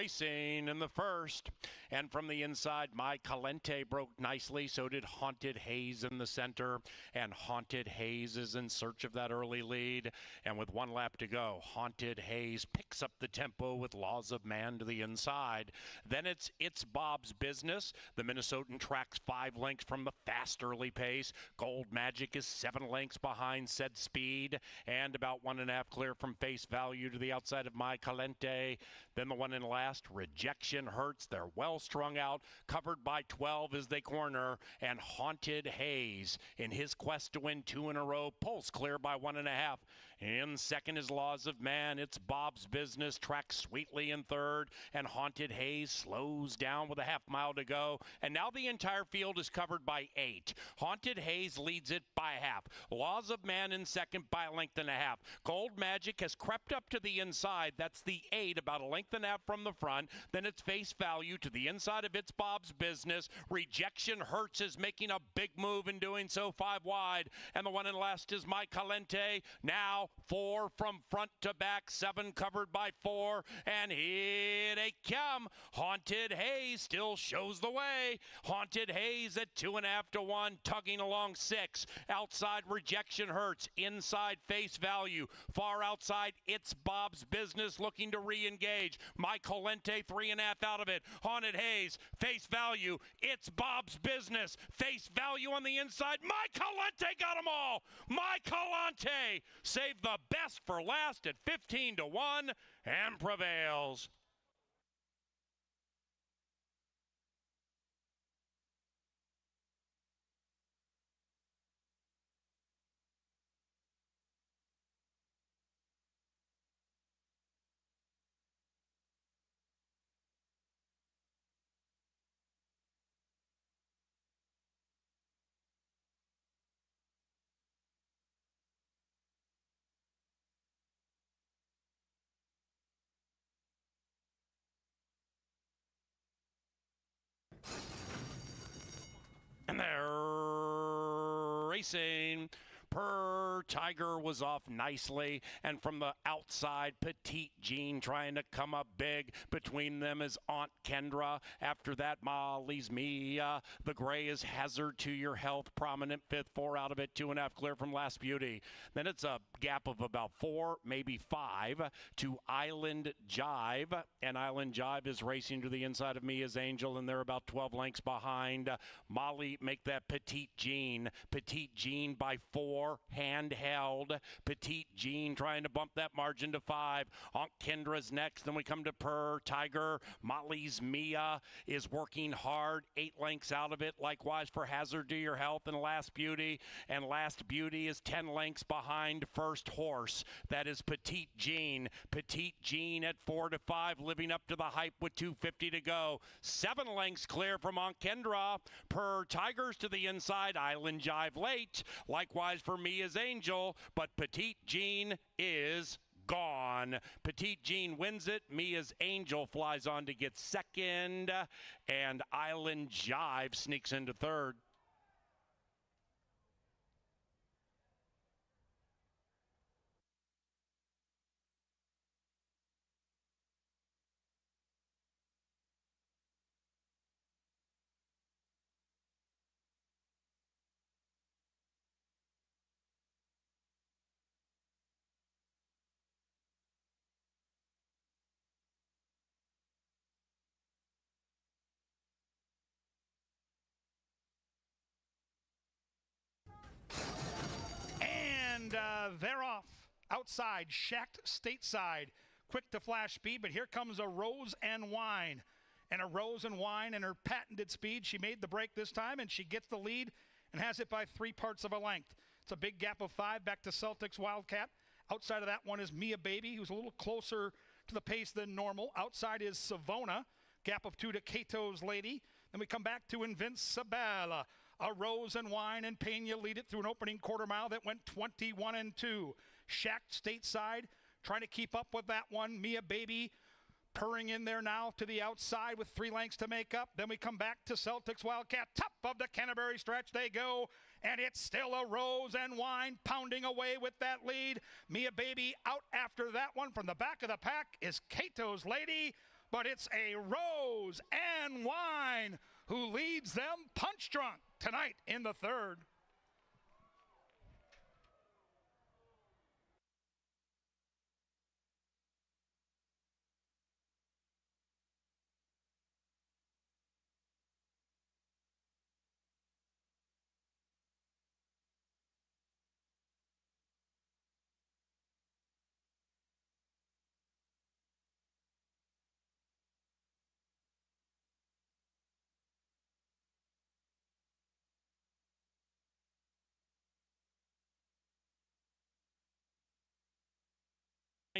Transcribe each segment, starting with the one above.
racing in the first. And from the inside, My Calente broke nicely. So did Haunted Haze in the center. And Haunted Haze is in search of that early lead. And with 1 lap to go, Haunted Haze picks up the tempo with Laws of Man to the inside. Then it's Bob's Business. The Minnesotan tracks 5 lengths from the fast early pace. Gold Magic is 7 lengths behind Said Speed. And about 1.5 clear from Face Value to the outside of My Calente. Then the one in last, Rejection Hurts. They're well strung out, covered by 12 as they corner. And Haunted Haze, in his quest to win 2 in a row, pulls clear by 1.5. In second is Laws of Man. It's Bob's Business, tracks sweetly in third. And Haunted Haze slows down with a half mile to go. And now the entire field is covered by 8. Haunted Haze leads it by half. Laws of Man in second by 1.5 lengths. Gold Magic has crept up to the inside. That's the 8, about 1.5 lengths from the front. Then it's Face Value to the inside of It's Bob's Business. Rejection Hurts is making a big move in doing so, 5 wide. And the one in last is My Calente. Now 4 from front to back, 7 covered by 4. And here they come. Haunted Haze still shows the way. Haunted Haze at 2.5 to 1, tugging along 6. Outside Rejection Hurts. Inside Face Value. Far outside It's Bob's Business looking to re-engage. My Calente 3.5 out of it. Haunted Haze, Face Value, It's Bob's Business. Face Value on the inside. My Calente got them all. My Calente saved the best for last at 15 to 1 and prevails. And they're racing. Per Tiger was off nicely, and from the outside, Petite Jean trying to come up big. Between them is Aunt Kendra. After that, Molly's Mia. The gray is Hazard to Your Health. Prominent fifth, 4 out of it, 2.5 clear from Last Beauty. Then it's a gap of about 4, maybe 5 to Island Jive, and Island Jive is racing to the inside of Mia's Angel, and they're about 12 lengths behind. Molly make that Petite Jean. Petite Jean by 4. Handheld. Petite Jean trying to bump that margin to 5. Aunt Kendra's next. Then we come to Per Tiger. Molly's Mia is working hard. 8 lengths out of it. Likewise for Hazard to Your Health and Last Beauty. And Last Beauty is 10 lengths behind First Horse. That is Petite Jean. Petite Jean at 4 to 5, living up to the hype with 2:50 to go. 7 lengths clear from Aunt Kendra. Per Tigers to the inside. Island Jive late. Likewise for Mia's Angel, but Petite Jean is gone. Petite Jean wins it. Mia's Angel flies on to get second, and Island Jive sneaks into third. And they're off. Outside, shacked stateside. Quick to flash speed, but here comes a Rose and Wine. And a Rose and Wine and her patented speed. She made the break this time, and she gets the lead and has it by 3 parts of a length. It's a big gap of 5 back to Celtics Wildcat. Outside of that one is Mia Baby, who's a little closer to the pace than normal. Outside is Savona. Gap of 2 to Cato's Lady. Then we come back to Invincible. A Rose and Wine and Pena lead it through an opening quarter mile that went 21-2. Shacked stateside, trying to keep up with that one. Mia Baby purring in there now to the outside with 3 lengths to make up. Then we come back to Celtics Wildcat. Top of the Canterbury stretch they go. And it's still a Rose and Wine pounding away with that lead. Mia Baby out after that one. From the back of the pack is Cato's Lady. but it's a Rose and Wine who leads them punch drunk tonight in the third.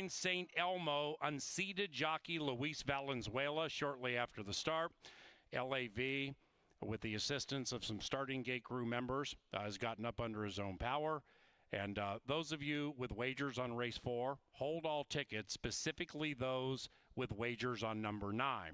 St. Elmo unseated jockey Luis Valenzuela shortly after the start. LAV, with the assistance of some starting gate crew members, has gotten up under his own power. And those of you with wagers on race 4, hold all tickets, specifically those with wagers on number 9.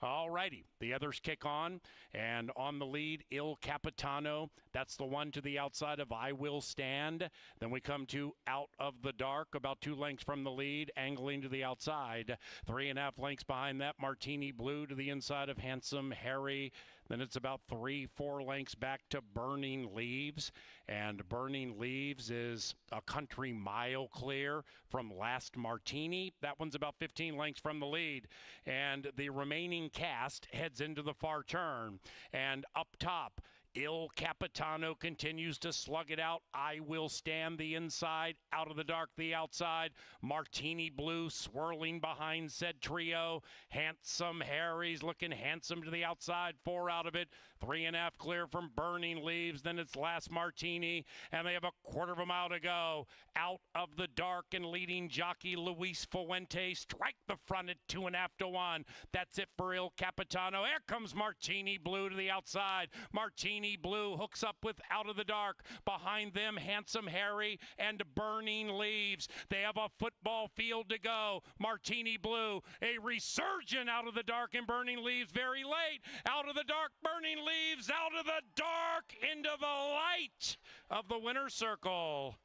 All righty, the others kick on, and on the lead, Il Capitano. That's the one to the outside of I Will Stand. Then we come to Out of the Dark, about 2 lengths from the lead, angling to the outside. 3.5 lengths behind that, Martini Blue to the inside of Handsome Harry. Then it's about 3-4 lengths back to Burning Leaves. And Burning Leaves is a country mile clear from Last Martini. That one's about 15 lengths from the lead. And the remaining cast heads into the far turn. And up top, Il Capitano continues to slug it out. I Will Stand the inside, Out of the Dark the outside. Martini Blue swirling behind said trio. Handsome Harry's looking handsome to the outside, 4 out of it. 3.5 clear from Burning Leaves. Then it's Last Martini, and they have a quarter of a mile to go. Out of the Dark and leading jockey Luis Fuente strike the front at 2.5 to 1. That's it for Il Capitano. Here comes Martini Blue to the outside. Martini Blue hooks up with Out of the Dark. Behind them, Handsome Harry and Burning Leaves. They have a football field to go. Martini Blue, a resurgent Out of the Dark and Burning Leaves very late. Out of the Dark, Burning Leaves, Out of the Dark, into the light of the winner's circle.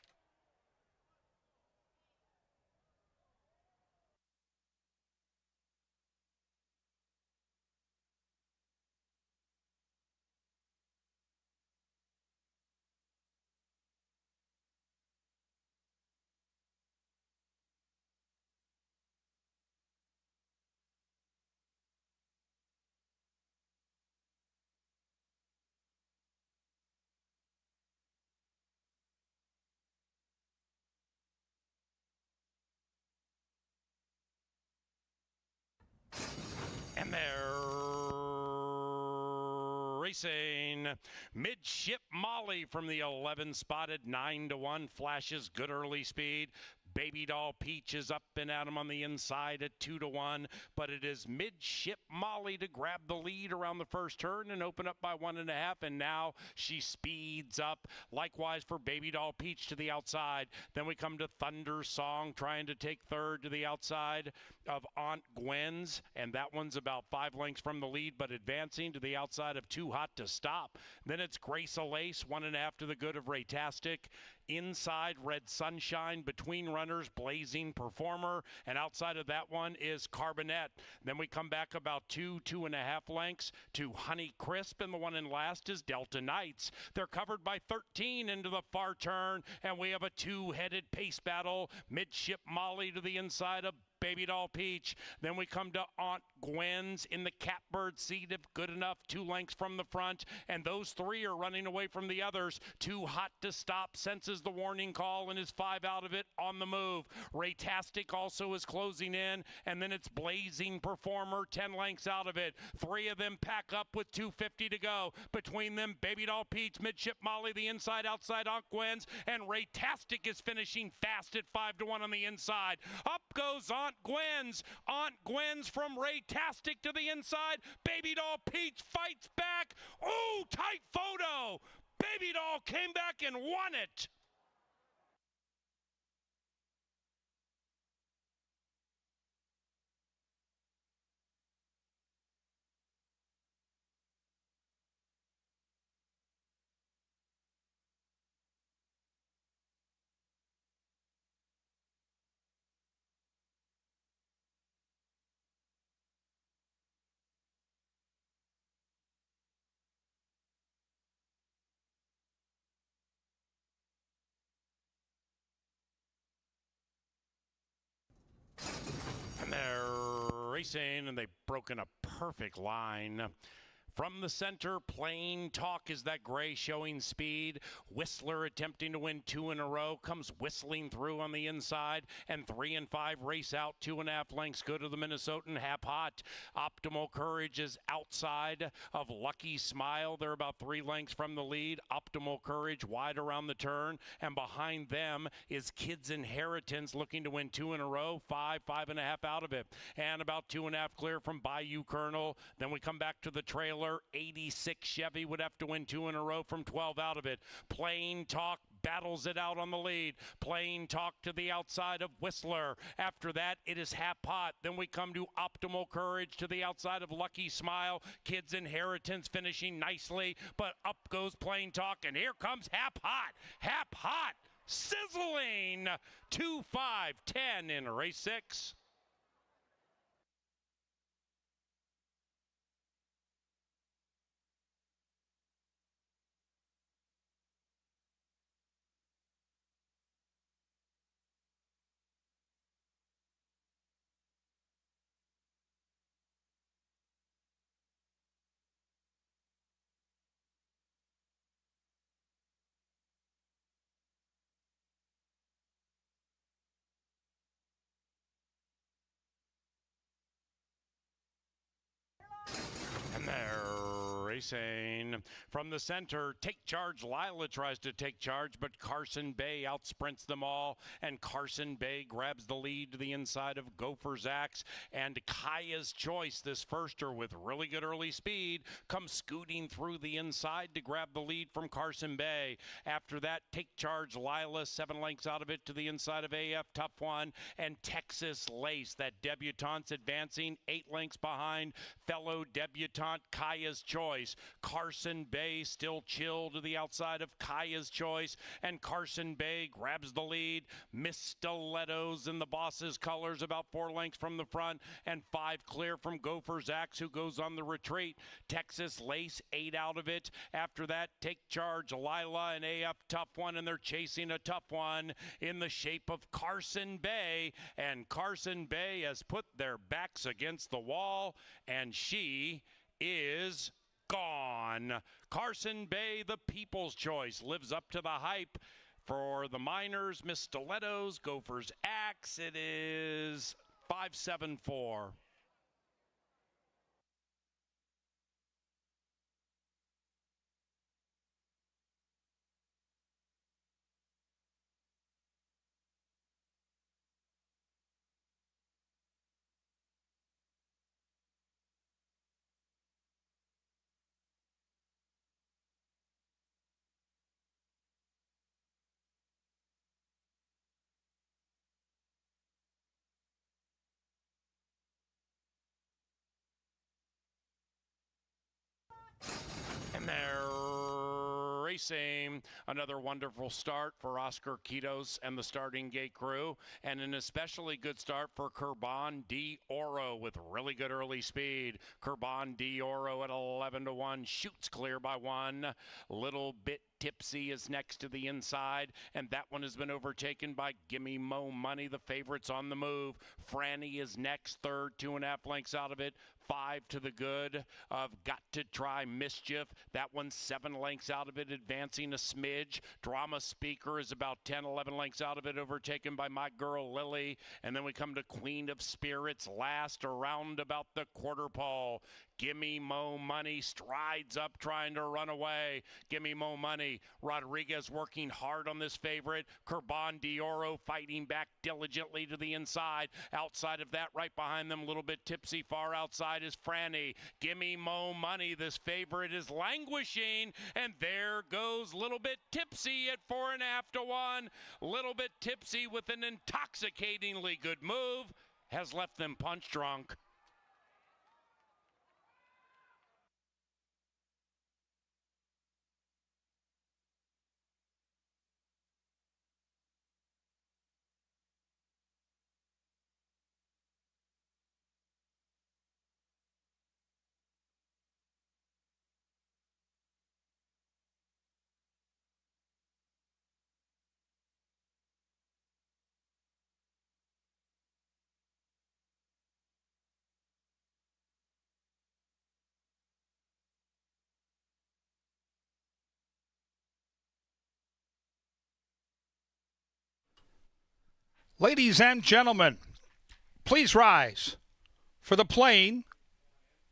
And they're racing. Midship Molly from the 11 spotted, 9 to 1, flashes good early speed. Baby Doll Peach is up and at him on the inside at 2 to 1, but it is Midship Molly to grab the lead around the first turn and open up by 1.5, and now she speeds up. Likewise for Baby Doll Peach to the outside. Then we come to Thunder Song trying to take third to the outside of Aunt Gwen's, and that one's about 5 lengths from the lead, but advancing to the outside of Too Hot to Stop. Then it's Grace Alace, 1.5 to the good of Raytastic. Inside, Red Sunshine. Between runners, Blazing Performer. And outside of that one is Carbonet. Then we come back about 2.5 lengths to Honey Crisp. And the one in last is Delta Knights. They're covered by 13 into the far turn. And we have a 2-headed pace battle. Midship Molly to the inside of Baby Doll Peach. Then we come to Aunt Gwen's in the catbird seat, if good enough, 2 lengths from the front, and those 3 are running away from the others. Too Hot to Stop senses the warning call and is 5 out of it on the move. Raytastic also is closing in, and then it's Blazing Performer, 10 lengths out of it. 3 of them pack up with 2:50 to go. Between them, Baby Doll Peach, Midship Molly, the inside, outside Aunt Gwen's, and Raytastic is finishing fast at 5 to 1 on the inside. Up goes Aunt Gwen's. Aunt Gwen's from Raytastic to the inside. Baby Doll Peach fights back. Ooh, tight photo. Baby Doll came back and won it. racing, and they've broken a perfect line. From the center, Plain Talk is that gray showing speed. Whistler attempting to win 2 in a row, comes whistling through on the inside, and 3 and 5 race out 2.5 lengths. Go to the Minnesotan Hap Hot. Optimal Courage is outside of Lucky Smile. They're about 3 lengths from the lead. Optimal Courage wide around the turn, and behind them is Kids Inheritance looking to win 2 in a row, 5.5 out of it, and about 2.5 clear from Bayou Colonel. Then we come back to the trailer. 86 Chevy would have to win 2 in a row from 12 out of it. Plain Talk battles it out on the lead. Plain Talk to the outside of Whistler. After that, it is Hap Hot. Then we come to Optimal Courage to the outside of Lucky Smile. Kids Inheritance finishing nicely, but up goes Plain Talk, and here comes Hap Hot. Hap Hot sizzling. 2-5-10 in race 6. And they're racing. From the center, Take Charge. Lila tries to take charge, but Carson Bay outsprints them all, and Carson Bay grabs the lead to the inside of Gopher's Axe, and Kaya's Choice, this firster with really good early speed, comes scooting through the inside to grab the lead from Carson Bay. After that, Take Charge. Lila, 7 lengths out of it to the inside of AF Tough One, and Texas Lace, that debutante's advancing 8 lengths behind fellow debutante Kaya's Choice. Carson Bay still chill to the outside of Kaya's Choice, and Carson Bay grabs the lead. Miss Stilettos in the boss's colors about 4 lengths from the front, and 5 clear from Gopher's Axe, who goes on the retreat. Texas Lace, 8 out of it. After that, Take Charge, Lila, and AF Tough One, and they're chasing a tough one in the shape of Carson Bay, and Carson Bay has put their backs against the wall, and she is gone. Carson Bay, the People's Choice, lives up to the hype. For the Miners, Miss Stilettos, Gopher's Axe, it is 5-7-4. And they're racing. Another wonderful start for Oscar Quitos and the starting gate crew, and an especially good start for Kurban D. Oro with really good early speed. Kurban D. Oro at 11-1 shoots clear by 1. Little Bit Tipsy is next to the inside, and that one has been overtaken by Gimme Mo Money, the favorites on the move. Franny is next, third, 2.5 lengths out of it. 5 to the good of Got to Try Mischief. That one's 7 lengths out of it, advancing a smidge. Drama Speaker is about 10, 11 lengths out of it, overtaken by My Girl Lily. And then we come to Queen of Spirits last, around about the quarter pole. Gimme Mo Money strides up trying to run away. Gimme Mo Money. Rodriguez working hard on this favorite. Kurban Dioro fighting back diligently to the inside. Outside of that, right behind them, a little bit tipsy, far outside is Franny. Gimme Mo Money. This favorite is languishing, and there goes Little Bit Tipsy at 4.5-1. Little Bit Tipsy with an intoxicatingly good move has left them punch drunk. Ladies and gentlemen, please rise for the playing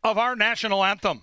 of our national anthem.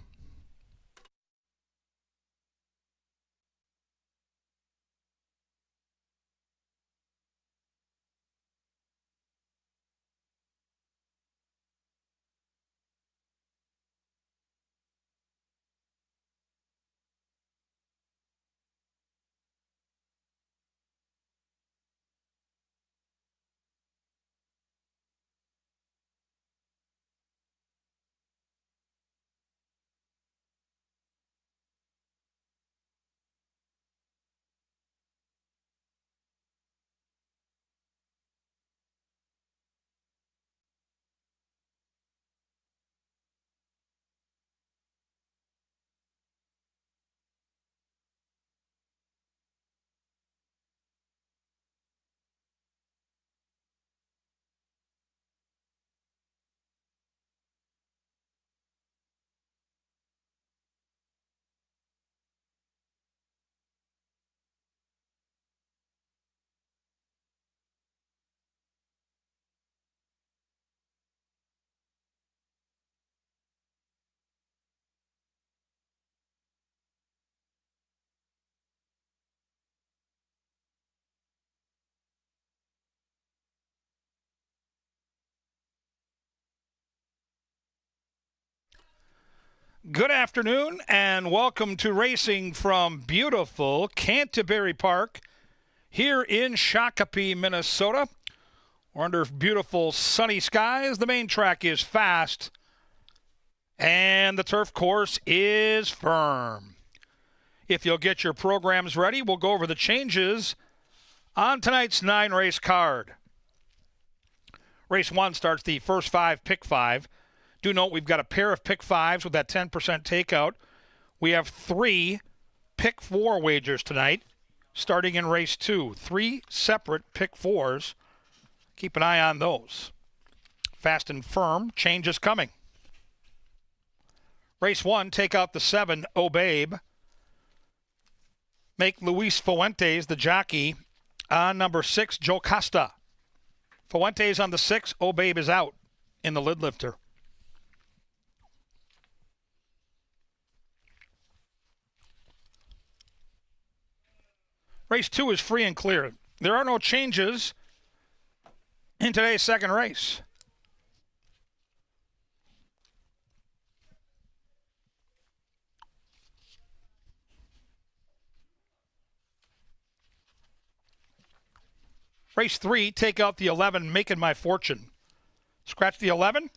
Good afternoon and welcome to racing from beautiful Canterbury Park here in Shakopee, Minnesota. We're under beautiful sunny skies. The main track is fast and the turf course is firm. If you'll get your programs ready, we'll go over the changes on tonight's 9-race card. Race 1 starts the first 5, pick 5. Do note we've got a pair of pick 5s with that 10% takeout. We have 3 pick 4 wagers tonight, starting in race 2. 3 separate pick 4s. Keep an eye on those. Fast and firm, change is coming. Race 1, take out the 7, Oh Babe. Make Luis Fuentes the jockey on number 6, Joe Costa. Fuentes on the 6, Oh Babe is out in the lid lifter. Race 2 is free and clear. There are no changes in today's second race. Race 3, take out the 11, Making My Fortune. Scratch the 11.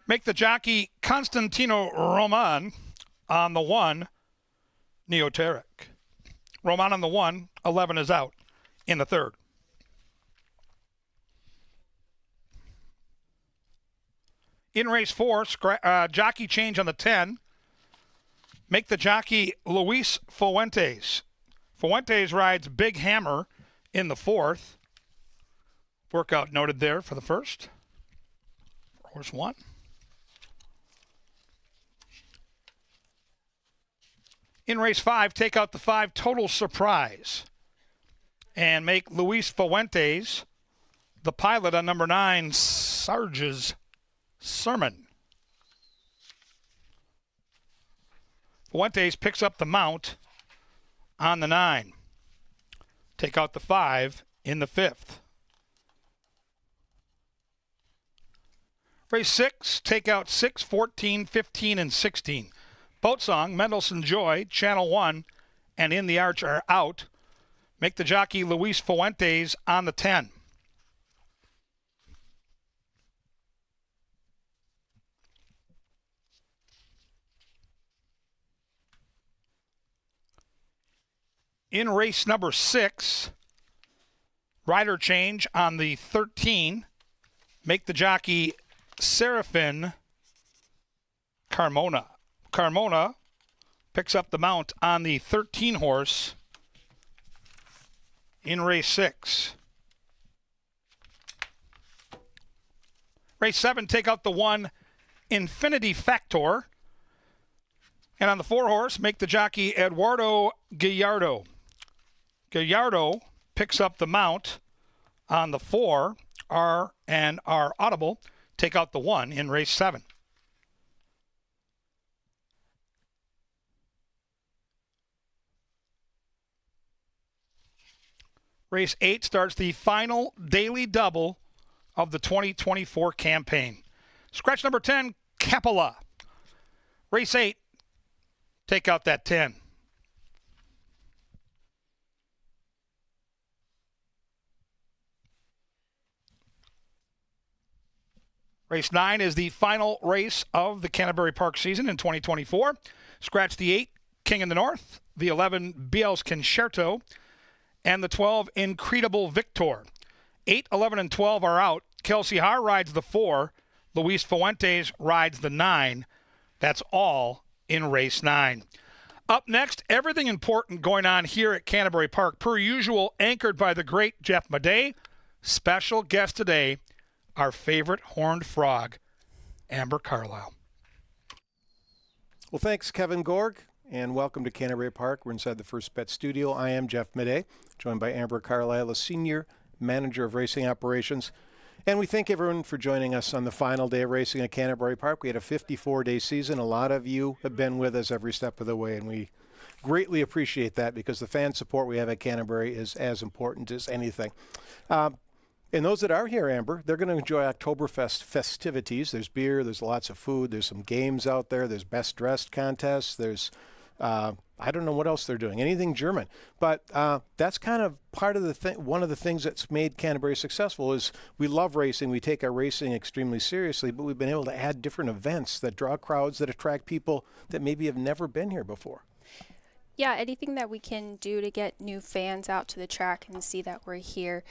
Make the jockey Constantino Roman on the 1, Neoteric. Roman on the 1, 11 is out in the third. In race 4, jockey change on the 10. Make the jockey Luis Fuentes. Fuentes rides Big Hammer in the 4th. Workout noted there for the first. Horse 1. In race 5, take out the 5, Total Surprise. And make Luis Fuentes the pilot on number 9, Sarge's Sermon. Fuentes picks up the mount on the 9. Take out the 5 in the 5th. Race 6, take out 6, 14, 15, and 16. Boat Song, Mendelssohn Joy, Channel 1, and In the Arch are out. Make the jockey Luis Fuentes on the 10. In race number 6, rider change on the 13. Make the jockey Serafin Carmona. Carmona picks up the mount on the 13 horse in race 6. Race 7, take out the 1, Infinity Factor. And on the 4 horse, make the jockey Eduardo Gallardo. Gallardo picks up the mount on the 4 are audible. Take out the 1 in race 7. Race 8 starts the final daily double of the 2024 campaign. Scratch number 10, Capella. Race 8, take out that 10. Race 9 is the final race of the Canterbury Park season in 2024. Scratch the 8, King in the North, the 11, Biel's Concerto, and the 12, Incredible Victor. 8, 11, and 12 are out. Kelsey Haar rides the 4. Luis Fuentes rides the 9. That's all in race 9. Up next, everything important going on here at Canterbury Park. Per usual, anchored by the great Jeff Madej. Special guest today, our favorite horned frog, Amber Carlisle. Well, thanks, Kevin Gorg, and welcome to Canterbury Park. We're inside the First Bet studio. I am Jeff Madej, joined by Amber Carlisle, a senior manager of racing operations. And we thank everyone for joining us on the final day of racing at Canterbury Park. We had a 54-day season. A lot of you have been with us every step of the way, and we greatly appreciate that because the fan support we have at Canterbury is as important as anything. And those that are here, Amber, they're going to enjoy Oktoberfest festivities. There's beer, there's lots of food, there's some games out there, there's best dressed contests, there's I don't know what else they're doing, anything German. But that's kind of part of the one of the things that's made Canterbury successful is we love racing. We take our racing extremely seriously, but we've been able to add different events that draw crowds, that attract people that maybe have never been here before. Yeah, anything that we can do to get new fans out to the track and see that we're here,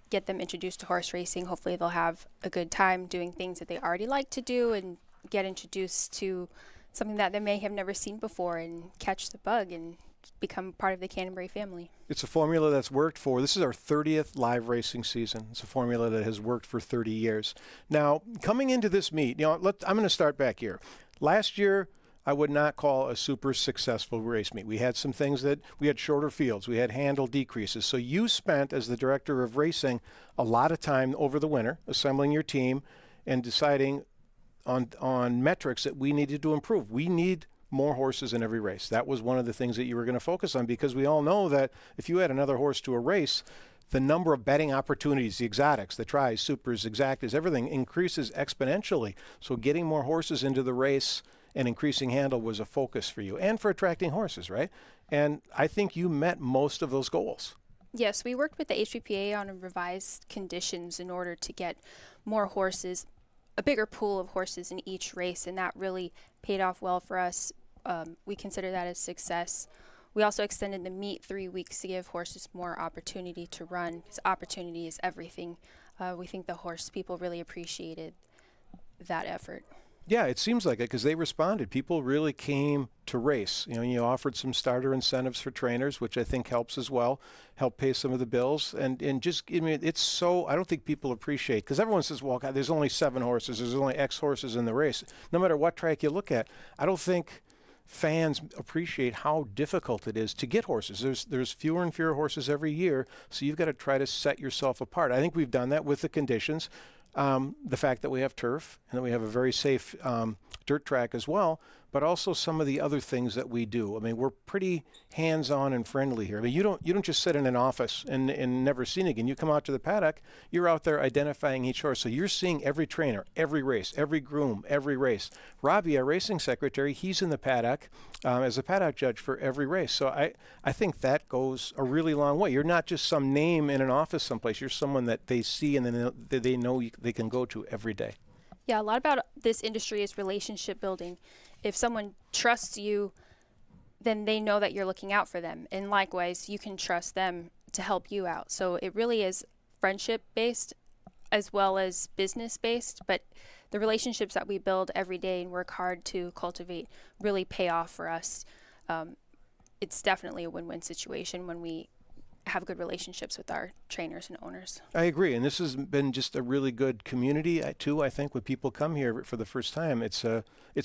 get them introduced to horse racing. Hopefully they'll have a good time doing things that they already like to do and get introduced to something that they may have never seen before and catch the bug and become part of the Canterbury family. It's a formula that's worked for, this is our 30th live racing season. It's a formula that has worked for 30 years. Now, coming into this meet, I'm going to start back here. Last year, I would not call a super successful race meet. We had some things that we had shorter fields. We had handle decreases. So you spent, as the director of racing, a lot of time over the winter assembling your team and deciding on metrics that we needed to improve. We need more horses in every race. That was one of the things that you were going to focus on because we all know that if you add another horse to a race, the number of betting opportunities, the exotics, the tries, supers, exactas, everything increases exponentially. So getting more horses into the race and increasing handle was a focus for you and for attracting horses, right? And I think you met most of those goals. Yes, we worked with the HPPA on revised conditions in order to get more horses, a bigger pool of horses in each race, and that really paid off well for us. We consider that a success. We also extended the meet 3 weeks to give horses more opportunity to run, because opportunity is everything. We think the horse people really appreciated that effort. Yeah, it seems like it because they responded. People really came to race. You offered some starter incentives for trainers, which I think helps as well, help pay some of the bills. And just, it's so, I don't think people appreciate, because everyone says, well, God, there's only 7 horses, there's only X horses in the race. No matter what track you look at, I don't think fans appreciate how difficult it is to get horses. There's fewer and fewer horses every year, so you've got to try to set yourself apart. I think we've done that with the conditions. The fact that we have turf and that we have a very safe dirt track as well, but also some of the other things that we do. I mean, we're pretty hands-on and friendly here. I mean, you don't just sit in an office and never seen again. You come out to the paddock, you're out there identifying each horse. So you're seeing every trainer, every race, every groom, every race. Robbie, our racing secretary, he's in the paddock as a paddock judge for every race. So I think that goes a really long way. You're not just some name in an office someplace. You're someone that they see and then they know they can go to every day. Yeah, a lot about this industry is relationship building. If someone trusts you, then they know that you're looking out for them. And likewise, you can trust them to help you out. So it really is friendship-based as well as business-based. But the relationships that we build every day and work hard to cultivate really pay off for us. It's definitely a win-win situation when we have good relationships with our trainers and owners. I agree, and this has been just a really good community too. I think when people come here for the first time, it's a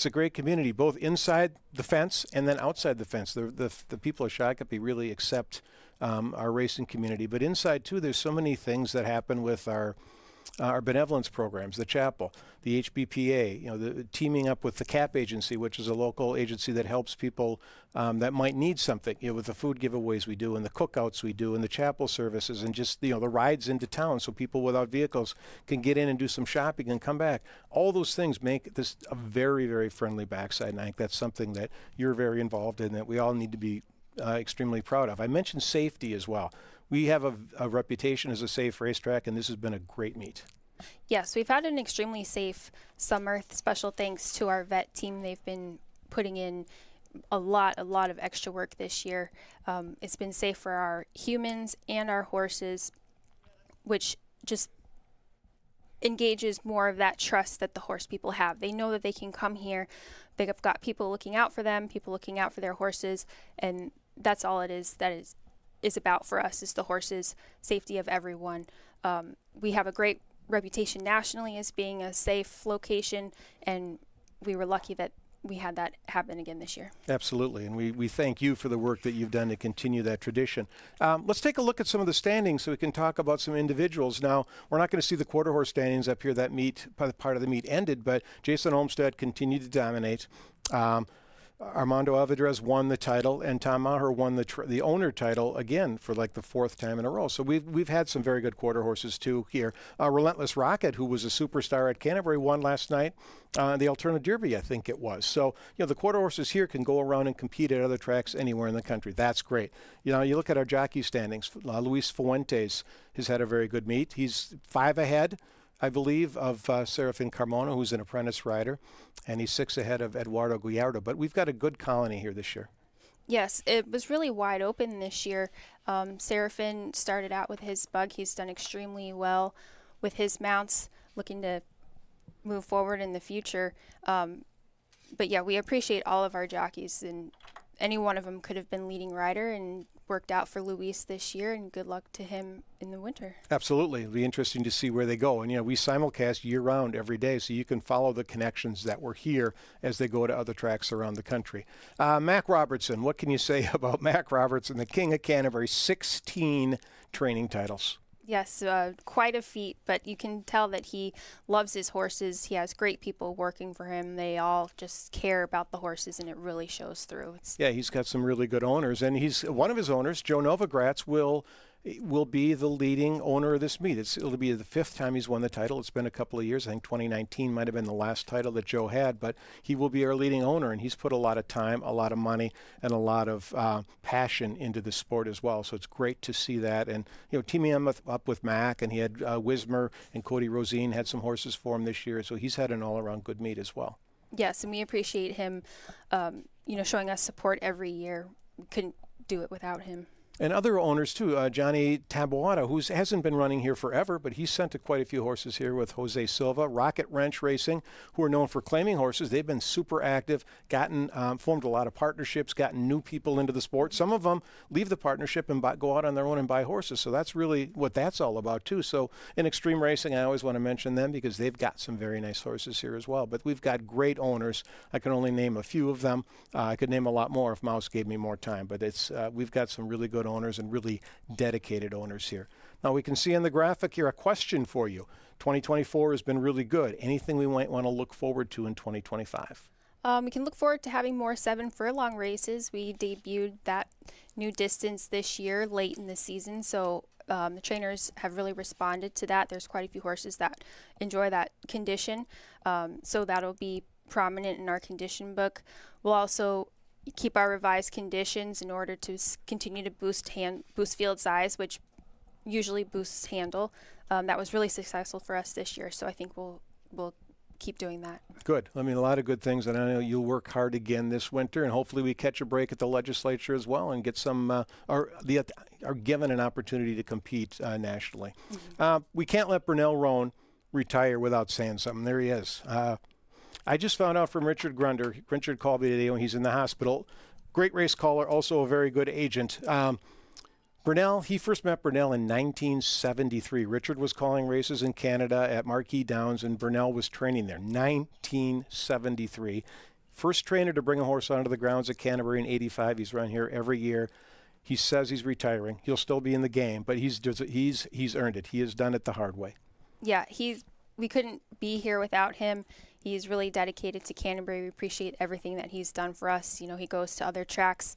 great community, both inside the fence and then outside the fence. The people of Shakopee really accept our racing community. But inside, too, there's so many things that happen with our benevolence programs, the chapel, the HBPA, the teaming up with the CAP agency, which is a local agency that helps people that might need something, with the food giveaways we do and the cookouts we do and the chapel services and just, the rides into town so people without vehicles can get in and do some shopping and come back. All those things make this a very, very friendly backside, and I think that's something that you're very involved in that we all need to be extremely proud of. I mentioned safety as well. We have a reputation as a safe racetrack, and this has been a great meet. Yes, we've had an extremely safe summer. Special thanks to our vet team. They've been putting in a lot of extra work this year. It's been safe for our humans and our horses, which just engages more of that trust that the horse people have. They know that they can come here. They've got people looking out for them, people looking out for their horses, and that's all it is. That is about for us, is the horses, safety of everyone. We have a great reputation nationally as being a safe location, and we were lucky that we had that happen again this year. Absolutely, and we thank you for the work that you've done to continue that tradition. Let's take a look at some of the standings so we can talk about some individuals. Now, we're not going to see the quarter horse standings up here. That part of the meet ended, but Jason Olmstead continued to dominate. Armando Avedrez won the title, and Tom Maher won the owner title again for like the fourth time in a row. So we've had some very good quarter horses too here. Relentless Rocket, who was a superstar at Canterbury, won last night. The Alternative Derby, I think it was. So the quarter horses here can go around and compete at other tracks anywhere in the country. That's great. You look at our jockey standings. Luis Fuentes has had a very good meet. He's 5 ahead, I believe, of Serafin Carmona, who's an apprentice rider, and he's 6 ahead of Eduardo Gallardo. But we've got a good colony here this year. Yes, it was really wide open this year. Serafin started out with his bug. He's done extremely well with his mounts, looking to move forward in the future. But yeah, we appreciate all of our jockeys, and any one of them could have been leading rider and worked out for Luis this year, and good luck to him in the winter. Absolutely. It'll be interesting to see where they go. And, we simulcast year-round every day, so you can follow the connections that were here as they go to other tracks around the country. Mac Robertson, what can you say about Mac Robertson, the King of Canterbury, 16 training titles? Yes, quite a feat, but you can tell that he loves his horses. He has great people working for him. They all just care about the horses, and it really shows through. Yeah, he's got some really good owners, and he's one of his owners, Joe Novogratz, will be the leading owner of this meet. It'll be the 5th time he's won the title. It's been a couple of years. I think 2019 might have been the last title that Joe had, but he will be our leading owner, and he's put a lot of time, a lot of money, and a lot of passion into the sport as well. So it's great to see that. And, teaming him up with Mac, and he had Wismer and Cody Rosine had some horses for him this year, so he's had an all-around good meet as well. Yes, and we appreciate him, showing us support every year. We couldn't do it without him. And other owners, too. Johnny Taboada, who hasn't been running here forever, but he's sent quite a few horses here with Jose Silva. Rocket Wrench Racing, who are known for claiming horses. They've been super active, formed a lot of partnerships, gotten new people into the sport. Some of them leave the partnership and go out on their own and buy horses. So that's really what that's all about, too. So in Extreme Racing, I always want to mention them because they've got some very nice horses here as well. But we've got great owners. I can only name a few of them. I could name a lot more if Mouse gave me more time. But we've got some really good owners and really dedicated owners here. Now we can see on the graphic here a question for you. 2024 has been really good. Anything we might want to look forward to in 2025? We can look forward to having more 7 furlong races. We debuted that new distance this year late in the season, so the trainers have really responded to that. There's quite a few horses that enjoy that condition, so that'll be prominent in our condition book. We'll also keep our revised conditions in order to continue to boost field size, which usually boosts handle. That was really successful for us this year, so I think we'll keep doing that. Good. I mean, a lot of good things, and I know you'll work hard again this winter, and hopefully we catch a break at the legislature as well and get some are given an opportunity to compete nationally. Mm-hmm. We can't let Brunel Roan retire without saying something. There he is. I just found out from Richard Grunder. Richard called me today when he's in the hospital. Great race caller, also a very good agent. Brunel, he first met Brunel in 1973. Richard was calling races in Canada at Marquis Downs, and Brunel was training there. 1973. First trainer to bring a horse onto the grounds at Canterbury in 85. He's run here every year. He says he's retiring. He'll still be in the game, but he's earned it. He has done it the hard way. Yeah, we couldn't be here without him. He's really dedicated to Canterbury. We appreciate everything that he's done for us. You know, he goes to other tracks,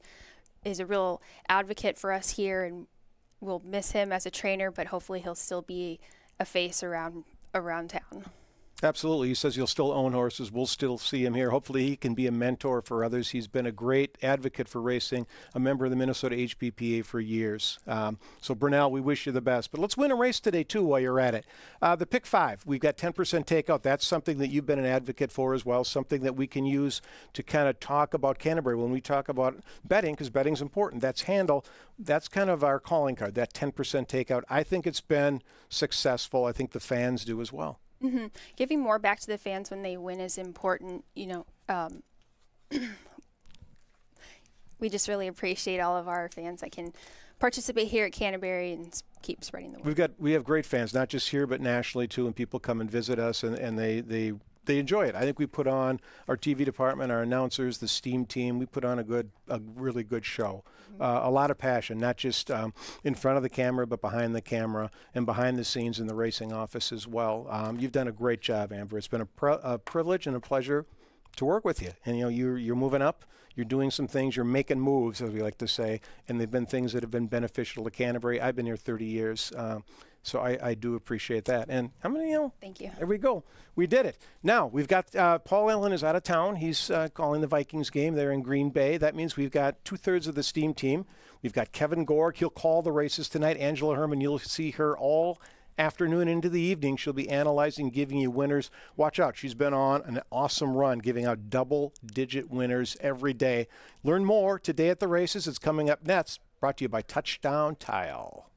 is a real advocate for us here, and we'll miss him as a trainer, but hopefully he'll still be a face around town. Absolutely. He says he'll still own horses. We'll still see him here. Hopefully he can be a mentor for others. He's been a great advocate for racing, a member of the Minnesota HPPA for years. So, Brunel, we wish you the best. But let's win a race today, too, while you're at it. The Pick 5, we've got 10% takeout. That's something that you've been an advocate for as well, something that we can use to kind of talk about Canterbury when we talk about betting, because betting's important. That's handle. That's kind of our calling card, that 10% takeout. I think it's been successful. I think the fans do as well. Mm-hmm. Giving more back to the fans when they win is important. You know, we just really appreciate all of our fans that can participate here at Canterbury and keep spreading the word. We have great fans, not just here but nationally too, and people come and visit us and they enjoy it. I think we put on, our TV department, our announcers, the STEAM team, we put on a really good show. A lot of passion, not just in front of the camera, but behind the camera and behind the scenes in the racing office as well. You've done a great job, Amber. It's been a privilege and a pleasure to work with you. And, you know, you're moving up. You're doing some things. You're making moves, as we like to say, and they've been things that have been beneficial to Canterbury. I've been here 30 years. So I do appreciate that. And how many, you know? Thank you. There we go. We did it. Now, we've got Paul Ellen is out of town. He's calling the Vikings game. They're in Green Bay. That means we've got 2/3 of the STEAM team. We've got Kevin Gorg. He'll call the races tonight. Angela Herman, you'll see her all afternoon into the evening. She'll be analyzing, giving you winners. Watch out. She's been on an awesome run, giving out double-digit winners every day. Learn more today at the races. It's coming up next. Brought to you by Touchdown Tile.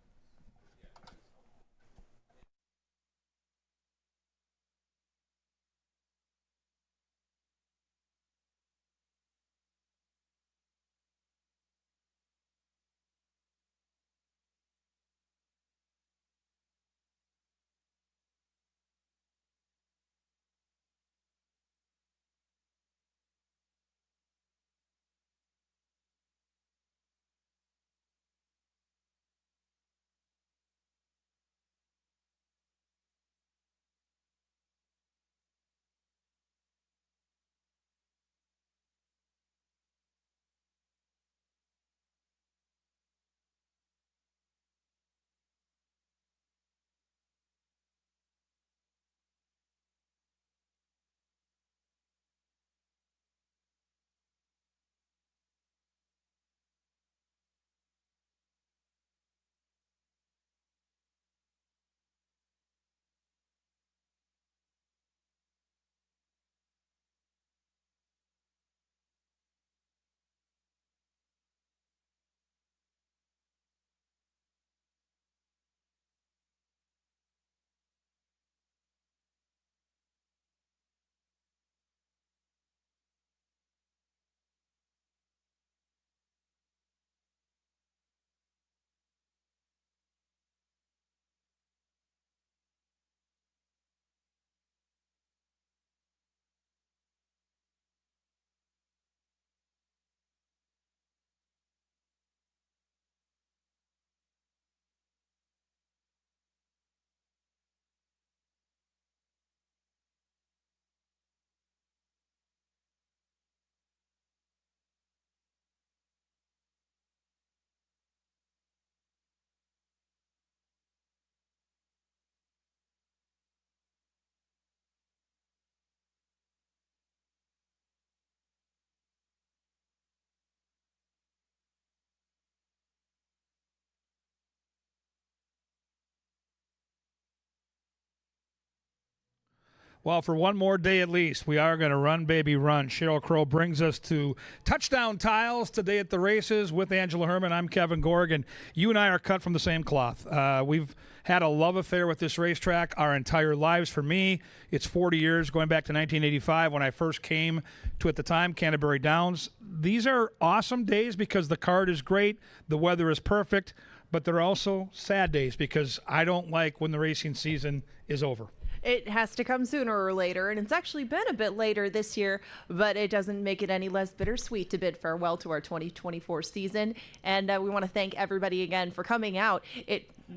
Well, for one more day at least, we are going to run, baby, run. Cheryl Crow brings us to Touchdown Tiles today at the races with Angela Herman. I'm Kevin Gorg, and you and I are cut from the same cloth. We've had a love affair with this racetrack our entire lives. For me, it's 40 years, going back to 1985 when I first came to, at the time, Canterbury Downs. These are awesome days because the card is great, the weather is perfect, but they're also sad days because I don't like when the racing season is over. It has to come sooner or later, and it's actually been a bit later this year, but it doesn't make it any less bittersweet to bid farewell to our 2024 season. And we want to thank everybody again for coming out.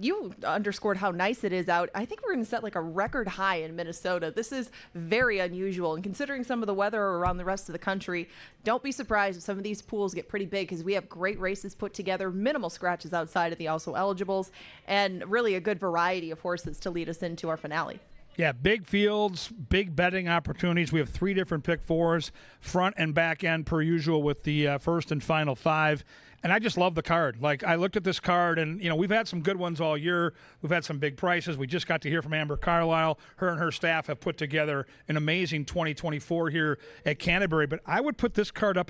You underscored how nice it is out. I think we're going to set like a record high in Minnesota. This is very unusual, and considering some of the weather around the rest of the country, don't be surprised if some of these pools get pretty big, because we have great races put together, minimal scratches outside of the also eligibles, and really a good variety of horses to lead us into our finale. Yeah, big fields, big betting opportunities. We have 3 different pick fours, front and back end per usual, with the first and final 5. And I just love the card. Like, I looked at this card, and, we've had some good ones all year. We've had some big prices. We just got to hear from Amber Carlisle. Her and her staff have put together an amazing 2024 here at Canterbury. But I would put this card up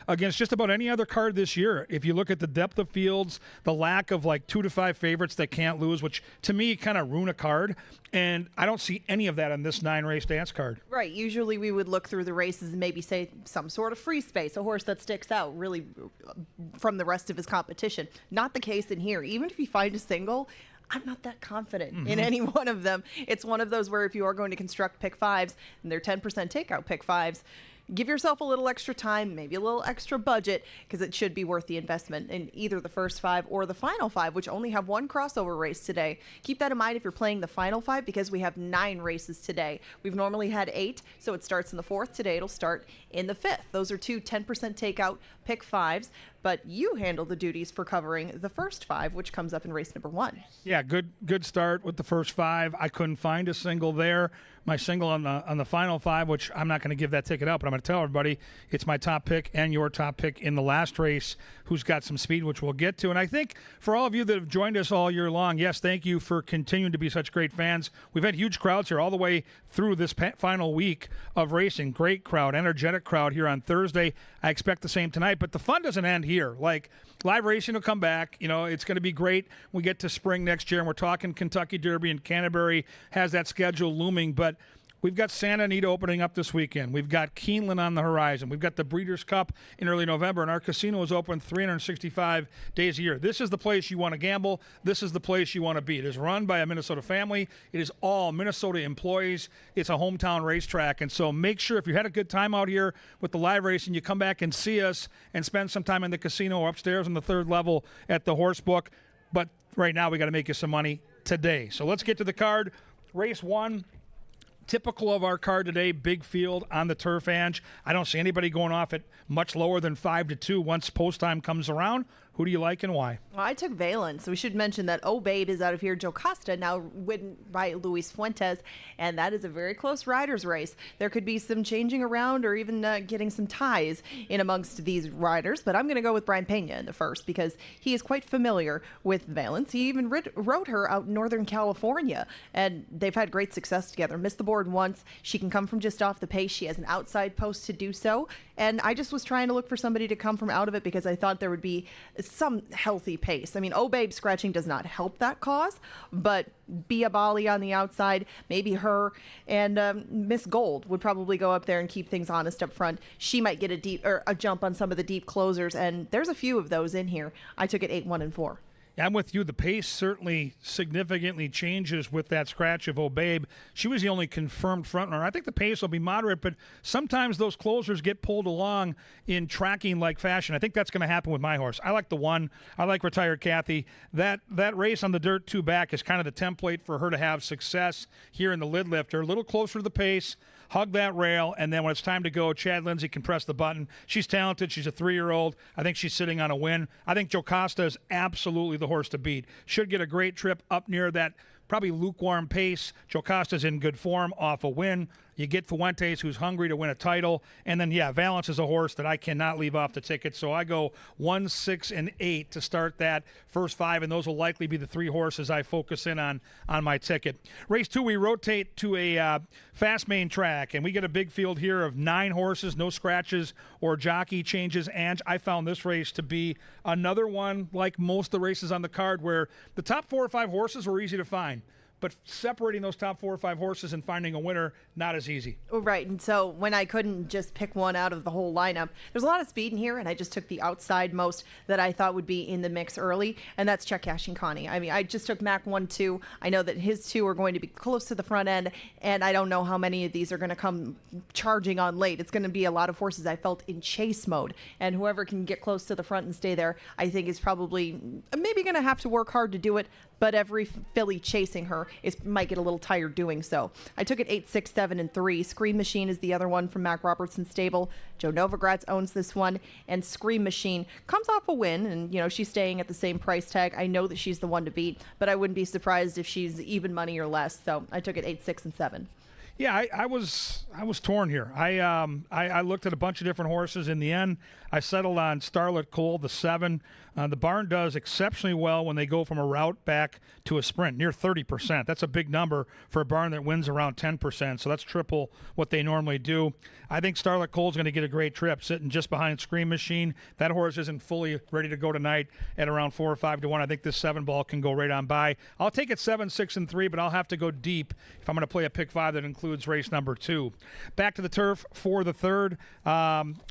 against just about any other card this year. If you look at the depth of fields, the lack of, 2 to 5 favorites that can't lose, which to me kind of ruin a card. And I don't see any of that on this 9-race dance card. Right. Usually we would look through the races and maybe say some sort of free space, a horse that sticks out really from the rest of his competition. Not the case in here. Even if you find a single, I'm not that confident in any one of them. It's one of those where if you are going to construct pick 5s, and they're 10% takeout pick 5s, give yourself a little extra time, maybe a little extra budget, because it should be worth the investment in either the first 5 or the final 5, which only have 1 crossover race today. Keep that in mind if you're playing the final 5, because we have 9 races today. We've normally had 8, so it starts in the 4th. Today it'll start in the 5th. Those are 2 10% takeout pick 5s, but you handle the duties for covering the first 5, which comes up in race number 1. Yeah, good start with the first 5. I couldn't find a single there. My single on the final 5, which I'm not going to give that ticket out, but I'm going to tell everybody it's my top pick and your top pick in the last race, who's got some speed, which we'll get to. And I think for all of you that have joined us all year long, yes, thank you for continuing to be such great fans. We've had huge crowds here all the way through this final week of racing. Great crowd, energetic crowd here on Thursday. I expect the same tonight, but the fun doesn't end here. Like, live racing will come back. It's going to be great when we get to spring next year, and we're talking Kentucky Derby, and Canterbury has that schedule looming. But we've got Santa Anita opening up this weekend. We've got Keeneland on the horizon. We've got the Breeders' Cup in early November, and our casino is open 365 days a year. This is the place you want to gamble. This is the place you want to be. It is run by a Minnesota family. It is all Minnesota employees. It's a hometown racetrack, and so make sure if you had a good time out here with the live racing, you come back and see us and spend some time in the casino or upstairs on the 3rd level at the Horsebook. But right now we got to make you some money today. So let's get to the card. Race 1. Typical of our card today, big field on the turf, Ange. I don't see anybody going off at much lower than 5-2 once post time comes around. Who do you like and why? Well, I took Valence. We should mention that Oh Babe is out of here. Jocasta now ridden by Luis Fuentes, and that is a very close riders race. There could be some changing around or even getting some ties in amongst these riders, but I'm going to go with Brian Pena in the first because he is quite familiar with Valence. He even rode her out in Northern California, and they've had great success together. Missed the board once. She can come from just off the pace. She has an outside post to do so, and I just was trying to look for somebody to come from out of it because I thought there would be some healthy pace. I mean, Oh Babe scratching does not help that cause, but Bia Bali on the outside, maybe her, and Miss Gold would probably go up there and keep things honest up front. She might get a jump on some of the deep closers, and there's a few of those in here. I took it 8, 1, and 4. Yeah, I'm with you. The pace certainly significantly changes with that scratch of Oh Babe. She was the only confirmed frontrunner. I think the pace will be moderate, but sometimes those closers get pulled along in tracking-like fashion. I think that's going to happen with my horse. I like the 1. I like Retired Kathy. That race on the dirt 2 back is kind of the template for her to have success here in the lid lifter. A little closer to the pace. Hug that rail, and then when it's time to go, Chad Lindsay can press the button. She's talented. She's a 3-year-old. I think she's sitting on a win. I think Jocasta is absolutely the horse to beat. Should get a great trip up near that probably lukewarm pace. Jocasta's in good form off a win. You get Fuentes, who's hungry to win a title. And then, yeah, Valence is a horse that I cannot leave off the ticket. So I go 1, 6, and 8 to start that first 5, and those will likely be the 3 horses I focus in on my ticket. Race 2, we rotate to a fast main track, and we get a big field here of 9 horses, no scratches or jockey changes. And I found this race to be another one, like most of the races on the card, where the top 4 or 5 horses were easy to find. but separating those top 4 or 5 horses and finding a winner, not as easy. Right, and so when I couldn't just pick one out of the whole lineup, there's a lot of speed in here, and I just took the outside most that I thought would be in the mix early, and that's Check Cash and Connie. I mean, I just took Mac 1-2. I know that his 2 are going to be close to the front end, and I don't know how many of these are going to come charging on late. It's going to be a lot of horses I felt in chase mode, and whoever can get close to the front and stay there, I think is probably maybe going to have to work hard to do it, but every filly chasing her might get a little tired doing so. I took it 8, 6, 7, and 3. Scream Machine is the other one from Mac Robertson's stable. Joe Novogratz owns this one, and Scream Machine comes off a win, and she's staying at the same price tag. I know that she's the one to beat, but I wouldn't be surprised if she's even money or less. So I took it 8, 6, and 7. Yeah, I was torn here. I looked at a bunch of different horses. In the end, I settled on Starlet Cole, the 7. The barn does exceptionally well when they go from a route back to a sprint, near 30%. That's a big number for a barn that wins around 10%, so that's triple what they normally do. I think Starlet Cole's going to get a great trip, sitting just behind Scream Machine. That horse isn't fully ready to go tonight at around 4 or 5 to 1. I think this 7 ball can go right on by. I'll take it 7, 6, and 3, but I'll have to go deep if I'm going to play a pick 5 that includes race number 2. Back to the turf for the 3rd.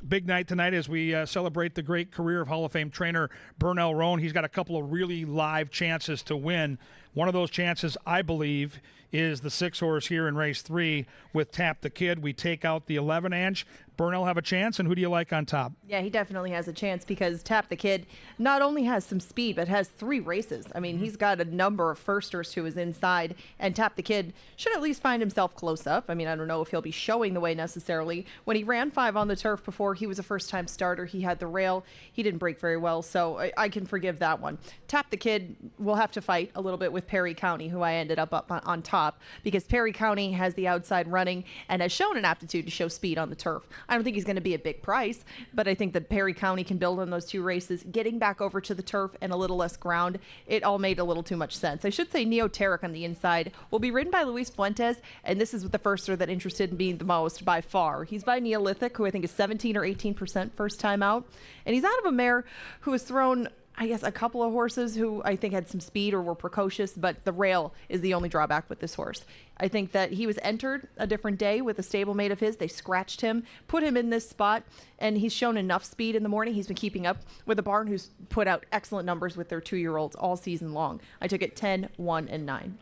Big night tonight as we celebrate the great career of Hall of Fame trainer Bernell Roan. He's got a couple of really live chances to win. One of those chances, I believe, is the 6 horse here in race 3 with Tap the Kid. We take out the 11 Ange. Bernell have a chance, and who do you like on top? Yeah, he definitely has a chance because Tap the Kid not only has some speed, but has 3 races. I mean, he's got a number of firsters to his inside, and Tap the Kid should at least find himself close up. I mean, I don't know if he'll be showing the way necessarily. When he ran 5 on the turf before, he was a first-time starter. He had the rail. He didn't break very well, so I can forgive that one. Tap the Kid will have to fight a little bit with Perry County, who I ended up on top, because Perry County has the outside running and has shown an aptitude to show speed on the turf. I don't think he's going to be a big price, but I think that Perry County can build on those 2 races. Getting back over to the turf and a little less ground, it all made a little too much sense. I should say Neoteric on the inside will be ridden by Luis Fuentes, and this is the firster that interested in being the most by far. He's by Neolithic, who I think is 17 or 18% first time out, and he's out of a mare who has thrown, I guess, a couple of horses who I think had some speed or were precocious, but the rail is the only drawback with this horse. I think that he was entered a different day with a stablemate of his. They scratched him, put him in this spot, and he's shown enough speed in the morning. He's been keeping up with a barn who's put out excellent numbers with their 2-year-olds all season long. I took it 10, 1, and 9.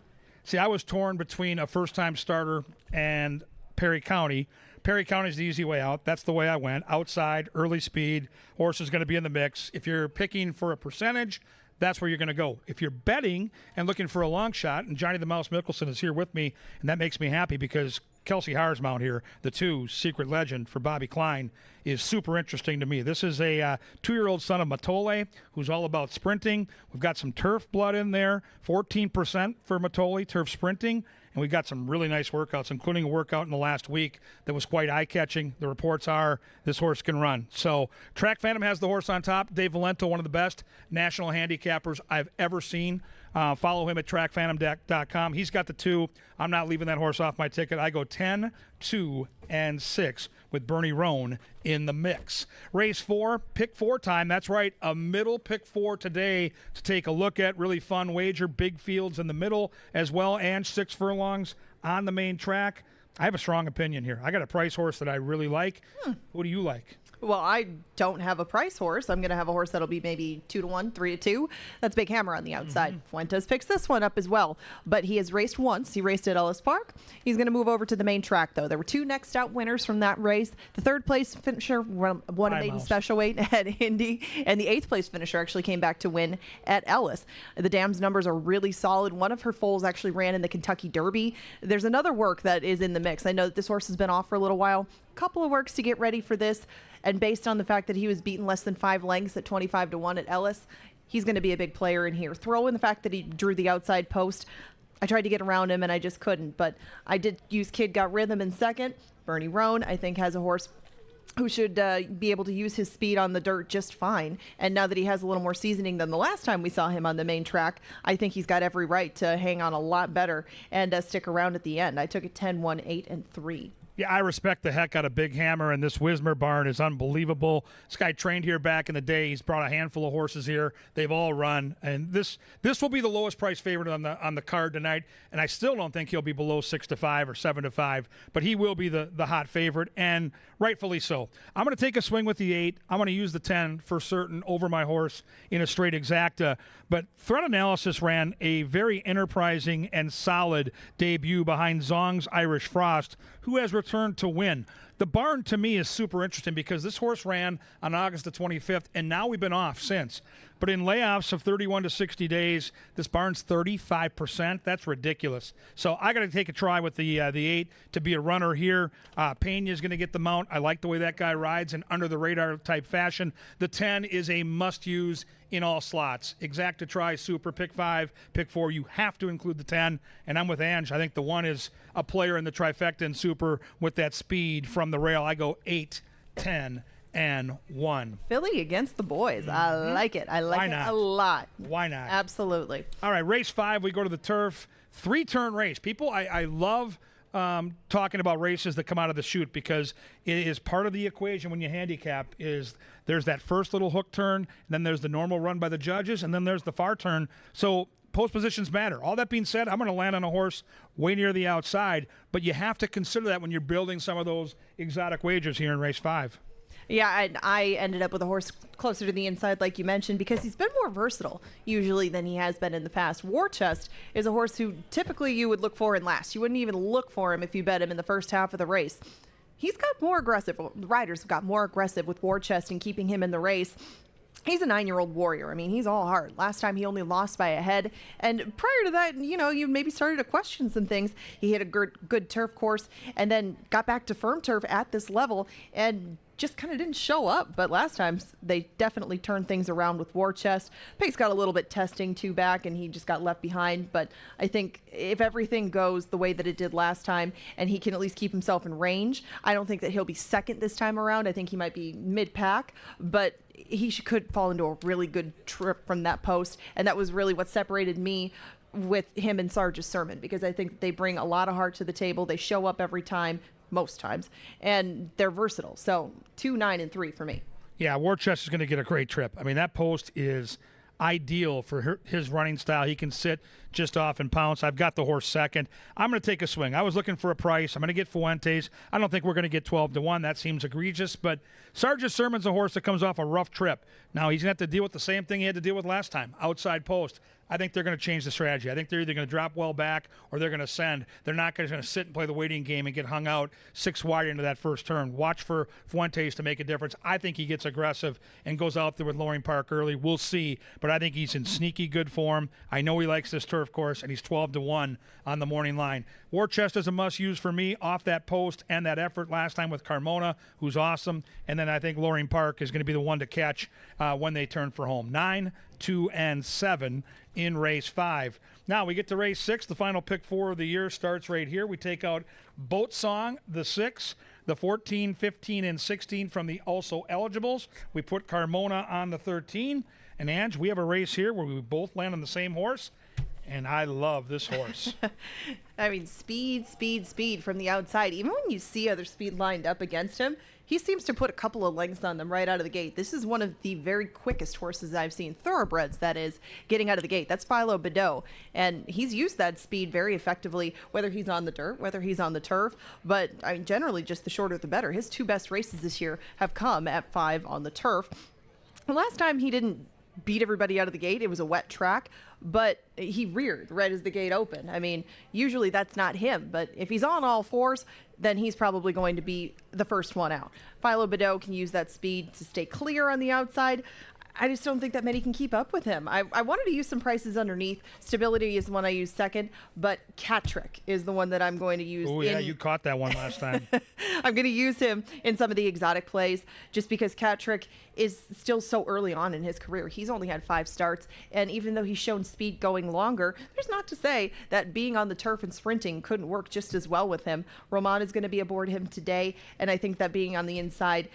See, I was torn between a first-time starter and Perry County. Perry County's the easy way out. That's the way I went. Outside, early speed, horse is going to be in the mix. If you're picking for a percentage, that's where you're going to go. If you're betting and looking for a long shot, and Johnny the Mouse Mickelson is here with me, and that makes me happy because Kelsey Harsmount here, the 2 Secret Legend for Bobby Klein, is super interesting to me. This is a 2-year-old son of Matole who's all about sprinting. We've got some turf blood in there, 14% for Matole, turf sprinting. And we got some really nice workouts, including a workout in the last week that was quite eye-catching. The reports are this horse can run. So Track Phantom has the horse on top. Dave Valento, one of the best national handicappers I've ever seen. Follow him at trackphantom.com. He's got the 2. I'm not leaving that horse off my ticket. I go 10, 2, and 6 with Bernie Roan in the mix. Race 4, pick 4 time. That's right, a middle pick 4 today to take a look at. Really fun wager, big fields in the middle as well, and 6 furlongs on the main track. I have a strong opinion here. I got a price horse that I really like. What do you like? Well, I don't have a price horse. I'm going to have a horse that'll be maybe 2 to 1, 3 to 2. That's Big Hammer on the outside. Fuentes picks this one up as well, but he has raced once. He raced at Ellis Park. He's going to move over to the main track, though. There were 2 next out winners from that race. The 3rd place finisher won a maiden special weight at Indy, and the 8th place finisher actually came back to win at Ellis. The dam's numbers are really solid. One of her foals actually ran in the Kentucky Derby. There's another work that is in the mix. I know that this horse has been off for a little while. Couple of works to get ready for this, and based on the fact that he was beaten less than 5 lengths at 25 to 1 at Ellis, he's going to be a big player in here. Throw in the fact that he drew the outside post. I tried to get around him and I just couldn't, but I did use Kid Got Rhythm in second. Bernie Roan, I think, has a horse who should be able to use his speed on the dirt just fine. And now that he has a little more seasoning than the last time we saw him on the main track, I think he's got every right to hang on a lot better and stick around at the end. I took it 10, 1, 8, and 3. Yeah, I respect the heck out of Big Hammer, and this Wismer barn is unbelievable. This guy trained here back in the day. He's brought a handful of horses here. They've all run, and this will be the lowest price favorite on the card tonight. And I still don't think he'll be below 6-5 or 7-5, but he will be the hot favorite, and rightfully so. I'm going to take a swing with the 8. I'm going to use the 10 for certain over my horse in a straight exacta. But Threat Analysis ran a very enterprising and solid debut behind Zong's Irish Frost, who has returned to win. The barn, to me, is super interesting because this horse ran on August the 25th, and now we've been off since. But in layoffs of 31 to 60 days, this barn's 35%. That's ridiculous. So I got to take a try with the 8 to be a runner here. Pena's going to get the mount. I like the way that guy rides in under-the-radar type fashion. The 10 is a must-use in all slots. Exacta try, super, pick 5, pick 4. You have to include the 10. And I'm with Ange. I think the 1 is a player in the trifecta and super with that speed from the rail. I go 8, 10, and 1. Philly against the boys. I like it. I like it a lot. Why not? Absolutely. All right, race 5, we go to the turf. 3-turn race. People, I love talking about races that come out of the chute because it is part of the equation when you handicap is there's that first little hook turn, and then there's the normal run by the judges, and then there's the far turn. So post positions matter. All that being said, I'm going to land on a horse way near the outside, but you have to consider that when you're building some of those exotic wagers here in race 5. Yeah, I ended up with a horse closer to the inside, like you mentioned, because he's been more versatile usually than he has been in the past. Warchest is a horse who typically you would look for in last. You wouldn't even look for him if you bet him in the first half of the race. He's got more aggressive. The riders have got more aggressive with Warchest and keeping him in the race. He's a 9-year-old warrior. I mean, he's all heart. Last time he only lost by a head. And prior to that, you maybe started to question some things. He hit a good turf course and then got back to firm turf at this level and just kind of didn't show up. But last time they definitely turned things around with Warchest. Pace got a little bit testing too back and he just got left behind. But I think if everything goes the way that it did last time and he can at least keep himself in range, I don't think that he'll be second this time around. I think he might be mid-pack, but he could fall into a really good trip from that post. And that was really what separated me with him and Sarge's Sermon, because I think they bring a lot of heart to the table. They show up every time, most times, and they're versatile. So 2, 9, and 3 for me. Yeah, Warchest is going to get a great trip. I mean, that post is ideal for his running style. He can sit just off and pounce. I've got the horse second. I'm going to take a swing. I was looking for a price. I'm going to get Fuentes. I don't think we're going to get 12-1. That seems egregious, but Sarge's Sermon's a horse that comes off a rough trip. Now, he's going to have to deal with the same thing he had to deal with last time, outside post. I think they're going to change the strategy. I think they're either going to drop well back or they're going to send. They're not going to sit and play the waiting game and get hung out 6 wide into that first turn. Watch for Fuentes to make a difference. I think he gets aggressive and goes out there with Loring Park early. We'll see, but I think he's in sneaky good form. I know he likes this turf course, and he's 12-1 on the morning line. Warchest is a must-use for me off that post and that effort last time with Carmona, who's awesome. And then I think Loring Park is going to be the one to catch when they turn for home. 9, 2, and 7 in race 5. Now we get to race 6. The final pick 4 of the year starts right here. We take out Boat Song, the 6, the 14, 15, and 16 from the also eligibles. We put Carmona on the 13. And Ange, we have a race here where we both land on the same horse. And I love this horse. I mean, speed from the outside. Even when you see other speed lined up against him, he seems to put a couple of lengths on them right out of the gate. This is one of the very quickest horses I've seen, thoroughbreds, that is, getting out of the gate. That's Philo Badeau. And he's used that speed very effectively, whether he's on the dirt, whether he's on the turf. But I mean, generally, just the shorter the better. His 2 best races this year have come at 5 on the turf. The last time he didn't beat everybody out of the gate. It was a wet track, but he reared right as the gate opened. I mean, usually that's not him, but if he's on all fours, then he's probably going to be the first one out. Philo Badeau can use that speed to stay clear on the outside. I just don't think that many can keep up with him. I wanted to use some prices underneath. Stability is the one I use second, but Catrick is the one that I'm going to use. Oh, yeah, you caught that one last time. I'm going to use him in some of the exotic plays just because Catrick is still so early on in his career. He's only had 5 starts, and even though he's shown speed going longer, there's not to say that being on the turf and sprinting couldn't work just as well with him. Roman is going to be aboard him today, and I think that being on the inside,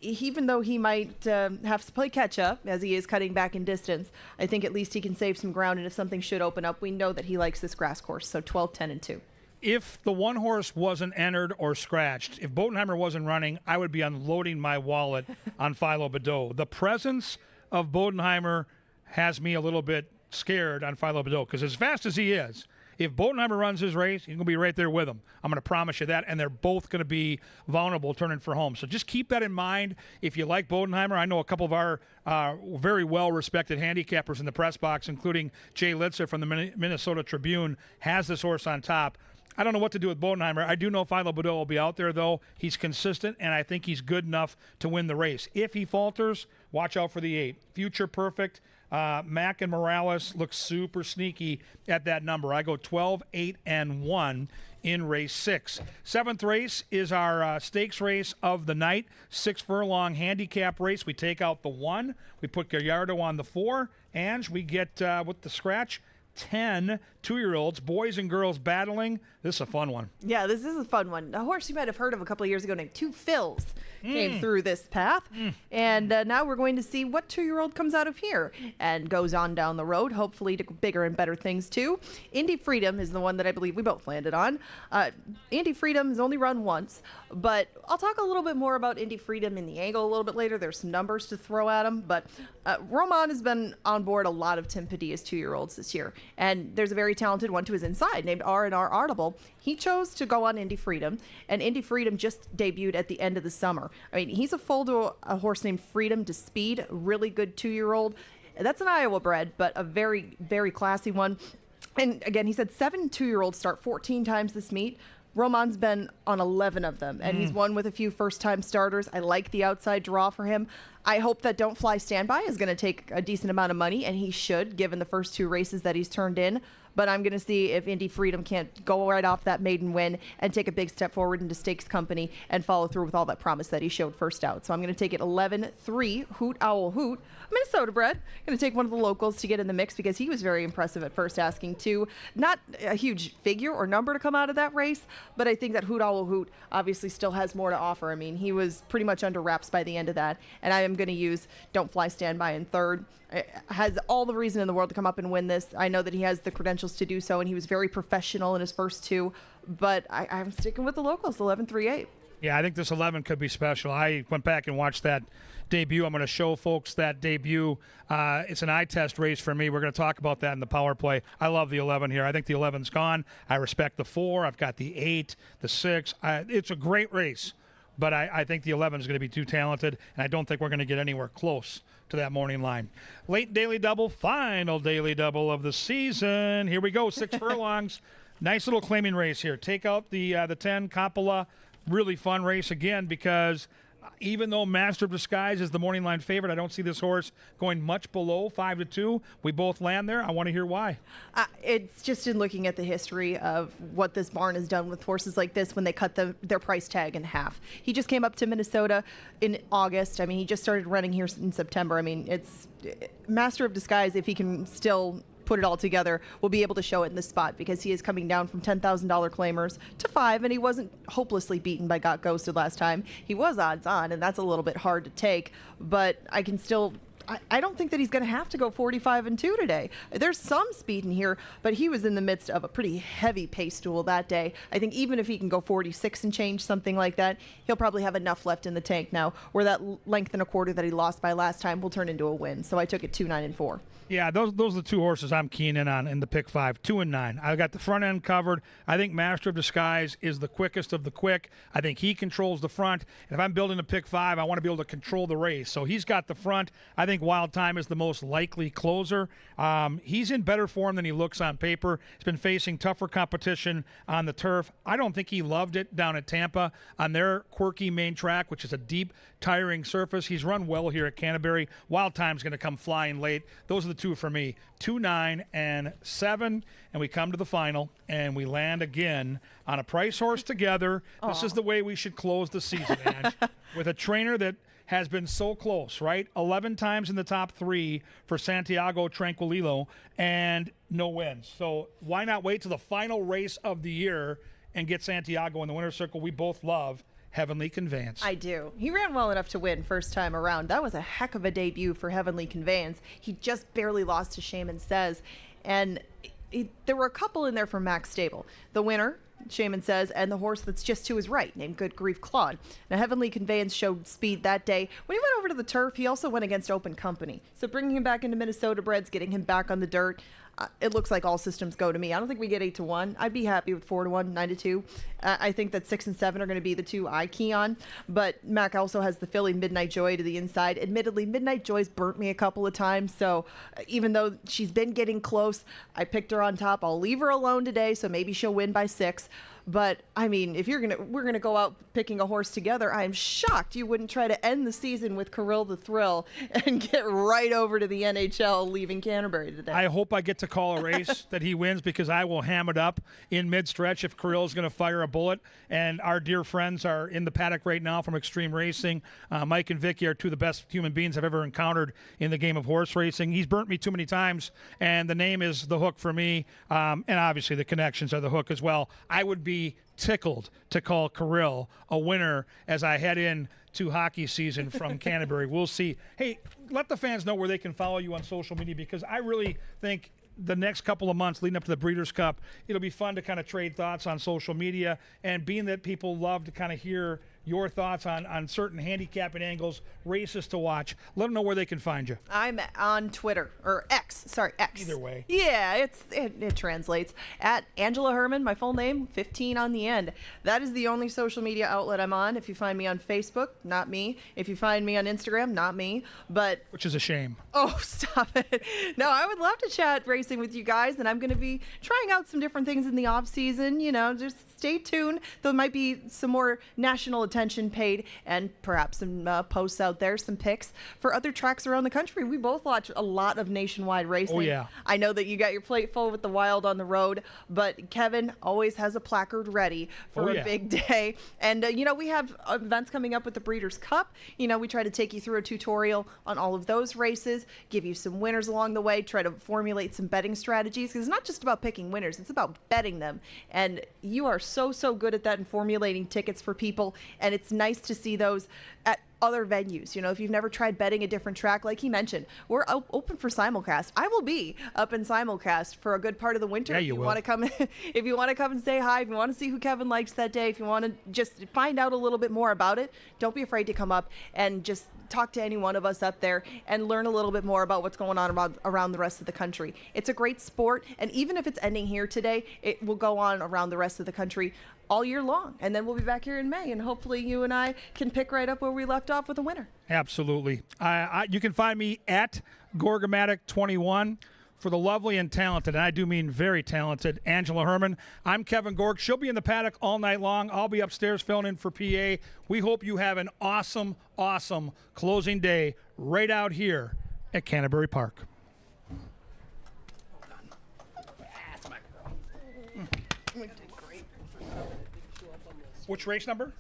even though he might have to play catch-up as he is cutting back in distance, I think at least he can save some ground, and if something should open up, we know that he likes this grass course, so 12, 10, and 2. if the one horse wasn't entered or scratched, if Bodenheimer wasn't running, I would be unloading my wallet on Philo Badeau. The presence of Bodenheimer has me a little bit scared on Philo Badeau because as fast as he is, if Bodenheimer runs his race, he's going to be right there with him. I'm going to promise you that, and they're both going to be vulnerable turning for home. So just keep that in mind. If you like Bodenheimer, I know a couple of our very well-respected handicappers in the press box, including Jay Litzer from the Minnesota Tribune, has this horse on top. I don't know what to do with Bodenheimer. I do know Philo Badeau will be out there, though. He's consistent, and I think he's good enough to win the race. If he falters, watch out for the 8. Future Perfect. Mac and Morales look super sneaky at that number. I go 12, 8, and 1 in race 6. 7th race is our stakes race of the night. 6 furlong handicap race. We take out the 1. We put Gallardo on the 4. And we get, with the scratch, 10 2-year-olds, boys and girls battling. This is a fun one. Yeah, this is a fun one. A horse you might have heard of a couple of years ago named Two Phils came through this path. And now we're going to see what 2-year-old comes out of here and goes on down the road, hopefully to bigger and better things too. Indy Freedom is the one that I believe we both landed on. Indy Freedom has only run once, but I'll talk a little bit more about Indy Freedom in the angle a little bit later. There's some numbers to throw at him, but Roman has been on board a lot of Tim Padilla's 2-year-olds this year. And there's a very talented one to his inside named R&R Artable. He chose to go on Indy Freedom, and Indy Freedom just debuted at the end of the summer. I mean, he's a foal to a horse named Freedom to Speed, a really good 2-year-old. That's an Iowa bred, but a very, very classy one. And again, he said 7 2-year-olds start 14 times this meet. Roman's been on 11 of them, and he's won with a few first-time starters. I like the outside draw for him. I hope that Don't Fly Standby is going to take a decent amount of money, and he should, given the first 2 races that he's turned in. But I'm going to see if Indy Freedom can't go right off that maiden win and take a big step forward into stakes company and follow through with all that promise that he showed first out. So I'm going to take it 11-3, Hoot Owl Hoot. Minnesota bred. Going to take one of the locals to get in the mix because he was very impressive at first, asking to not a huge figure or number to come out of that race, but I think that Hoot Owl Hoot obviously still has more to offer. I mean, he was pretty much under wraps by the end of that, and I am going to use Don't Fly Standby in third. Has all the reason in the world to come up and win this. I know that he has the credentials to do so, and he was very professional in his first 2, but I'm sticking with the locals, 11-3-8. Yeah, I think this 11 could be special. I went back and watched that debut. I'm going to show folks that debut. It's an eye test race for me. We're going to talk about that in the power play. I love the 11 here. I think the 11's gone. I respect the 4. I've got the 8, the 6. It's a great race, but I think the 11 is going to be too talented, and I don't think we're going to get anywhere close to that morning line. Late daily double, final daily double of the season. Here we go, 6 furlongs. Nice little claiming race here. Take out the 10, Coppola. Really fun race again because even though Master of Disguise is the morning line favorite, I don't see this horse going much below 5-2. We both land there. I want to hear why. It's just in looking at the history of what this barn has done with horses like this when they cut their price tag in half. He just came up to Minnesota in August. I mean, he just started running here in September. I mean, it's Master of Disguise, if he can still put it all together, will be able to show it in this spot because he is coming down from $10,000 claimers to 5, and he wasn't hopelessly beaten by Got Ghosted last time. He was odds on, and that's a little bit hard to take, but I can still I don't think that he's going to have to go 45-2 today. There's some speed in here, but he was in the midst of a pretty heavy pace duel that day. I think even if he can go 46 and change, something like that, he'll probably have enough left in the tank now where that length and a quarter that he lost by last time will turn into a win. So I took it 2, 9, and 4. Yeah, those are the 2 horses I'm keen in on in the pick 5, 2 and 9. I got the front end covered. I think Master of Disguise is the quickest of the quick. I think he controls the front. And if I'm building a pick 5, I want to be able to control the race. So he's got the front. I think Wild Time is the most likely closer. He's in better form than he looks on paper. He's been facing tougher competition on the turf. I don't think he loved it down at Tampa on their quirky main track, which is a deep, tiring surface. He's run well here at Canterbury. Wild Time's going to come flying late. Those are the 2 for me, 2, 9, and 7. And we come to the final, and we land again on a price horse together. Aww. This is the way we should close the season, Ange, with a trainer that has been so close, right? 11 times in the top 3 for Santiago Tranquililo and no wins. So why not wait till the final race of the year and get Santiago in the winner's circle? We both love Heavenly Conveyance. I do. He ran well enough to win first time around. That was a heck of a debut for Heavenly Conveyance. He just barely lost to Shaman Says. And there were a couple in there from Max Stable. The winner, Shaman says, and the horse that's just to his right, named Good Grief Claude. Now, Heavenly Conveyance showed speed that day. When he went over to the turf, he also went against Open Company. So bringing him back into Minnesota Breds, getting him back on the dirt, it looks like all systems go to me. I don't think we get 8-1. I'd be happy with 4-1, 9-2. I think that 6 and 7 are going to be the two I key on. But Mac also has the filly Midnight Joy to the inside. Admittedly, Midnight Joy's burnt me a couple of times. So even though she's been getting close, I picked her on top. I'll leave her alone today, so maybe she'll win by 6. But I mean, if we're gonna go out picking a horse together, I'm shocked you wouldn't try to end the season with Kirill the Thrill and get right over to the NHL, leaving Canterbury today. I hope I get to call a race that he wins, because I will ham it up in mid-stretch if Kirill is going to fire a bullet. And our dear friends are in the paddock right now from Extreme Racing. Mike and Vicky are two of the best human beings I've ever encountered in the game of horse racing. He's burnt me too many times, and the name is the hook for me. And obviously the connections are the hook as well. I would be tickled to call Kirill a winner as I head in to hockey season from Canterbury. We'll see. Hey, let the fans know where they can follow you on social media, because I really think the next couple of months leading up to the Breeders' Cup, it'll be fun to kind of trade thoughts on social media, and being that people love to kind of hear your thoughts on certain handicapping angles, races to watch. Let them know where they can find you. I'm on Twitter, or X. Sorry, X. Either way. Yeah, it translates. At Angela Herman, my full name, 15 on the end. That is the only social media outlet I'm on. If you find me on Facebook, not me. If you find me on Instagram, not me. But which is a shame. Oh, stop it. No, I would love to chat racing with you guys, and I'm going to be trying out some different things in the off season. You know, just stay tuned. There might be some more national attention paid, and perhaps some posts out there, some picks for other tracks around the country. We both watch a lot of nationwide racing. Oh, yeah. I know that you got your plate full with the Wild on the road, but Kevin always has a placard ready for a big day. And, you know, we have events coming up with the Breeders' Cup. You know, we try to take you through a tutorial on all of those races, give you some winners along the way, try to formulate some betting strategies, because it's not just about picking winners, it's about betting them. And you are so good at that, and formulating tickets for people, and it's nice to see those at other venues. You know, if you've never tried betting a different track, like he mentioned, we're open for simulcast. I will be up in simulcast for a good part of the winter. Yeah, if you will. want to come, if you want to come and say hi, if you want to see who Kevin likes that day, if you want to just find out a little bit more about it, don't be afraid to come up and just talk to any one of us up there and learn a little bit more about what's going on around the rest of the country. It's a great sport, and even if it's ending here today, it will go on around the rest of the country all year long. And then we'll be back here in May, and hopefully you and I can pick right up where we left off with a winner. Absolutely. You can find me at Gorgomatic21 for the lovely and talented, and I do mean very talented, Angela Herman. I'm Kevin Gorg. She'll be in the paddock all night long. I'll be upstairs filling in for PA. We hope you have an awesome closing day right out here at Canterbury Park. Which race number?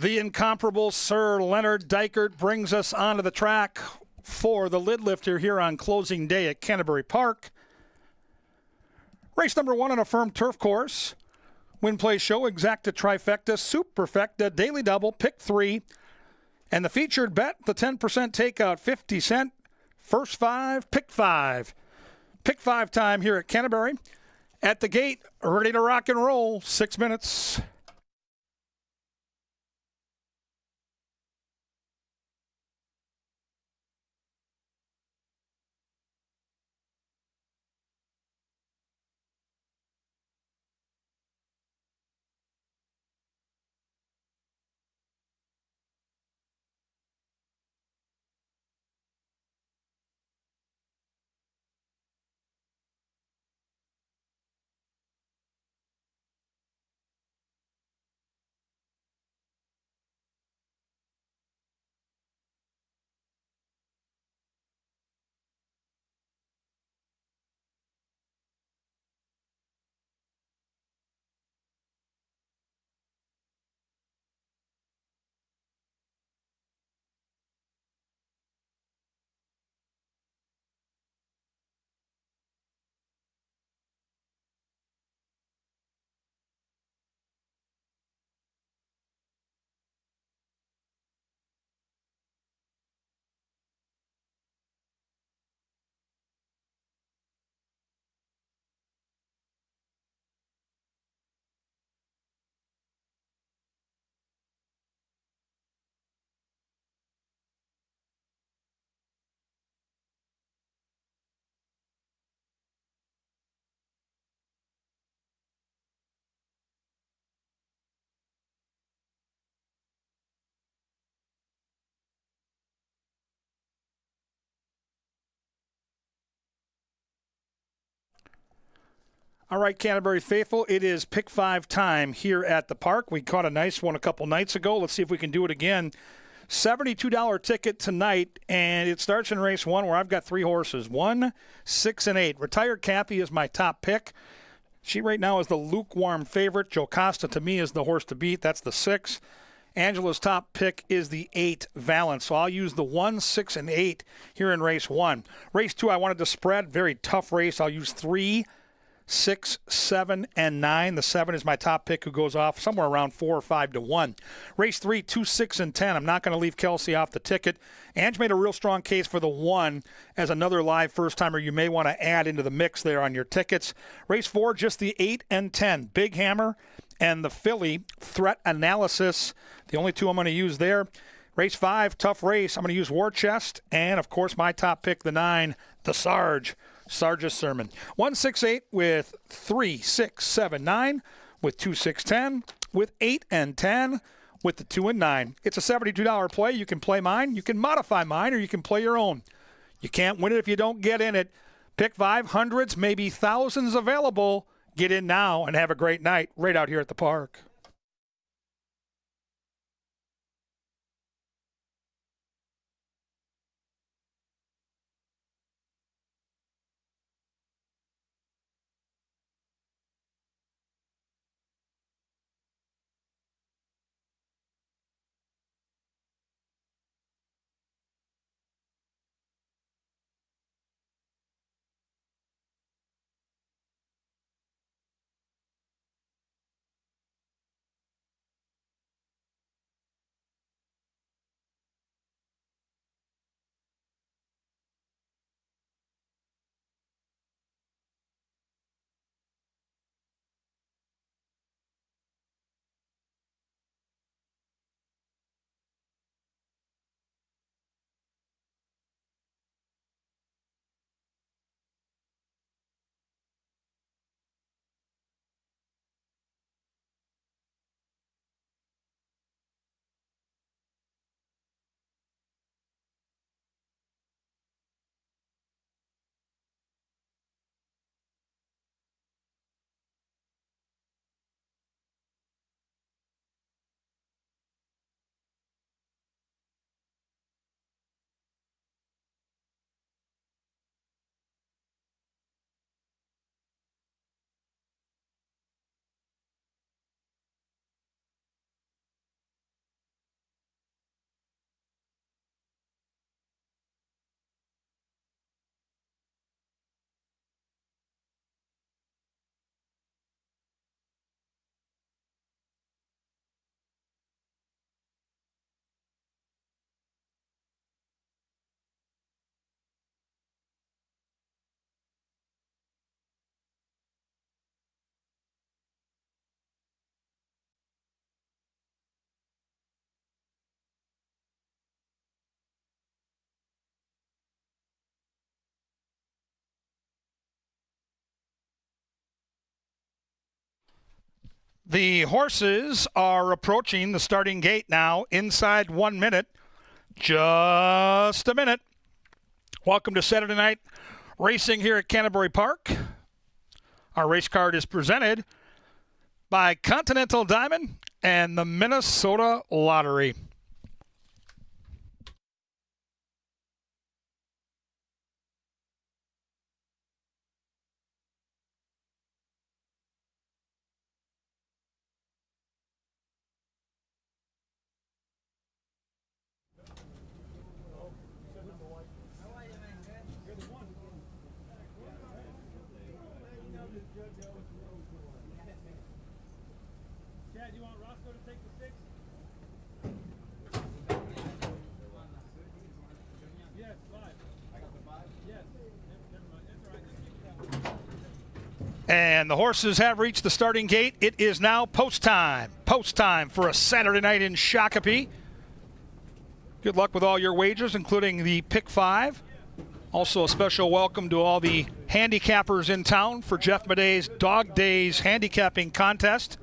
The incomparable Sir Leonard Dykert brings us onto the track for the lid lifter here on closing day at Canterbury Park. Race number 1 on a firm turf course. Win, play, show, exacta, trifecta, superfecta, daily double, pick 3. And the featured bet, the 10% takeout, 50 cent. First 5, pick 5. Pick 5 time here at Canterbury. At the gate, ready to rock and roll, 6 minutes. All right, Canterbury faithful, it is pick 5 time here at the park. We caught a nice one a couple nights ago. Let's see if we can do it again. $72 ticket tonight, and it starts in race 1 where I've got 3 horses, 1, 6, and 8. Retired Cappy is my top pick. She right now is the lukewarm favorite. Jocasta to me is the horse to beat. That's the 6. Angela's top pick is the 8, Valence. So I'll use the 1, 6, and 8 here in race 1. Race 2, I wanted to spread. Very tough race. I'll use 3, 6, 7, and 9. The 7 is my top pick, who goes off somewhere around 4 or 5 to 1. Race 3, 2, 6, and 10. I'm not going to leave Kelsey off the ticket. Ange made a real strong case for the 1 as another live first-timer you may want to add into the mix there on your tickets. Race 4, just the 8 and 10. Big Hammer and the Philly Threat Analysis. The only 2 I'm going to use there. Race 5, tough race. I'm going to use War Chest. And, of course, my top pick, the 9, the Sarge. Sarge's Sermon. 1, 6, 8 with 3, 6, 7, 9 with 2, 6, 10 with 8 and 10 with the 2 and 9. It's a $72 play. You can play mine. You can modify mine, or you can play your own. You can't win it if you don't get in it. Pick 5, hundreds, maybe thousands available. Get in now and have a great night right out here at the park. The horses are approaching the starting gate now inside 1 minute. Just a minute. Welcome to Saturday night racing here at Canterbury Park. Our race card is presented by Continental Diamond and the Minnesota Lottery. And the horses have reached the starting gate. It is now post time. Post time for a Saturday night in Shakopee. Good luck with all your wagers, including the Pick 5. Also a special welcome to all the handicappers in town for Jeff Maday's Dog Days handicapping contest.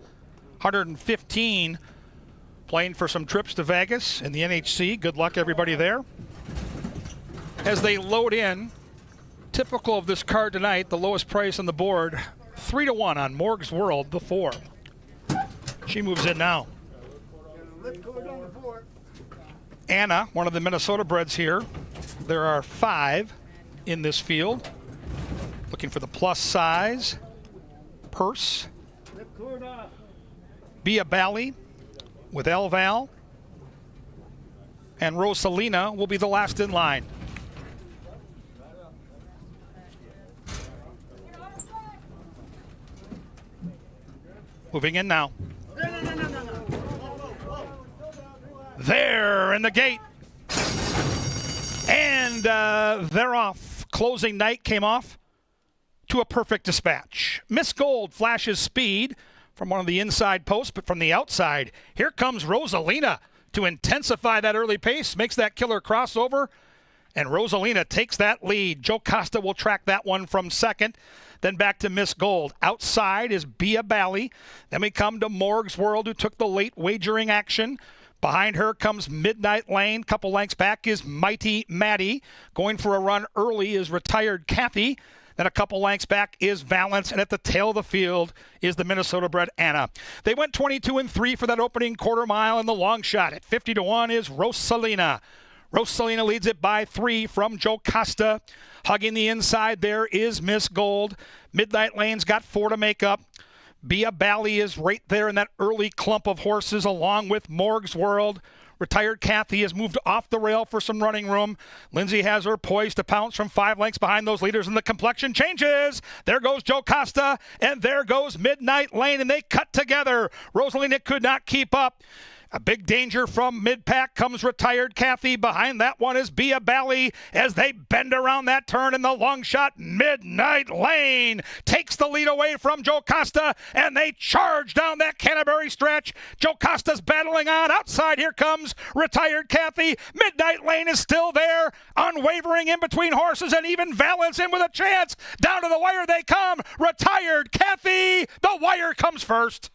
115 playing for some trips to Vegas in the NHC. Good luck, everybody there. As they load in, typical of this card tonight, the lowest price on the board, 3-1 on Morg's World, the 4. She moves in now. Anna, one of the Minnesota breds here. There are 5 in this field. Looking for the plus size. Purse. Bia Bally with Elval. And Rosalina will be the last in line. Moving in now. There in the gate. And they're off. Closing night came off to a perfect dispatch. Miss Gold flashes speed from one of the inside posts, but from the outside, here comes Rosalina to intensify that early pace, makes that killer crossover, and Rosalina takes that lead. Joe Costa will track that one from second. Then back to Miss Gold. Outside is Bia Bally. Then we come to Morg's World, who took the late wagering action. Behind her comes Midnight Lane. Couple lengths back is Mighty Maddie. Going for a run early is Retired Kathy. Then a couple lengths back is Valance, and at the tail of the field is the Minnesota bred Anna. They went 22-3 for that opening quarter mile, and the long shot at 50-1 is Rosalina. Rosalina leads it by 3 from Joe Costa. Hugging the inside there is Miss Gold. Midnight Lane's got 4 to make up. Bia Bally is right there in that early clump of horses along with Morg's World. Retired Kathy has moved off the rail for some running room. Lindsay has her poised to pounce from 5 lengths behind those leaders, and the complexion changes. There goes Joe Costa, and there goes Midnight Lane, and they cut together. Rosalina could not keep up. A big danger from mid-pack comes Retired Kathy. Behind that one is Bia Bally as they bend around that turn in the long shot. Midnight Lane takes the lead away from Joe Costa, and they charge down that Canterbury stretch. Joe Costa's battling on. Outside, here comes Retired Kathy. Midnight Lane is still there, unwavering in between horses, and even Valance in with a chance. Down to the wire they come. Retired Kathy. The wire comes first.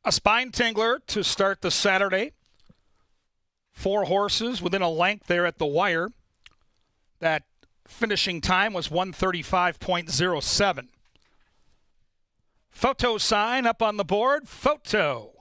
A spine tingler to start the Saturday. 4 horses within a length there at the wire. That finishing time was 1:35.07. Photo sign up on the board. Photo.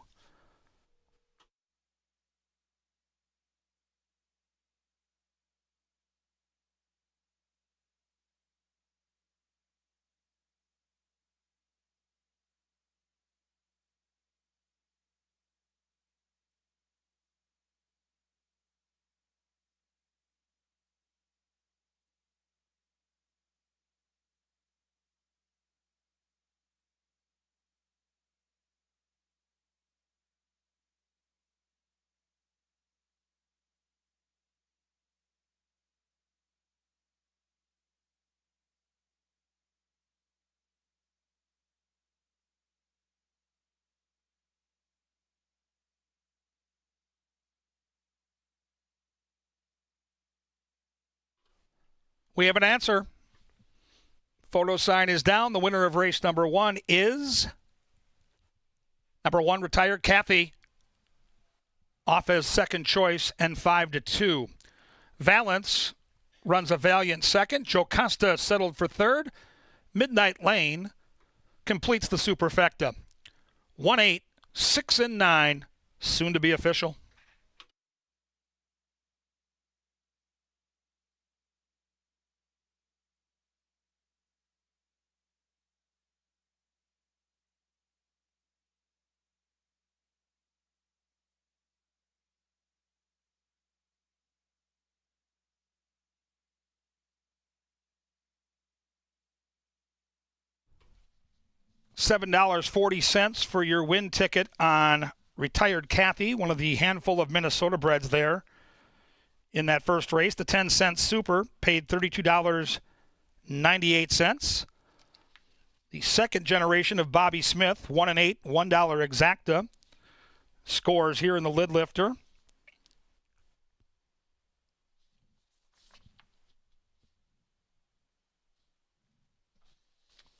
We have an answer. Photo sign is down. The winner of race number 1 is number 1, Retired Kathy, off as second choice and 5-2. Valance runs a valiant second. Jocasta settled for third. Midnight Lane completes the superfecta. 1-8, 6-9, soon to be official. $7.40 for your win ticket on Retired Kathy, one of the handful of Minnesota breds there in that first race. The 10-cent super paid $32.98. The second generation of Bobby Smith, 1-8, $1 exacta. Scores here in the lid lifter.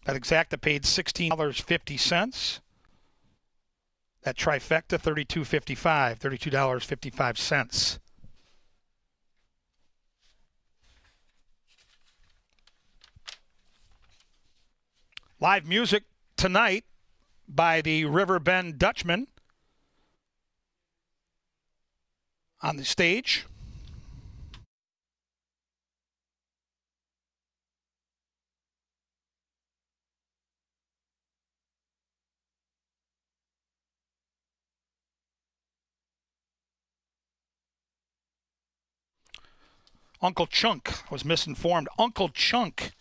That exacta paid $16.50. That trifecta, $32.55. Live music tonight by the Riverbend Dutchman on the stage. Uncle Chunk, I was misinformed. Uncle Chunk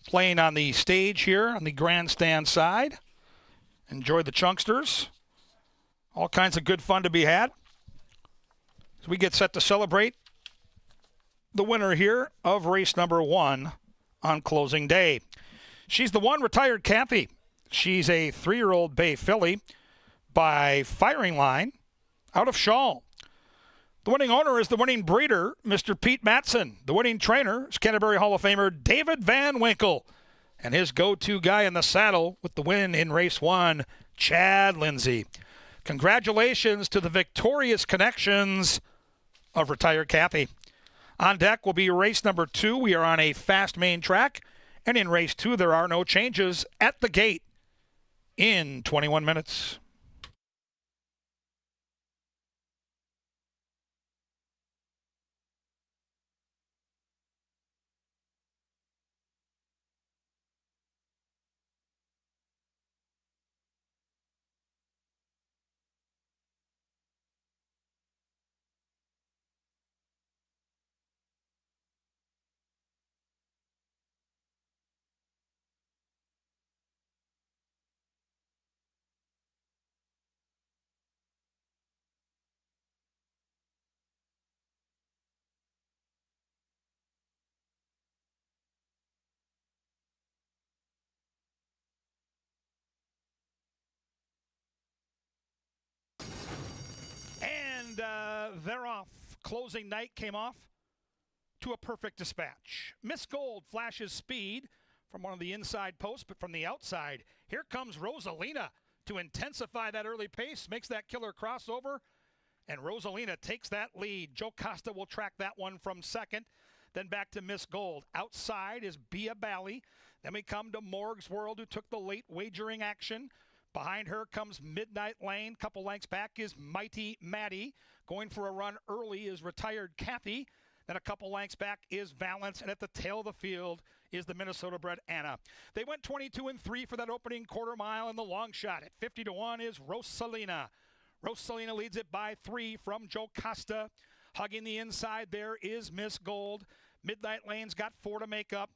playing on the stage here on the grandstand side. Enjoy the Chunksters. All kinds of good fun to be had as we get set to celebrate the winner here of race number 1 on closing day. She's the one, Retired Kathy. She's a 3-year-old bay filly by Firing Line out of Shaw. The winning owner is the winning breeder, Mr. Pete Matson. The winning trainer is Canterbury Hall of Famer David Van Winkle. And his go-to guy in the saddle with the win in race 1, Chad Lindsay. Congratulations to the victorious connections of Retired Kathy. On deck will be race number 2. We are on a fast main track. And in race 2, there are no changes at the gate in 21 minutes. They're off. Closing night came off to a perfect dispatch. Miss Gold flashes speed from one of the inside posts, but from the outside, here comes Rosalina to intensify that early pace, makes that killer crossover, and Rosalina takes that lead. Jocasta will track that one from second. Then back to Miss Gold. Outside is Bia Bally. Then we come to Morg's World, who took the late wagering action. Behind her comes Midnight Lane. Couple lengths back is Mighty Maddie. Going for a run early is Retired Kathy. Then a couple lengths back is Valance. And at the tail of the field is the Minnesota bred Anna. They went 22-3 for that opening quarter mile in the long shot. At 50-1 is Rosalina. Rosalina leads it by 3 from Jocasta. Hugging the inside there is Miss Gold. Midnight Lane's got 4 to make up.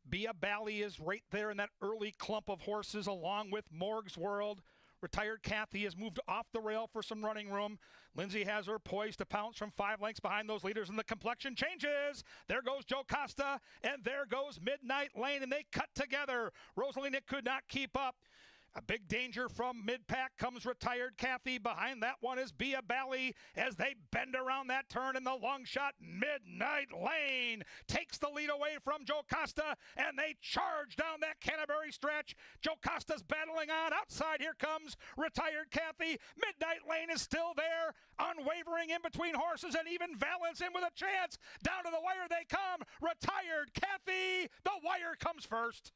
Bia Bally is right there in that early clump of horses along with Morg's World. Retired Kathy has moved off the rail for some running room. Lindsay has her poised to pounce from 5 lengths behind those leaders, and the complexion changes. There goes Jocasta, and there goes Midnight Lane, and they cut together. Rosalina could not keep up. A big danger from mid-pack comes Retired Kathy. Behind that one is Bia Bally as they bend around that turn in the long shot. Midnight Lane takes the lead away from Joe Costa, and they charge down that Canterbury stretch. Joe Costa's battling on. Outside, here comes Retired Kathy. Midnight Lane is still there, unwavering in between horses, and even Valence in with a chance. Down to the wire they come. Retired Kathy, the wire comes first.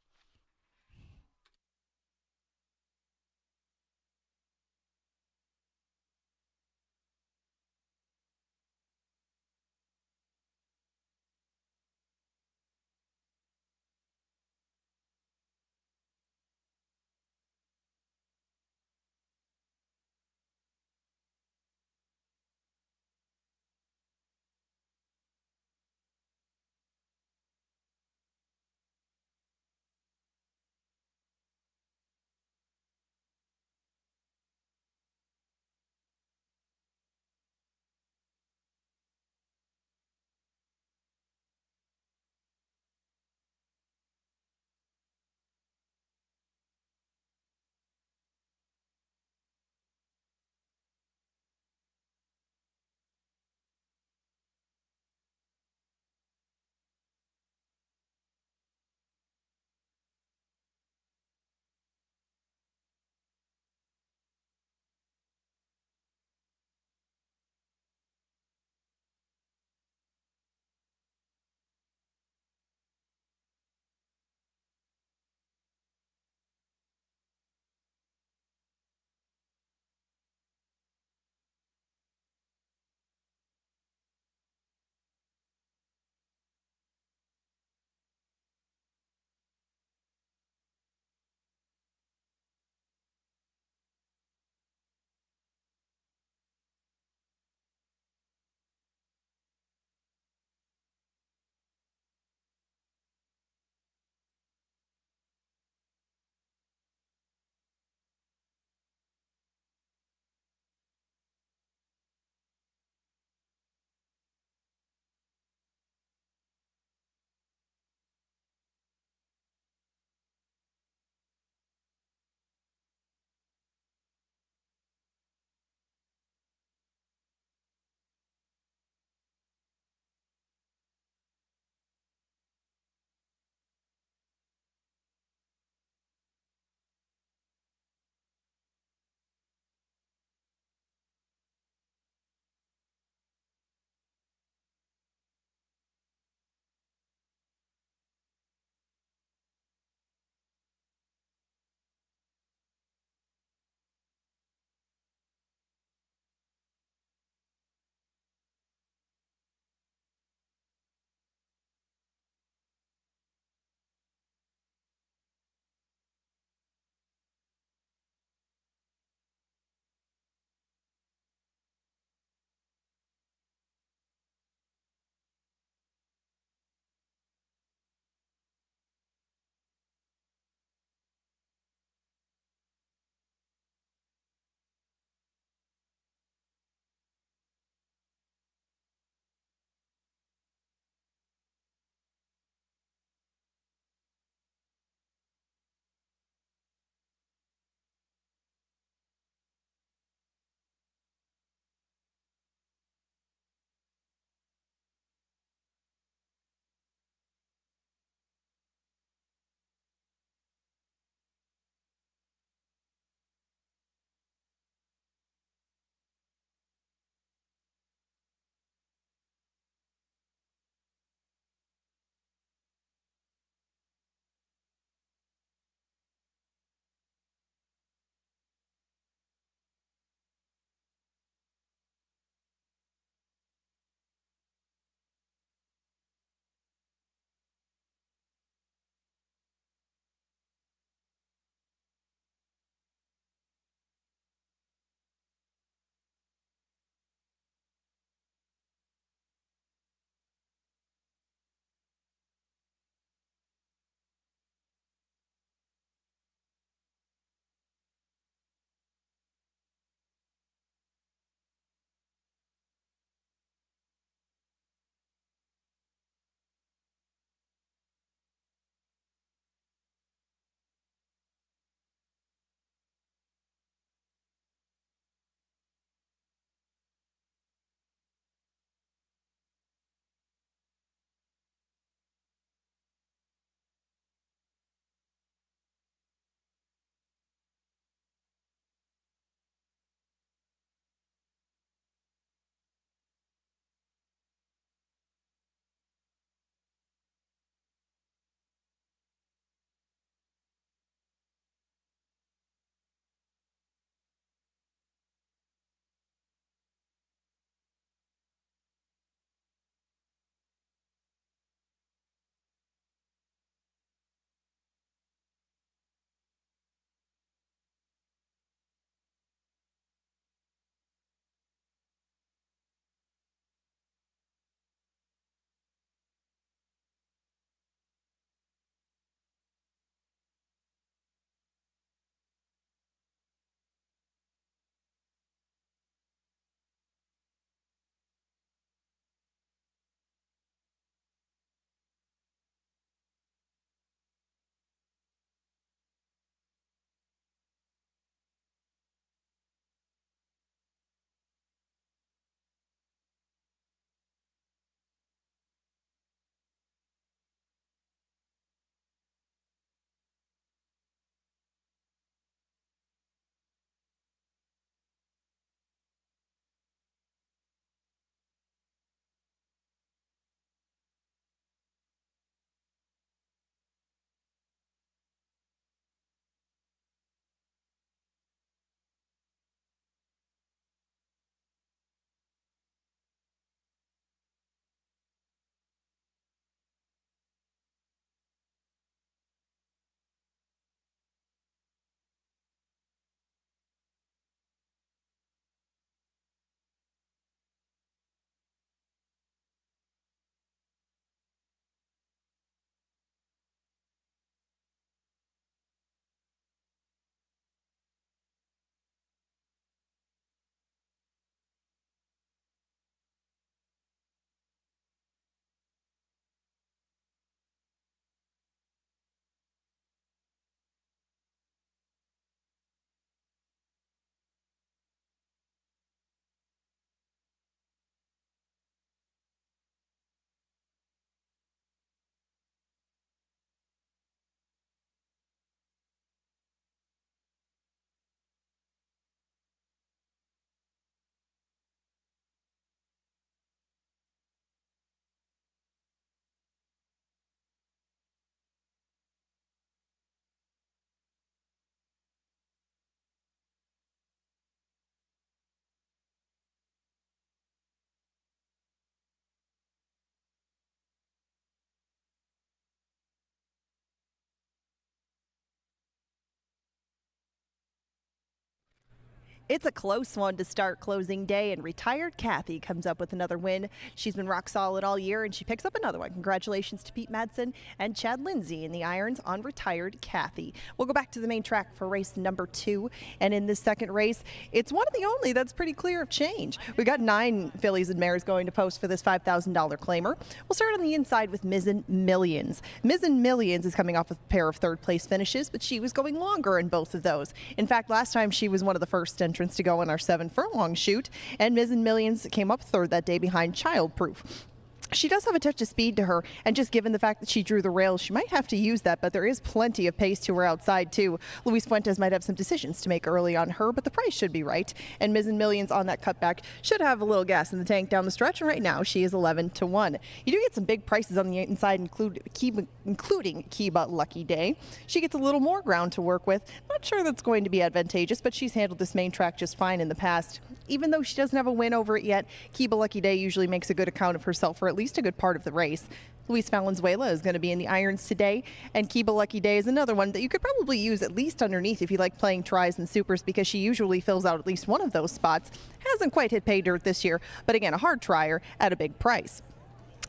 It's a close one to start closing day, and retired Kathy comes up with another win. She's been rock solid all year, and she picks up another one. Congratulations to Pete Madsen and Chad Lindsay in the irons on retired Kathy. We'll go back to the main track for race number 2, and in this second race, it's one of the only that's pretty clear of change. We got 9 fillies and mares going to post for this $5,000 claimer. We'll start on the inside with Mizzen Millions. Mizzen Millions is coming off a pair of third-place finishes, but she was going longer in both of those. In fact, last time she was one of the first entrants to go in our 7 furlong shoot, and Mizzen Millions came up third that day behind Childproof. She does have a touch of speed to her, and just given the fact that she drew the rails, she might have to use that, but there is plenty of pace to her outside, too. Luis Fuentes might have some decisions to make early on her, but the price should be right, and Mizzen Millions on that cutback should have a little gas in the tank down the stretch, and right now she is 11-1. You do get some big prices on the inside, including Kiba Lucky Day. She gets a little more ground to work with. Not sure that's going to be advantageous, but she's handled this main track just fine in the past. Even though she doesn't have a win over it yet, Kiba Lucky Day usually makes a good account of herself for at least a good part of the race. Luis Valenzuela is going to be in the irons today, and Kiba Lucky Day is another one that you could probably use at least underneath if you like playing tries and supers, because she usually fills out at least one of those spots. Hasn't quite hit pay dirt this year, but again, a hard trier at a big price.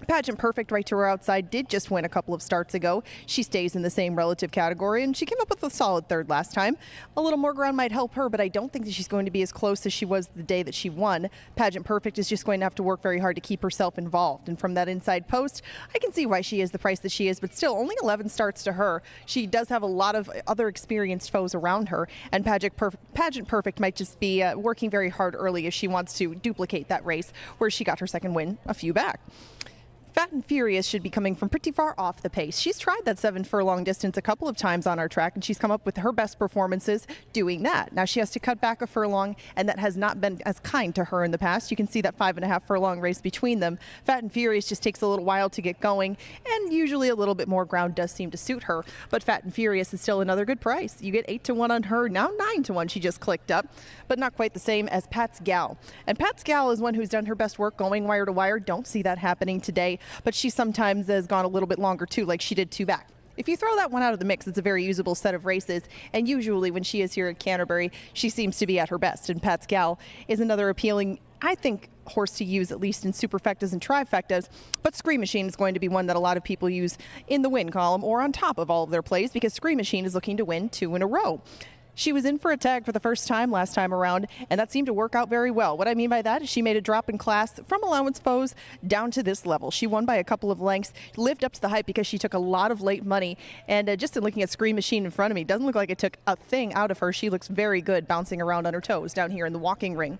Pageant Perfect, right to her outside, did just win a couple of starts ago. She stays in the same relative category, and she came up with a solid third last time. A little more ground might help her, but I don't think that she's going to be as close as she was the day that she won. Pageant Perfect is just going to have to work very hard to keep herself involved, and from that inside post, I can see why she is the price that she is, but still, only 11 starts to her. She does have a lot of other experienced foes around her, and Pageant Perfect might just be working very hard early if she wants to duplicate that race where she got her second win a few back. Fat and Furious should be coming from pretty far off the pace. She's tried that 7 furlong distance a couple of times on our track, and she's come up with her best performances doing that. Now she has to cut back a furlong, and that has not been as kind to her in the past. You can see that 5.5 furlong race between them. Fat and Furious just takes a little while to get going, and usually a little bit more ground does seem to suit her. But Fat and Furious is still another good price. You get 8-1 on her, now 9-1 she just clicked up, but not quite the same as Pat's Gal. And Pat's Gal is one who's done her best work going wire to wire. Don't see that happening today, but she sometimes has gone a little bit longer too, like she did 2 back. If you throw that one out of the mix, it's a very usable set of races, and usually when she is here at Canterbury, she seems to be at her best, and Pat's Gal is another appealing, I think, horse to use at least in superfectas and trifectas, but Scream Machine is going to be one that a lot of people use in the win column or on top of all of their plays, because Scream Machine is looking to win 2 in a row. She was in for a tag for the first time last time around, and that seemed to work out very well. What I mean by that is she made a drop in class from allowance foes down to this level. She won by a couple of lengths, lived up to the hype because she took a lot of late money, and just in looking at Scream Machine in front of me, doesn't look like it took a thing out of her. She looks very good bouncing around on her toes down here in the walking ring.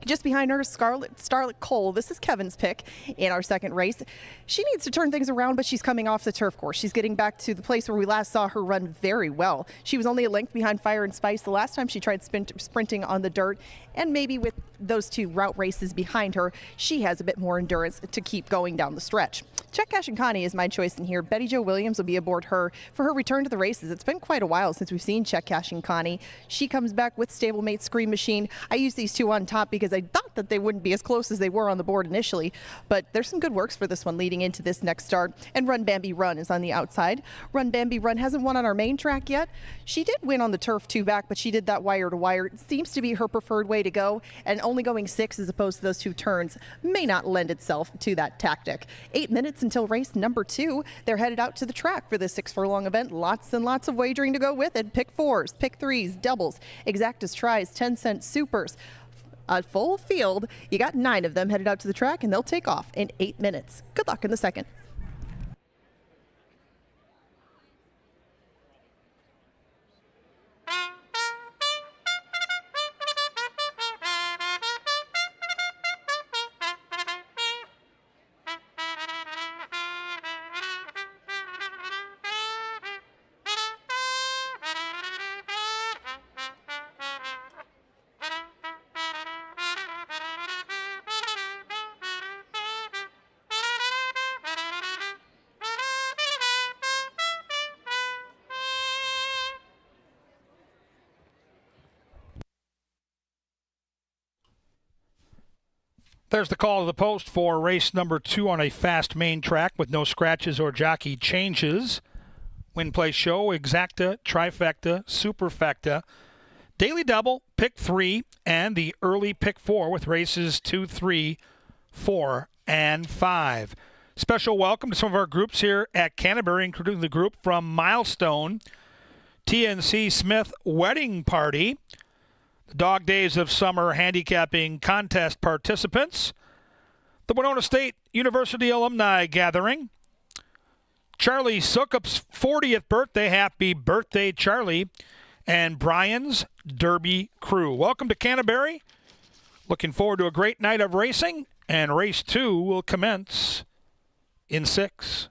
Just behind her, Starlet Cole. This is Kevin's pick in our second race. She needs to turn things around, but she's coming off the turf course. She's getting back to the place where we last saw her run very well. She was only a length behind Fire and Spice the last time she tried sprinting on the dirt, and maybe with those 2 route races behind her, she has a bit more endurance to keep going down the stretch. Check Cash and Connie is my choice in here. Betty Jo Williams will be aboard her for her return to the races. It's been quite a while since we've seen Check Cash and Connie. She comes back with stablemate Scream Machine. I use these 2 on top because I thought that they wouldn't be as close as they were on the board initially, but there's some good works for this one leading into this next start. And Run Bambi Run is on the outside. Run Bambi Run hasn't won on our main track yet. She did win on the turf 2 back, but she did that wire to wire. It seems to be her preferred way to go, and only going 6 as opposed to those 2 turns may not lend itself to that tactic. 8 minutes until race number 2. They're headed out to the track for this 6 furlong event. Lots and lots of wagering to go with it. Pick 4s, pick 3s, doubles, exactas tries, 10-cent supers. A full field. You got 9 of them headed out to the track, and they'll take off in 8 minutes. Good luck in the second. There's the call to the post for race number 2 on a fast main track with no scratches or jockey changes. Win, play, show, exacta, trifecta, superfecta, daily double, pick 3 and the early pick 4 with races 2, 3, 4, and 5. Special welcome to some of our groups here at Canterbury, including the group from Milestone, TNC Smith Wedding Party, the Dog Days of Summer Handicapping Contest participants, the Winona State University Alumni Gathering, Charlie Sookup's 40th birthday, happy birthday, Charlie, and Brian's Derby Crew. Welcome to Canterbury. Looking forward to a great night of racing, and race 2 will commence in 6.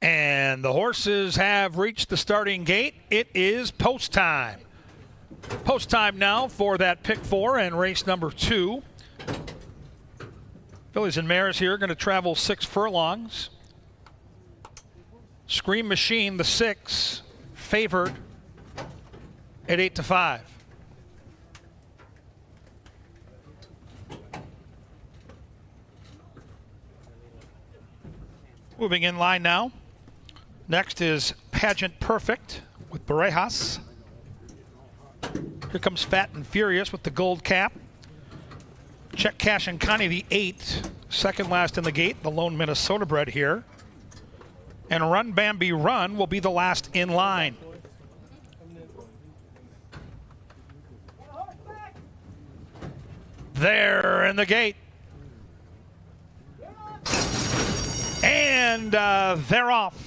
And the horses have reached the starting gate. It is post time. Post time now for that pick 4 and race number 2. Fillies and mares here going to travel 6 furlongs. Scream Machine, the 6, favored at 8-5. Moving in line now. Next is Pageant Perfect with Barejas. Here comes Fat and Furious with the gold cap. Check Cash and Connie, the 8, second last in the gate, the lone Minnesota bred here. And Run Bambi Run will be the last in line. There in the gate. And they're off.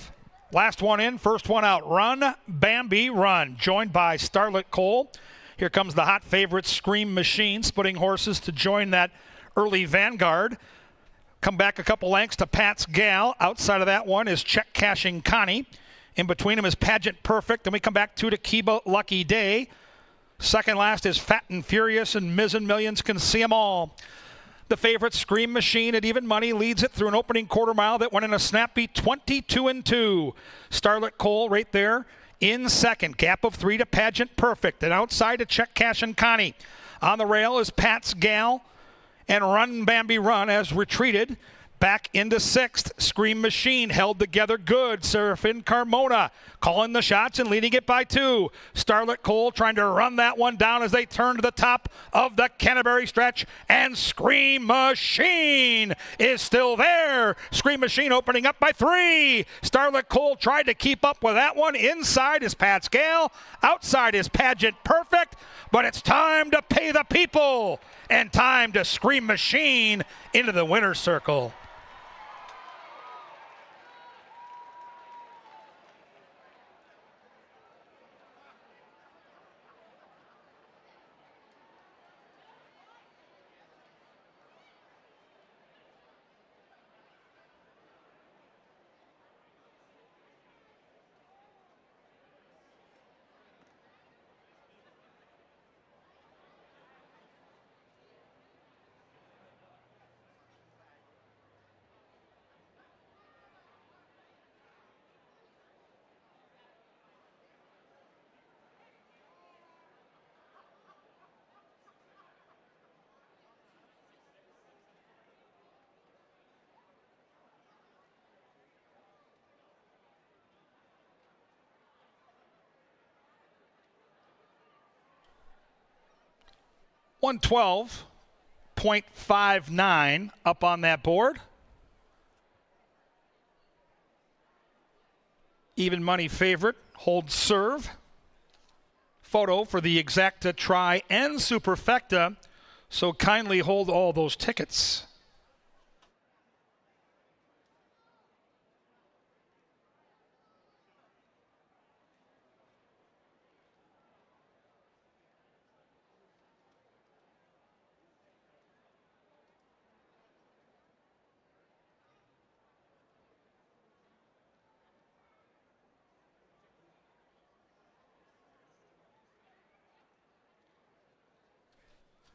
Last one in, first one out. Run Bambi Run, joined by Starlet Cole. Here comes the hot favorite Scream Machine, splitting horses to join that early vanguard. Come back a couple lengths to Pat's Gal. Outside of that one is Check Cashing Connie. In between them is Pageant Perfect. Then we come back to Kiba Lucky Day. Second last is Fat and Furious, and Miz and Millions can see them all. The favorite Scream Machine at even money leads it through an opening quarter mile that went in a snappy 22-2. Starlet Cole right there in second. Gap of 3 to Pageant Perfect. And outside to Check Cash and Connie. On the rail is Pat's Gal. And Run Bambi Run has retreated back into 6th. Scream Machine held together good. Serafin Carmona calling the shots and leading it by 2. Starlet Cole trying to run that one down as they turn to the top of the Canterbury stretch. And Scream Machine is still there. Scream Machine opening up by 3. Starlet Cole tried to keep up with that one. Inside is Pat's Gal. Outside is Pageant Perfect. But it's time to pay the people. And time to Scream Machine into the winner's circle. $112.59 up on that board. Even money favorite holds serve. Photo for the Exacta Tri and Superfecta, so kindly hold all those tickets.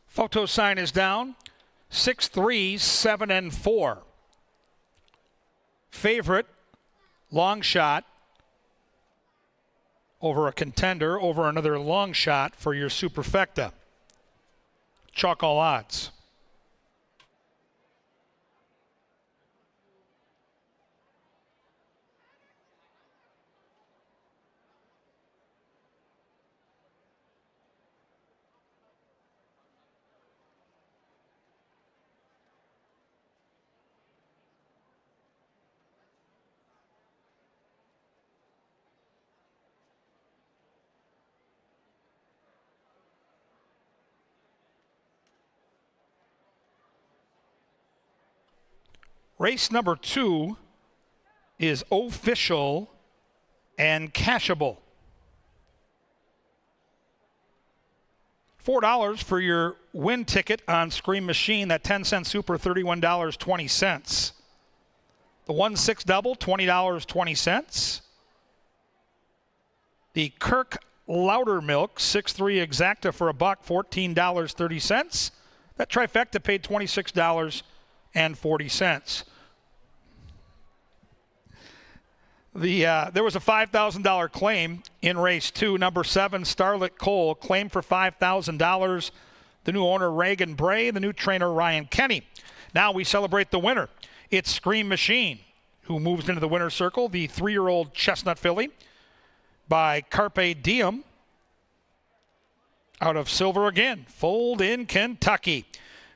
Photo sign is down. 6, 3, 7, and 4. Favorite, long shot over a contender, over another long shot for your Superfecta. Chalk all odds. Race number 2 is official and cashable. $4 for your win ticket on Scream Machine. That 10-cent super, $31.20. The 1-6 double, $20.20. The Kirk Loudermilk 6-3 exacta for $1, $14.30. That trifecta paid $26.40. There was a $5,000 claim in race 2. Number 7, Starlet Cole, claimed for $5,000. The new owner, Reagan Bray, the new trainer, Ryan Kenny. Now we celebrate the winner. It's Scream Machine, who moves into the winner's circle, the 3-year-old Chestnut filly by Carpe Diem out of Silver again, Fold in Kentucky.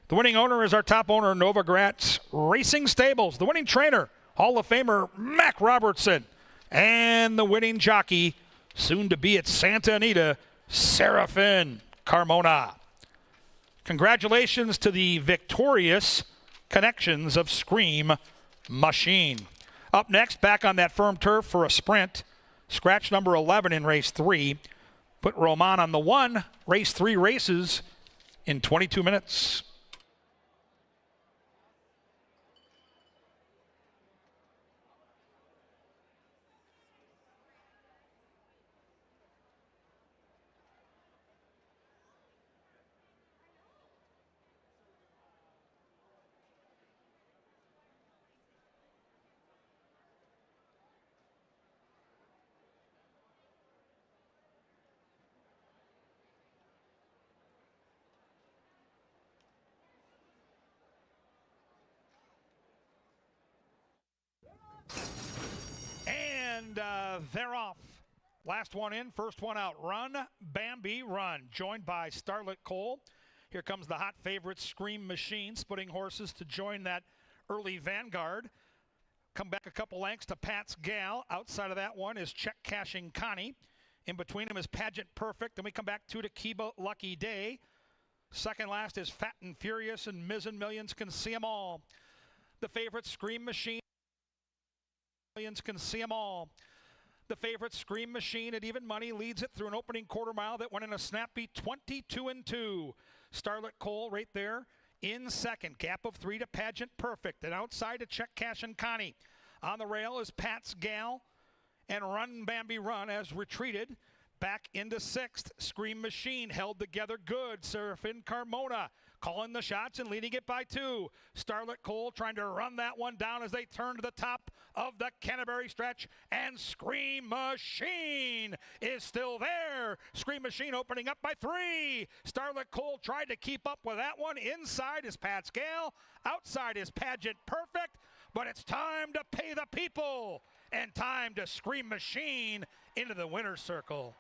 The winning owner is our top owner, Nova Gratz Racing Stables. The winning trainer, Hall of Famer Mac Robertson. And the winning jockey, soon to be at Santa Anita, Serafin Carmona. Congratulations to the victorious connections of Scream Machine. Up next, back on that firm turf for a sprint. Scratch number 11 in race 3. Put Roman on the 1. Race 3 races in 22 minutes. And they're off. Last one in, first one out. Run, Bambi, run. Joined by Starlet Cole. Here comes the hot favorite, Scream Machine, splitting horses to join that early vanguard. Come back a couple lengths to Pat's Gal. Outside of that one is Check Cashing Connie. In between them is Pageant Perfect. Then we come back to Kiba Lucky Day. Second last is Fat and Furious, and Mizzen Millions Can See 'Em All. The favorite, Scream Machine. Millions Can See 'Em All. The favorite, Scream Machine, at even money, leads it through an opening quarter mile that went in a snappy 22-2. Starlet Cole right there in second. Gap of 3 to Pageant Perfect. And outside to Check Cash and Connie. On the rail is Pat's Gal. And Run Bambi Run has retreated back into sixth. Scream Machine held together good. Serafin Carmona calling the shots and leading it by 2. Starlet Cole trying to run that one down as they turn to the top of the Canterbury stretch. And Scream Machine is still there. Scream Machine opening up by 3. Starlet Cole tried to keep up with that one. Inside is Pat's Gale. Outside is Pageant Perfect. But it's time to pay the people. And time to Scream Machine into the winner's circle.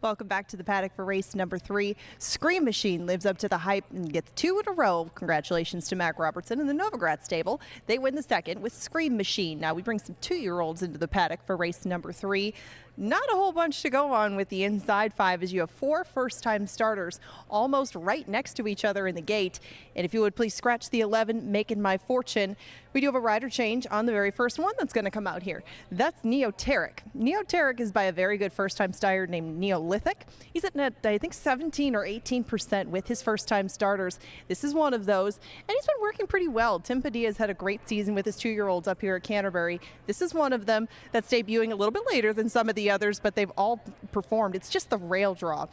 Welcome back to the paddock for race number 3. Scream Machine lives up to the hype and gets 2 in a row. Congratulations to Mac Robertson in the Novogratz stable. They win the second with Scream Machine. Now we bring some 2-year-olds into the paddock for race number 3. Not a whole bunch to go on with the inside 5 as you have 4 first-time starters almost right next to each other in the gate. And if you would please scratch the 11, Making My Fortune. We do have a rider change on the very first one that's going to come out here. That's Neoteric. Neoteric is by a very good first-time starter named Neolithic. He's at, I think, 17 or 18% with his first-time starters. This is one of those, and he's been working pretty well. Tim Padilla's had a great season with his 2-year-olds up here at Canterbury. This is one of them that's debuting a little bit later than some of the others, but they've all performed. It's just the rail draw.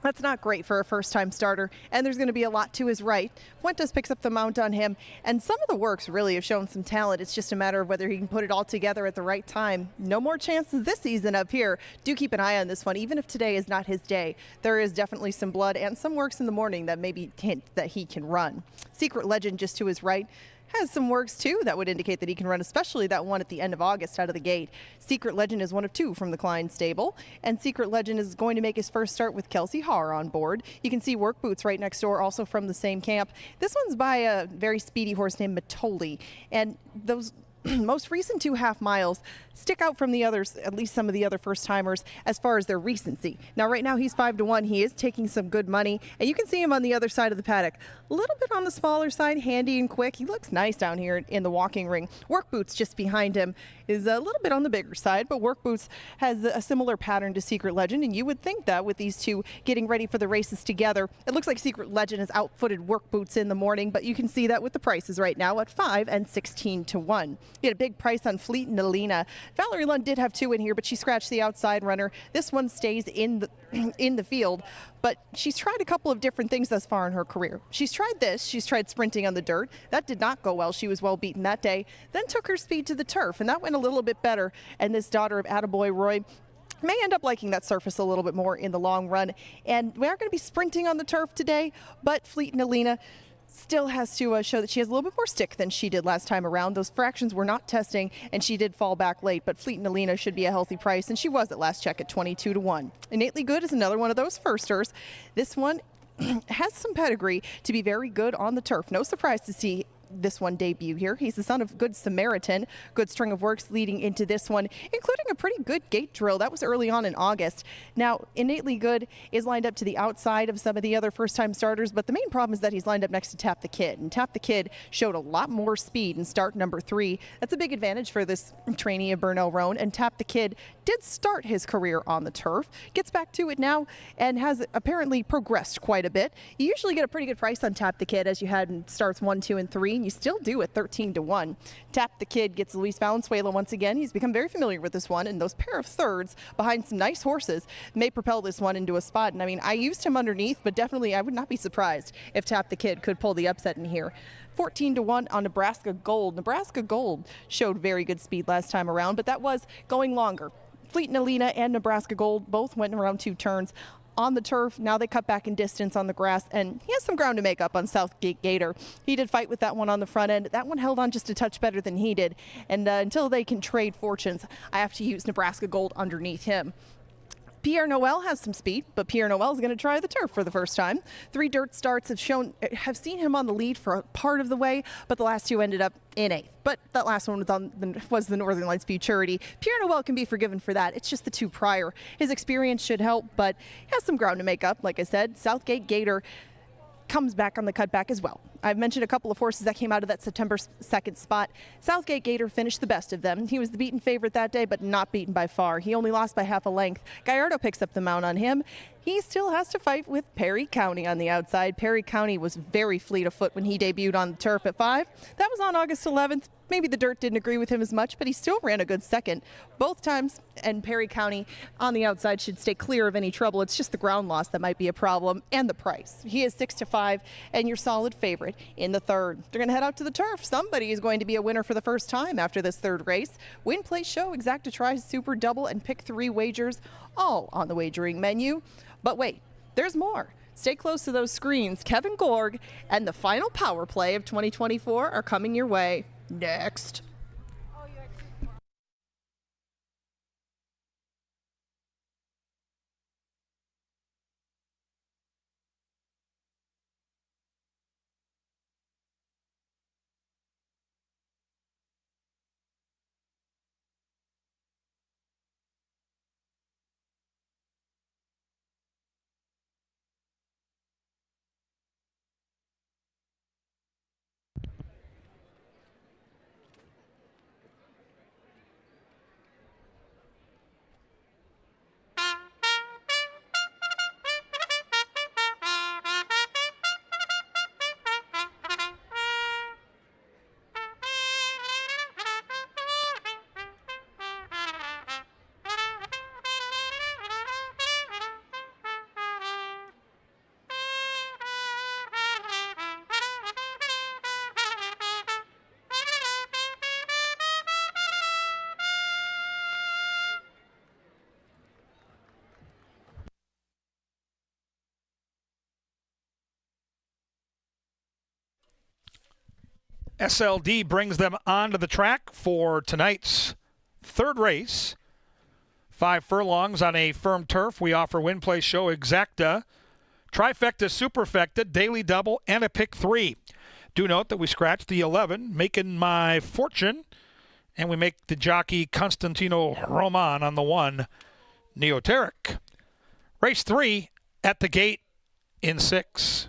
That's not great for a first-time starter, and there's going to be a lot to his right. Fuentes picks up the mount on him, and some of the works really have shown some talent. It's just a matter of whether he can put it all together at the right time. No more chances this season up here. Do keep an eye on this one, even if today is not his day. There is definitely some blood and some works in the morning that maybe hint that he can run. Secret Legend just to his right has some works too that would indicate that he can run, especially that one at the end of August out of the gate. Secret Legend is one of 2 from the Klein stable, and Secret Legend is going to make his first start with Kelsey Haar on board. You can see Work Boots right next door, also from the same camp. This one's by a very speedy horse named Matoli, and those most recent 2 half miles stick out from the others, at least some of the other first timers, as far as their recency. Now right now he's 5-1. He is taking some good money, and you can see him on the other side of the paddock, a little bit on the smaller side, handy and quick. He looks nice down here in the walking ring. Work Boots just behind him is a little bit on the bigger side, but Work Boots has a similar pattern to Secret Legend, and you would think that with these 2 getting ready for the races together. It looks like Secret Legend has outfooted Work Boots in the morning, but you can see that with the prices right now at 5 and 16-1. You had a big price on Fleet and Alina. Valerie Lund did have 2 in here, but she scratched the outside runner. This one stays in the field, but she's tried a couple of different things thus far in her career. She's tried this. She's tried sprinting on the dirt. That did not go well. She was well beaten that day. Then took her speed to the turf, and that went a little bit better. And this daughter of Attaboy Roy may end up liking that surface a little bit more in the long run. And we aren't going to be sprinting on the turf today, but Fleet and Alina still has to show that she has a little bit more stick than she did last time around. Those fractions were not testing, and she did fall back late, but Fleet and Alina should be a healthy price, and she was at last check at 22-1. Innately Good is another one of those firsters. This one has some pedigree to be very good on the turf. No surprise to see this one debut here. He's the son of Good Samaritan. Good string of works leading into this one, including a pretty good gate drill. That was early on in August. Now, Innately Good is lined up to the outside of some of the other first-time starters, but the main problem is that he's lined up next to Tap the Kid. And Tap the Kid showed a lot more speed in start number 3. That's a big advantage for this trainee of Bernal Roan. And Tap the Kid did start his career on the turf, gets back to it now, and has apparently progressed quite a bit. You usually get a pretty good price on Tap the Kid as you had in starts 1, 2, and 3. And you still do at 13-1. Tap the Kid gets Luis Valenzuela once again. He's become very familiar with this one, and those pair of thirds behind some nice horses may propel this one into a spot. And I mean, I used him underneath, but definitely I would not be surprised if Tap the Kid could pull the upset in here. 14-1 on Nebraska Gold. Nebraska Gold showed very good speed last time around, but that was going longer. Fleet and Alina and Nebraska Gold both went around 2 turns on the turf. Now they cut back in distance on the grass, and he has some ground to make up on Southgate Gator. He did fight with that one on the front end. That one held on just a touch better than he did, and until they can trade fortunes, I have to use Nebraska Gold underneath him. Pierre Noel has some speed, but Pierre Noel is going to try the turf for the first time. 3 dirt starts have seen him on the lead for a part of the way, but the last 2 ended up in 8th. But that last one was the Northern Lights Futurity. Pierre Noel can be forgiven for that. It's just the 2 prior. His experience should help, but he has some ground to make up. Like I said, Southgate Gator comes back on the cutback as well. I've mentioned a couple of horses that came out of that September 2nd spot. Southgate Gator finished the best of them. He was the beaten favorite that day, but not beaten by far. He only lost by half a length. Gallardo picks up the mount on him. He still has to fight with Perry County on the outside. Perry County was very fleet of foot when he debuted on the turf at 5. That was on August 11th. Maybe the dirt didn't agree with him as much, but he still ran a good second both times, and Perry County on the outside should stay clear of any trouble. It's just the ground loss that might be a problem, and the price. He is 6-5 and your solid favorite in the 3rd. They're going to head out to the turf. Somebody is going to be a winner for the first time after this 3rd race. Win, Play, Show, Exacta Try, Super Double, and Pick 3 wagers, all on the wagering menu. But wait, there's more. Stay close to those screens. Kevin Gorg and the final power play of 2024 are coming your way next. SLD brings them onto the track for tonight's third race. 5 furlongs on a firm turf. We offer Win Play Show Exacta, Trifecta, Superfecta, Daily Double, and a Pick 3. Do note that we scratched the 11, Making My Fortune, and we make the jockey Constantino Roman on the 1, Neoteric. Race 3 at the gate in 6.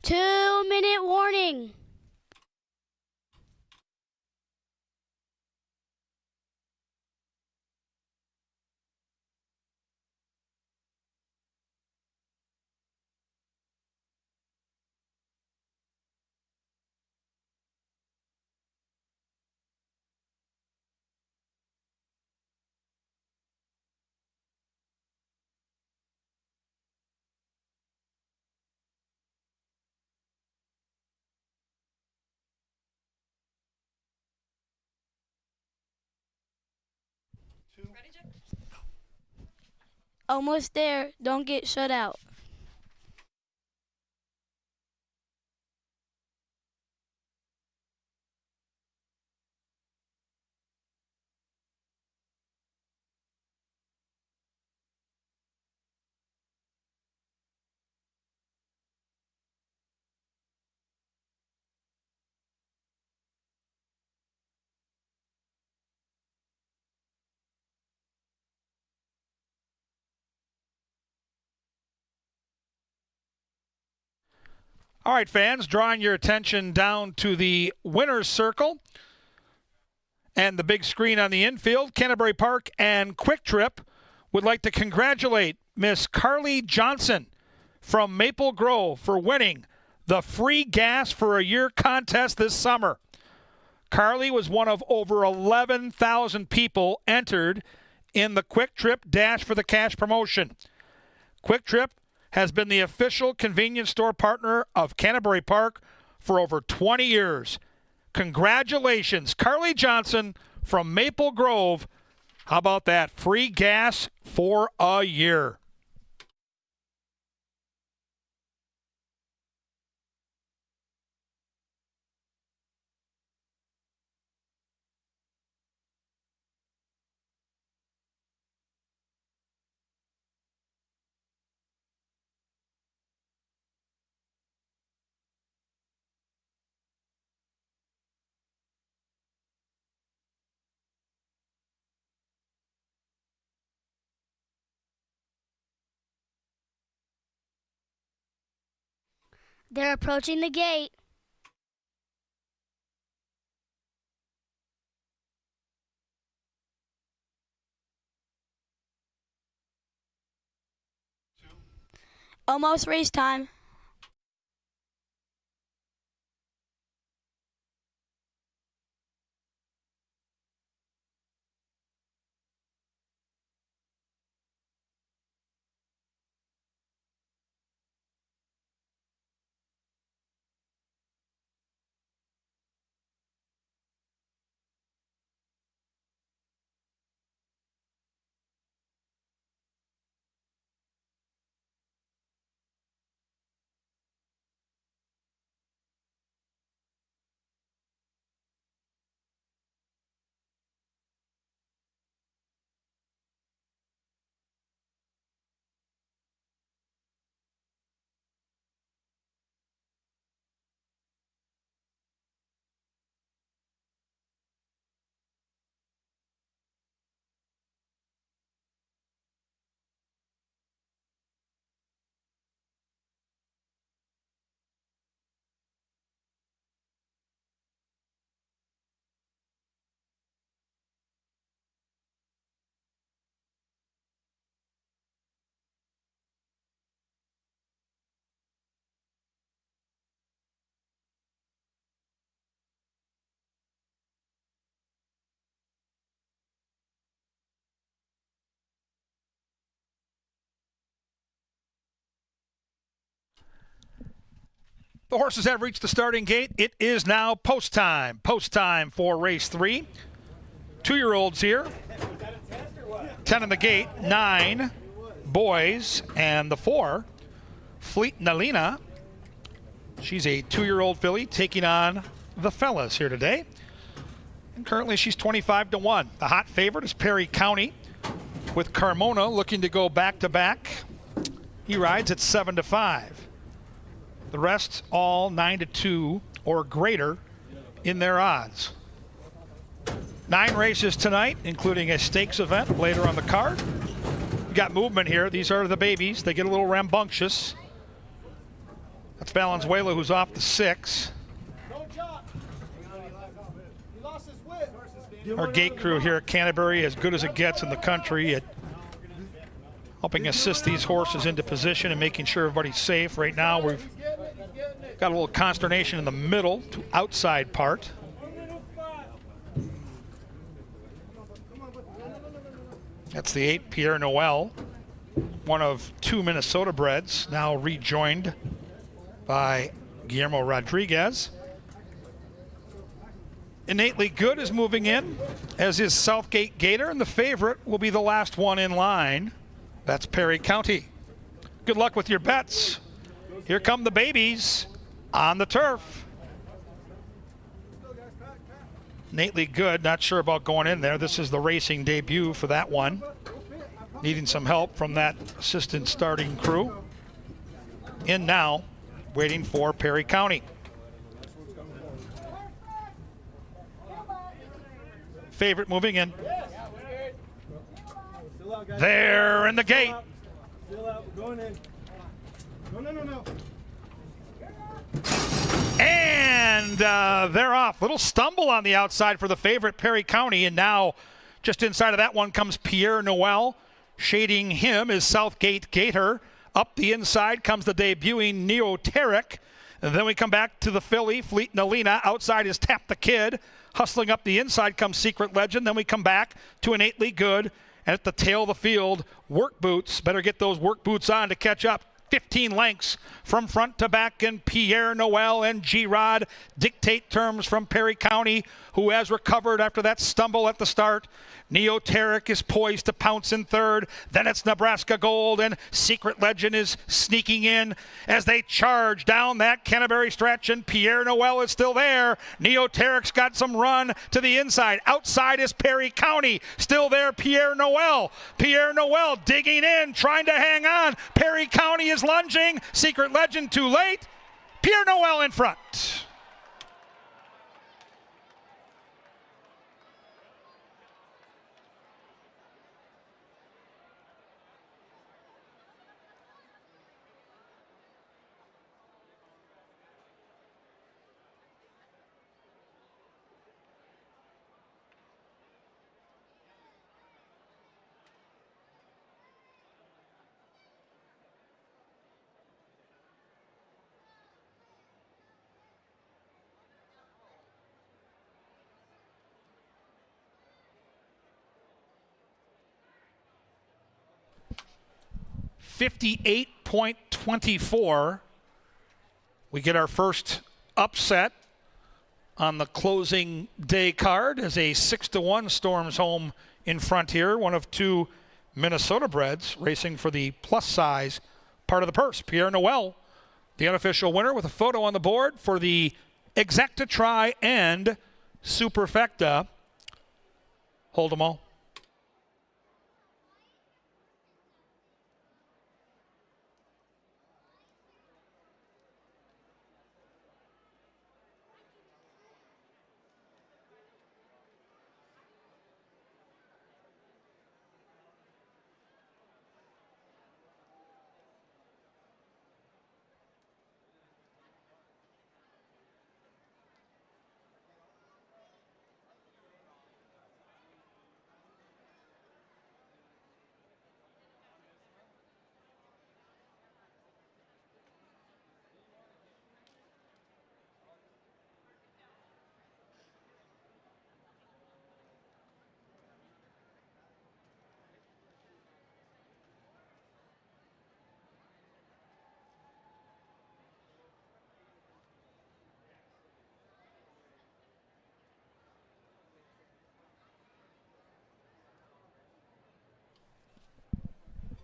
Two-minute warning. Almost there. Don't get shut out. All right, fans, drawing your attention down to the winner's circle and the big screen on the infield. Canterbury Park and Quick Trip would like to congratulate Miss Carly Johnson from Maple Grove for winning the free gas for a year contest this summer. Carly was one of over 11,000 people entered in the Quick Trip Dash for the Cash promotion. Quick Trip has been the official convenience store partner of Canterbury Park for over 20 years. Congratulations, Carly Johnson from Maple Grove. How about that? Free gas for a year. They're approaching the gate. Almost race time. The horses have reached the starting gate. It is now post time. Post time for race 3. 2-year-olds here. 10 in the gate, 9 boys, and the 4, Fleet Nalina. She's a 2-year-old filly taking on the fellas here today. And currently she's 25-1. The hot favorite is Perry County, with Carmona looking to go back-to-back. He rides at 7-5. The rest all 9-2 or greater in their odds. 9 races tonight, including a stakes event later on the card. We got movement here. These are the babies. They get a little rambunctious. That's Valenzuela, who's off the 6. Our gate crew here at Canterbury, as good as it gets in the country at helping assist these horses into position and making sure everybody's safe. Right now, we've got a little consternation in the middle to outside part. That's the 8, Pierre Noel, one of 2 Minnesota breds, now rejoined by Guillermo Rodriguez. Innately Good is moving in, as is Southgate Gator, and the favorite will be the last one in line. That's Perry County. Good luck with your bets. Here come the babies on the turf. Innately Good, not sure about going in there. This is the racing debut for that one. Needing some help from that assistant starting crew. In now, waiting for Perry County. Favorite moving in. There in the gate. And they're off. Little stumble on the outside for the favorite, Perry County. And now just inside of that one comes Pierre Noel. Shading him is Southgate Gator. Up the inside comes the debuting Neoteric. And then we come back to the filly, Fleet Nalina. Outside is Tap the Kid. Hustling up the inside comes Secret Legend. Then we come back to Innately Good. And at the tail of the field, Work Boots. Better get those work boots on to catch up. 15 lengths from front to back, and Pierre Noel and G-Rod dictate terms from Perry County, who has recovered after that stumble at the start. Neoteric is poised to pounce in third. Then it's Nebraska Gold, and Secret Legend is sneaking in as they charge down that Canterbury stretch, and Pierre Noel is still there. Neoteric's got some run to the inside. Outside is Perry County. Still there, Pierre Noel. Pierre Noel digging in, trying to hang on. Perry County is lunging. Secret Legend too late. Pierre Noel in front. $58.24. We get our first upset on the closing day card as a 6-1 storms home in front here. One of two Minnesota breds racing for the plus size part of the purse. Pierre Noel, the unofficial winner, with a photo on the board for the Exacta Tri and Superfecta. Hold them all.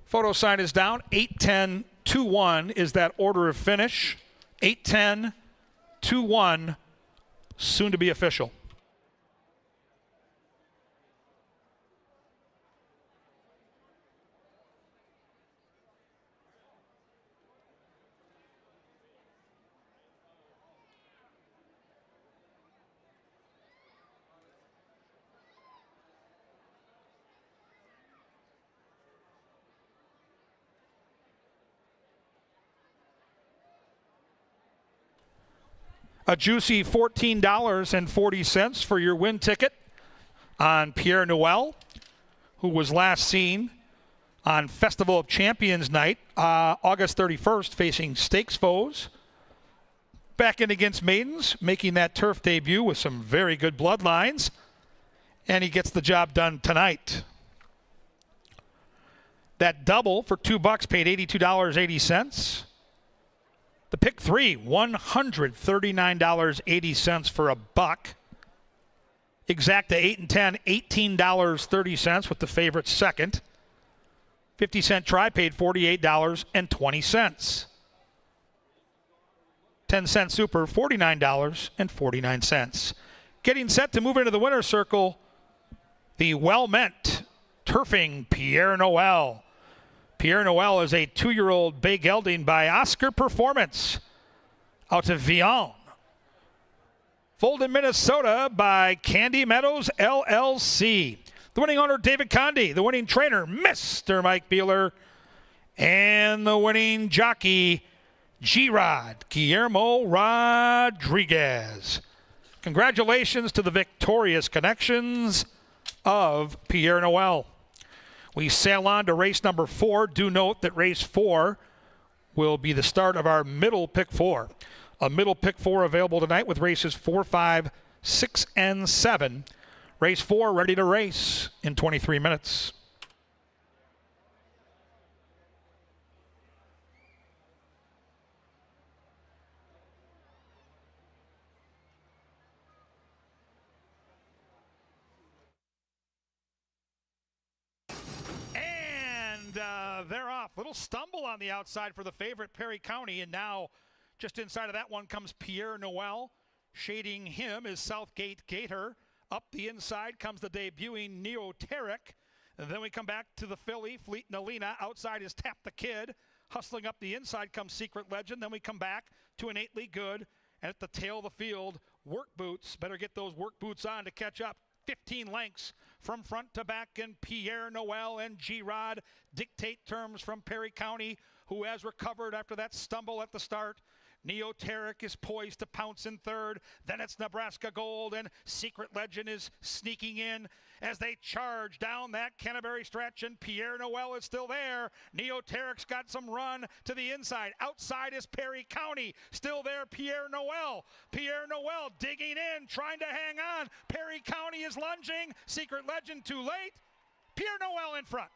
Photo sign is down. 8-10-2-1 is that order of finish. 8-10-2-1, soon to be official. A juicy $14.40 for your win ticket on Pierre Noel, who was last seen on Festival of Champions night, August 31st, facing stakes foes. Back in against maidens, making that turf debut with some very good bloodlines. And he gets the job done tonight. That double for $2 paid $82.80. The pick three, $139.80 for $1. Exacta 8 and 10, $18.30 with the favorite second. 50-cent try paid $48.20. 10-cent super, $49.49. Getting set to move into the winner's circle, the well-meant turfing Pierre Noel. Pierre Noel is a 2-year-old bay gelding by Oscar Performance out of Vian. Foaled in Minnesota by Candy Meadows LLC. The winning owner, David Conde. The winning trainer, Mr. Mike Beeler. And the winning jockey, G-Rod, Guillermo Rodriguez. Congratulations to the victorious connections of Pierre Noel. We sail on to race number 4. Do note that race 4 will be the start of our middle pick 4. A middle pick 4 available tonight with races 4, 5, 6, and 7. Race 4 ready to race in 23 minutes. They're off. Little stumble on the outside for the favorite, Perry County, and now just inside of that one comes Pierre Noel. Shading him is Southgate Gator. Up the inside comes the debuting Neoteric. And then we come back to the filly, Fleet Nalina. Outside is Tap the Kid. Hustling up the inside comes Secret Legend. Then we come back to Innately Good. And at the tail of the field, Work Boots. Better get those work boots on to catch up. 15 lengths from front to back, and Pierre Noel and G-Rod dictate terms from Perry County, who has recovered after that stumble at the start. Neoteric is poised to pounce in third. Then it's Nebraska Gold, and Secret Legend is sneaking in as they charge down that Canterbury stretch, and Pierre Noel is still there. Neoteric's got some run to the inside. Outside is Perry County. Still there, Pierre Noel. Pierre Noel digging in, trying to hang on. Perry County is lunging. Secret Legend too late. Pierre Noel in front.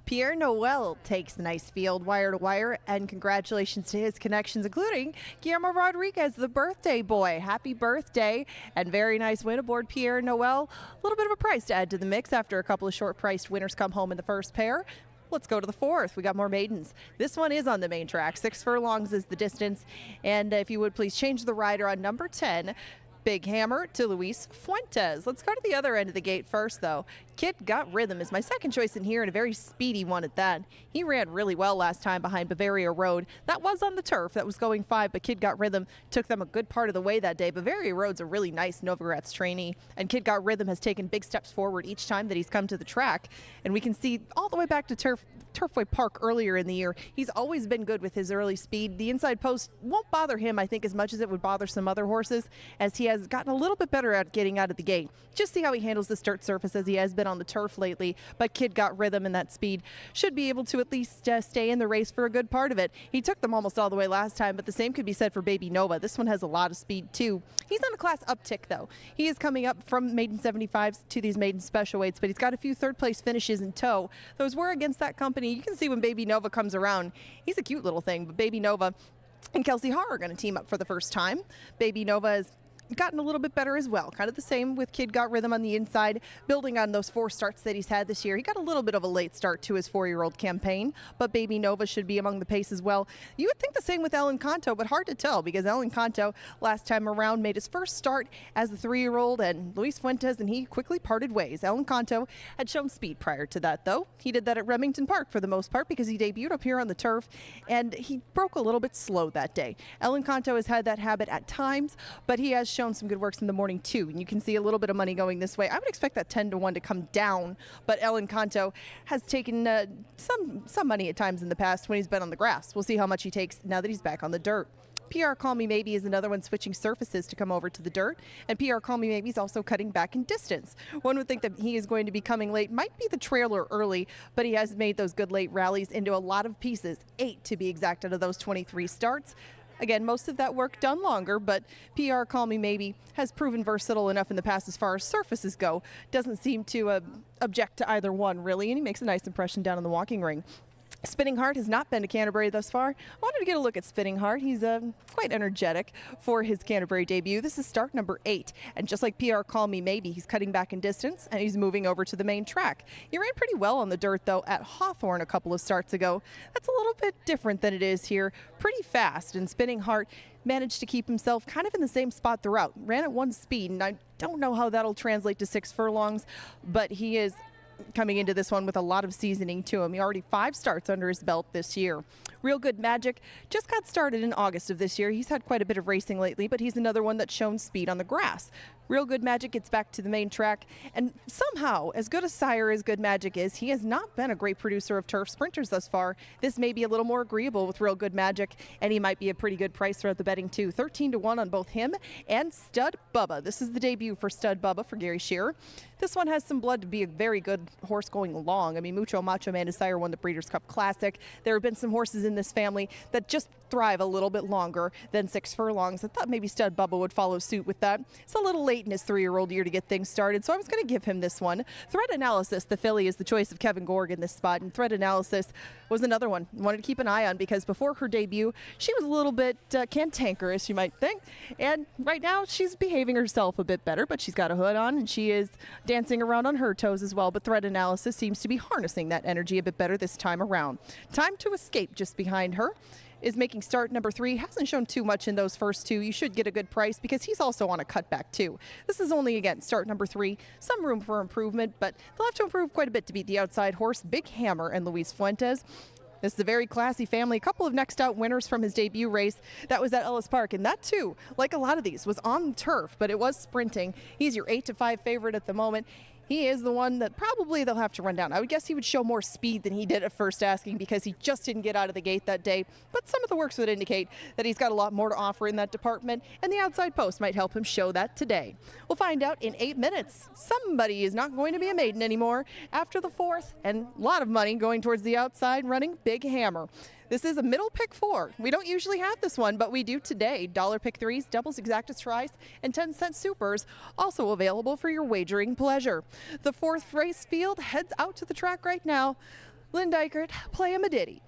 Pierre Noel takes the nice field wire to wire, and congratulations to his connections, including Guillermo Rodriguez, the birthday boy. Happy birthday, and very nice win aboard Pierre Noel. A little bit of a price to add to the mix after a couple of short-priced winners come home in the first pair. Let's go to the fourth. We got more maidens. This one is on the main track. 6 furlongs is the distance, and if you would please change the rider on number 10, Big Hammer, to Luis Fuentes. Let's go to the other end of the gate first, though. Kid Got Rhythm is my second choice in here, and a very speedy one at that. He ran really well last time behind Bavaria Road. That was on the turf. That was going 5, but Kid Got Rhythm took them a good part of the way that day. Bavaria Road's a really nice Novogratz trainee, and Kid Got Rhythm has taken big steps forward each time that he's come to the track. And we can see all the way back to Turfway Park earlier in the year, he's always been good with his early speed. The inside post won't bother him, I think, as much as it would bother some other horses, as he has gotten a little bit better at getting out of the gate. Just see how he handles this dirt surface, as he has been on the turf lately. But Kid Got Rhythm, and that speed should be able to at least stay in the race for a good part of it. He took them almost all the way last time, but the same could be said for Baby Nova. This one has a lot of speed too. He's on a class uptick though. He is coming up from maiden 75s to these maiden special weights, but he's got a few third place finishes in tow. Those were against that company. You can see when Baby Nova comes around, he's a cute little thing, but Baby Nova and Kelsey Haar are going to team up for the first time. Baby Nova is gotten a little bit better as well. Kind of the same with Kid Got Rhythm on the inside, building on those 4 starts that he's had this year. He got a little bit of a late start to his 4-year-old campaign, but Baby Nova should be among the pace as well. You would think the same with El Encanto, but hard to tell, because El Encanto last time around made his first start as the 3-year-old, and Luis Fuentes and he quickly parted ways. El Encanto had shown speed prior to that, though. He did that at Remington Park for the most part, because he debuted up here on the turf, and he broke a little bit slow that day. El Encanto has had that habit at times, but he has shown some good works in the morning too, and you can see a little bit of money going this way. I would expect that 10-1 to come down, but El Encanto has taken some money at times in the past when he's been on the grass. We'll see how much he takes now that he's back on the dirt. PR Call Me Maybe is another one switching surfaces to come over to the dirt, and PR Call Me Maybe is also cutting back in distance. One would think that he is going to be coming late, might be the trailer early, but he has made those good late rallies into a lot of pieces, 8 to be exact out of those 23 starts. Again, most of that work done longer, but PR Call Me Maybe has proven versatile enough in the past as far as surfaces go. Doesn't seem to object to either one, really, and he makes a nice impression down in the walking ring. Spinning Heart has not been to Canterbury thus far. I wanted to get a look at Spinning Heart. He's quite energetic for his Canterbury debut. This is start number 8, and just like PR Call Me Maybe, he's cutting back in distance, and he's moving over to the main track. He ran pretty well on the dirt, though, at Hawthorne a couple of starts ago. That's a little bit different than it is here. Pretty fast, and Spinning Heart managed to keep himself kind of in the same spot throughout. Ran at 1 speed, and I don't know how that'll translate to 6 furlongs, but he is coming into this one with a lot of seasoning to him. He already 5 starts under his belt this year. Real Good Magic just got started in August of this year. He's had quite a bit of racing lately, but he's another one that's shown speed on the grass. Real Good Magic gets back to the main track, and somehow, as good a sire as Good Magic is, he has not been a great producer of turf sprinters thus far. This may be a little more agreeable with Real Good Magic, and he might be a pretty good price throughout the betting too. 13-1 on both him and Stud Bubba. This is the debut for Stud Bubba for Gary Shearer. This one has some blood to be a very good horse going long. I mean, Mucho Macho Man, his sire, won the Breeders' Cup Classic. There have been some horses in this family that just thrive a little bit longer than 6 furlongs. I thought maybe Stud Bubba would follow suit with that. It's a little late in his 3-year-old year to get things started, so I was going to give him this one. Threat Analysis, the filly, is the choice of Kevin Gorg in this spot, and Threat Analysis was another one I wanted to keep an eye on, because before her debut, she was a little bit cantankerous, you might think, and right now she's behaving herself a bit better, but she's got a hood on, and she is dancing around on her toes as well, but Threat Analysis seems to be harnessing that energy a bit better this time around. Time to Escape just behind her is making start number 3. Hasn't shown too much in those first 2. You should get a good price, because he's also on a cutback too. This is only, again, start number 3. Some room for improvement, but they'll have to improve quite a bit to beat the outside horse, Big Hammer and Luis Fuentes. This is a very classy family. A couple of next out winners from his debut race. That was at Ellis Park, and that too, like a lot of these, was on turf, but it was sprinting. He's your 8-5 favorite at the moment. He is the one that probably they'll have to run down. I would guess he would show more speed than he did at first asking, because he just didn't get out of the gate that day. But some of the works would indicate that he's got a lot more to offer in that department, and the outside post might help him show that today. We'll find out in 8 minutes. Somebody is not going to be a maiden anymore after the 4th, and a lot of money going towards the outside running Big Hammer. This is a middle pick 4. We don't usually have this one, but we do today. Dollar pick 3s, doubles, exactas tries, and 10-cent supers, also available for your wagering pleasure. The 4th race field heads out to the track right now. Lynn Dykert, play him a ditty.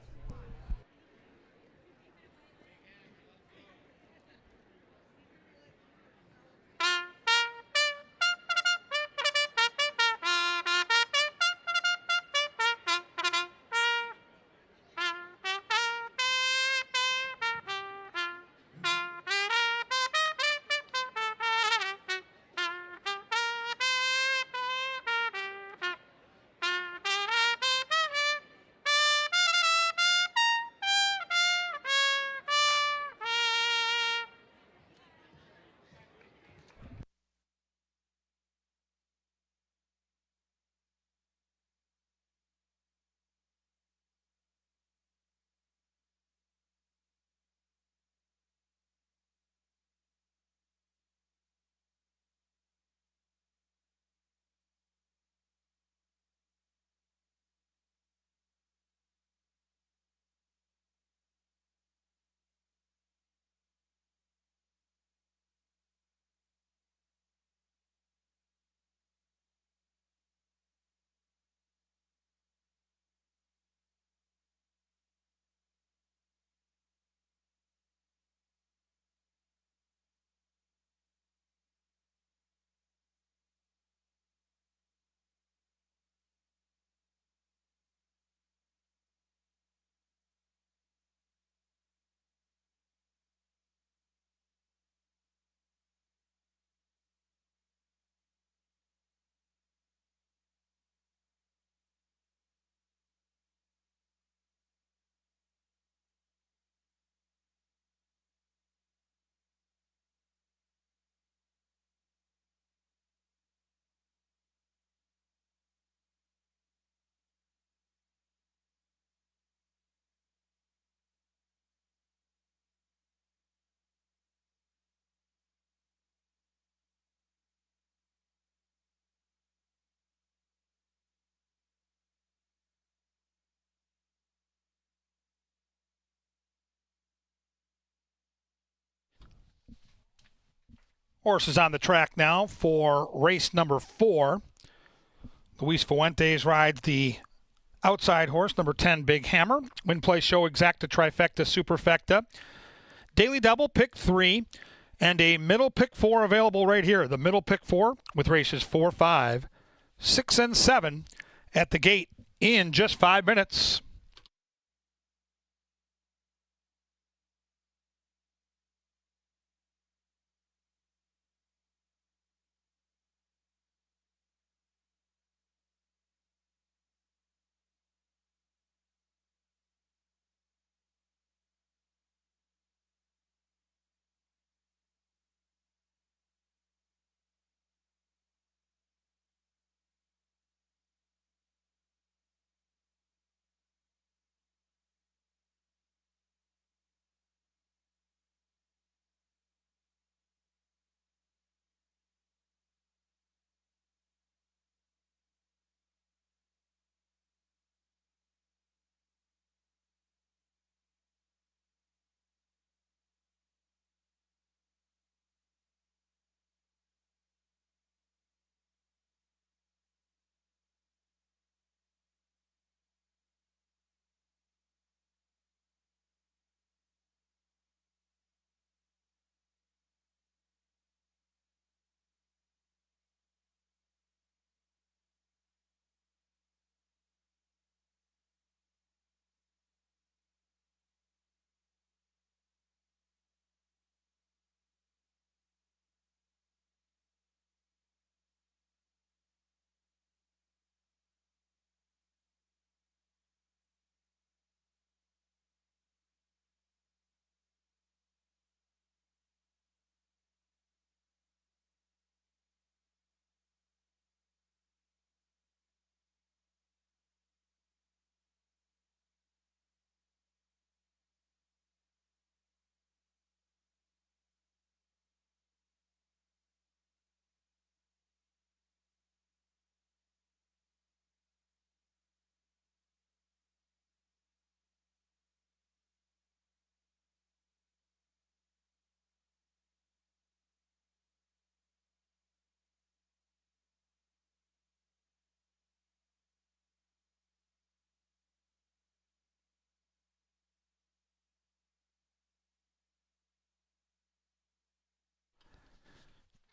Horses on the track now for race number 4. Luis Fuentes rides the outside horse, number 10, Big Hammer. Win, play, show, exacta, trifecta, superfecta. Daily double, pick 3. And a middle pick 4 available right here. The middle pick 4 with races 4, 5, 6, and 7 at the gate in just 5 minutes.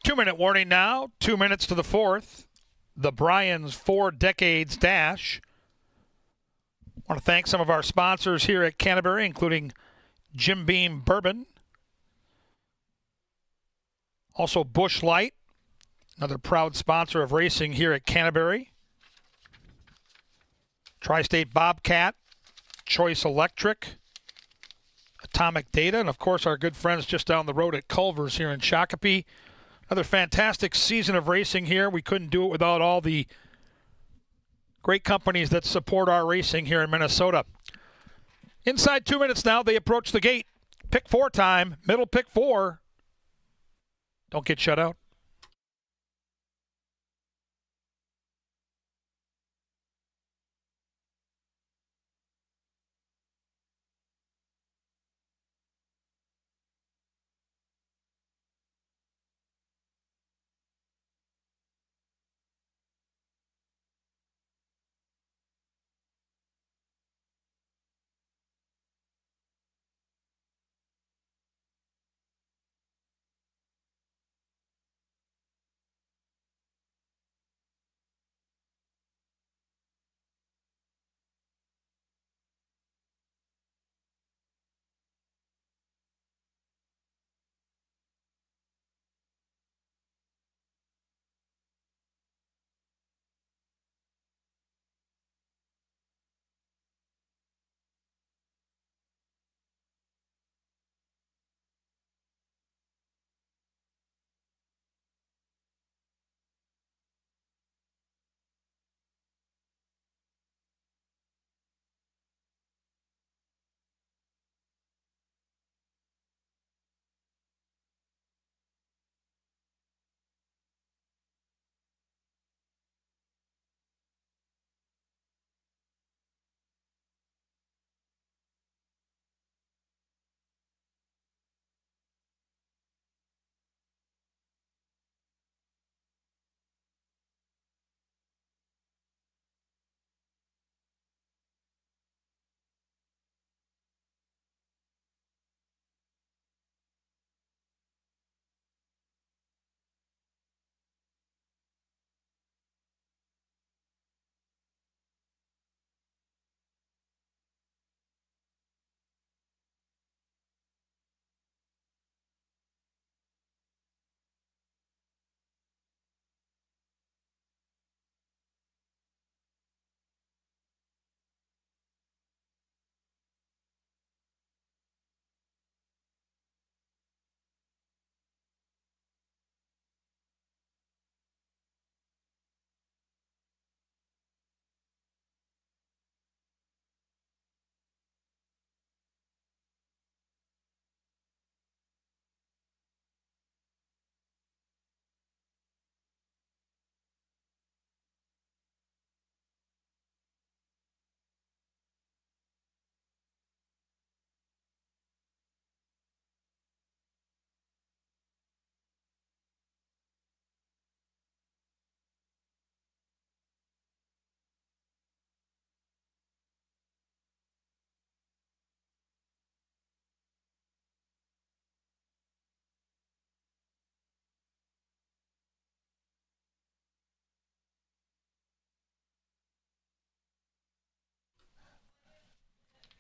2-minute warning now. 2 minutes to the fourth. The Bryans 4 Decades Dash. I want to thank some of our sponsors here at Canterbury, including Jim Beam Bourbon. Also Busch Light, another proud sponsor of racing here at Canterbury. Tri-State Bobcat, Choice Electric, Atomic Data, and of course our good friends just down the road at Culver's here in Shakopee. Another fantastic season of racing here. We couldn't do it without all the great companies that support our racing here in Minnesota. Inside 2 minutes now, they approach the gate. Pick 4 time, middle pick 4. Don't get shut out.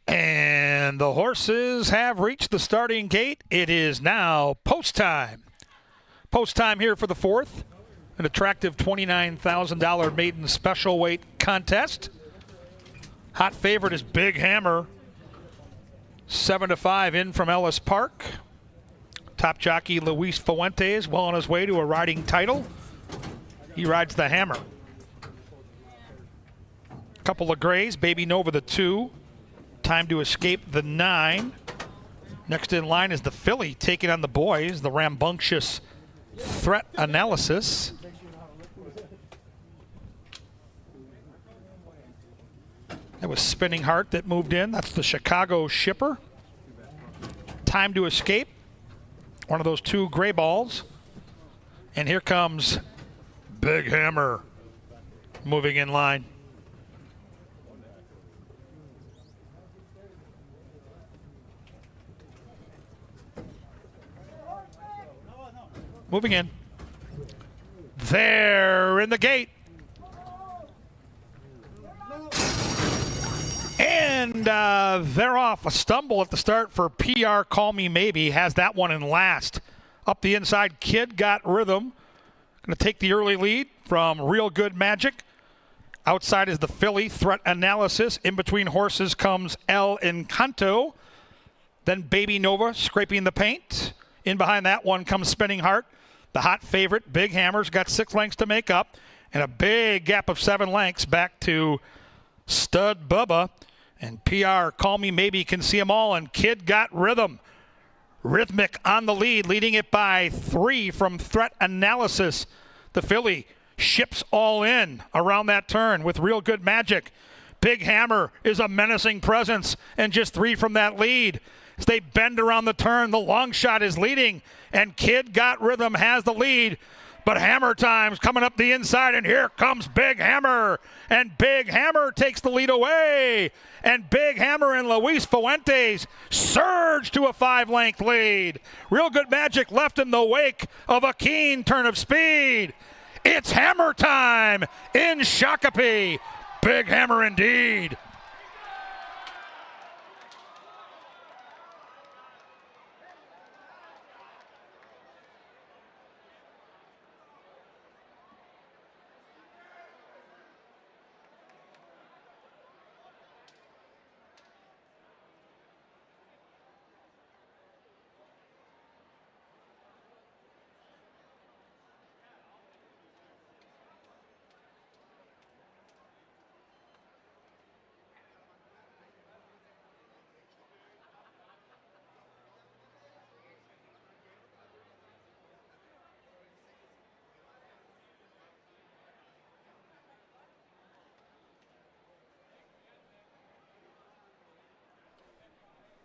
And the horses have reached the starting gate. It is now post time. Post time here for the fourth. An attractive $29,000 maiden special weight contest. Hot favorite is Big Hammer. 7-5 in from Ellis Park. Top jockey Luis Fuentes well on his way to a riding title. He rides the Hammer. Couple of grays, Baby Nova the 2. Time to Escape the 9. Next in line is the filly taking on the boys, the rambunctious Threat Analysis. That was Spinning Heart that moved in. That's the Chicago Shipper. Time to Escape. One of those 2 gray balls. And here comes Big Hammer moving in line. Moving in. They're in the gate. And they're off. A stumble at the start for PR Call Me Maybe. Has that one in last. Up the inside, Kid Got Rhythm. Going to take the early lead from Real Good Magic. Outside is the filly, Threat Analysis. In between horses comes El Encanto. Then Baby Nova scraping the paint. In behind that one comes Spinning Heart. The hot favorite, Big Hammer's got 6 lengths to make up. And a big gap of 7 lengths back to Stud Bubba. And PR Call Me Maybe can see them all. And Kid Got Rhythm. Rhythmic on the lead, leading it by 3 from Threat Analysis. The filly ships all in around that turn with Real Good Magic. Big Hammer is a menacing presence and just 3 from that lead. As they bend around the turn, the long shot is leading and Kid Got Rhythm has the lead. But Hammer Time's coming up the inside, and here comes Big Hammer. And Big Hammer takes the lead away. And Big Hammer and Luis Fuentes surge to a 5-length lead. Real Good Magic left in the wake of a keen turn of speed. It's Hammer Time in Shakopee. Big Hammer indeed.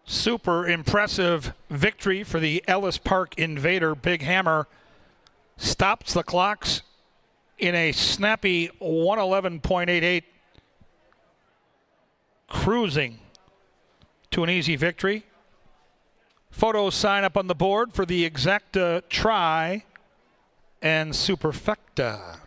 Super impressive victory for the Ellis Park Invader. Big Hammer stops the clocks in a snappy 111.88, cruising to an easy victory. Photos sign up on the board for the Exacta Tri and Superfecta.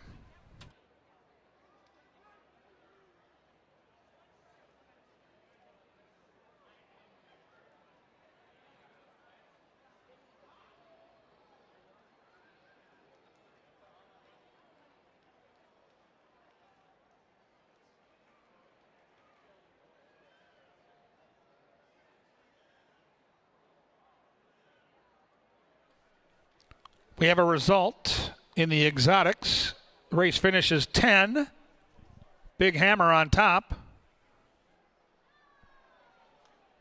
We have a result in the exotics. The race finishes 10. Big Hammer on top.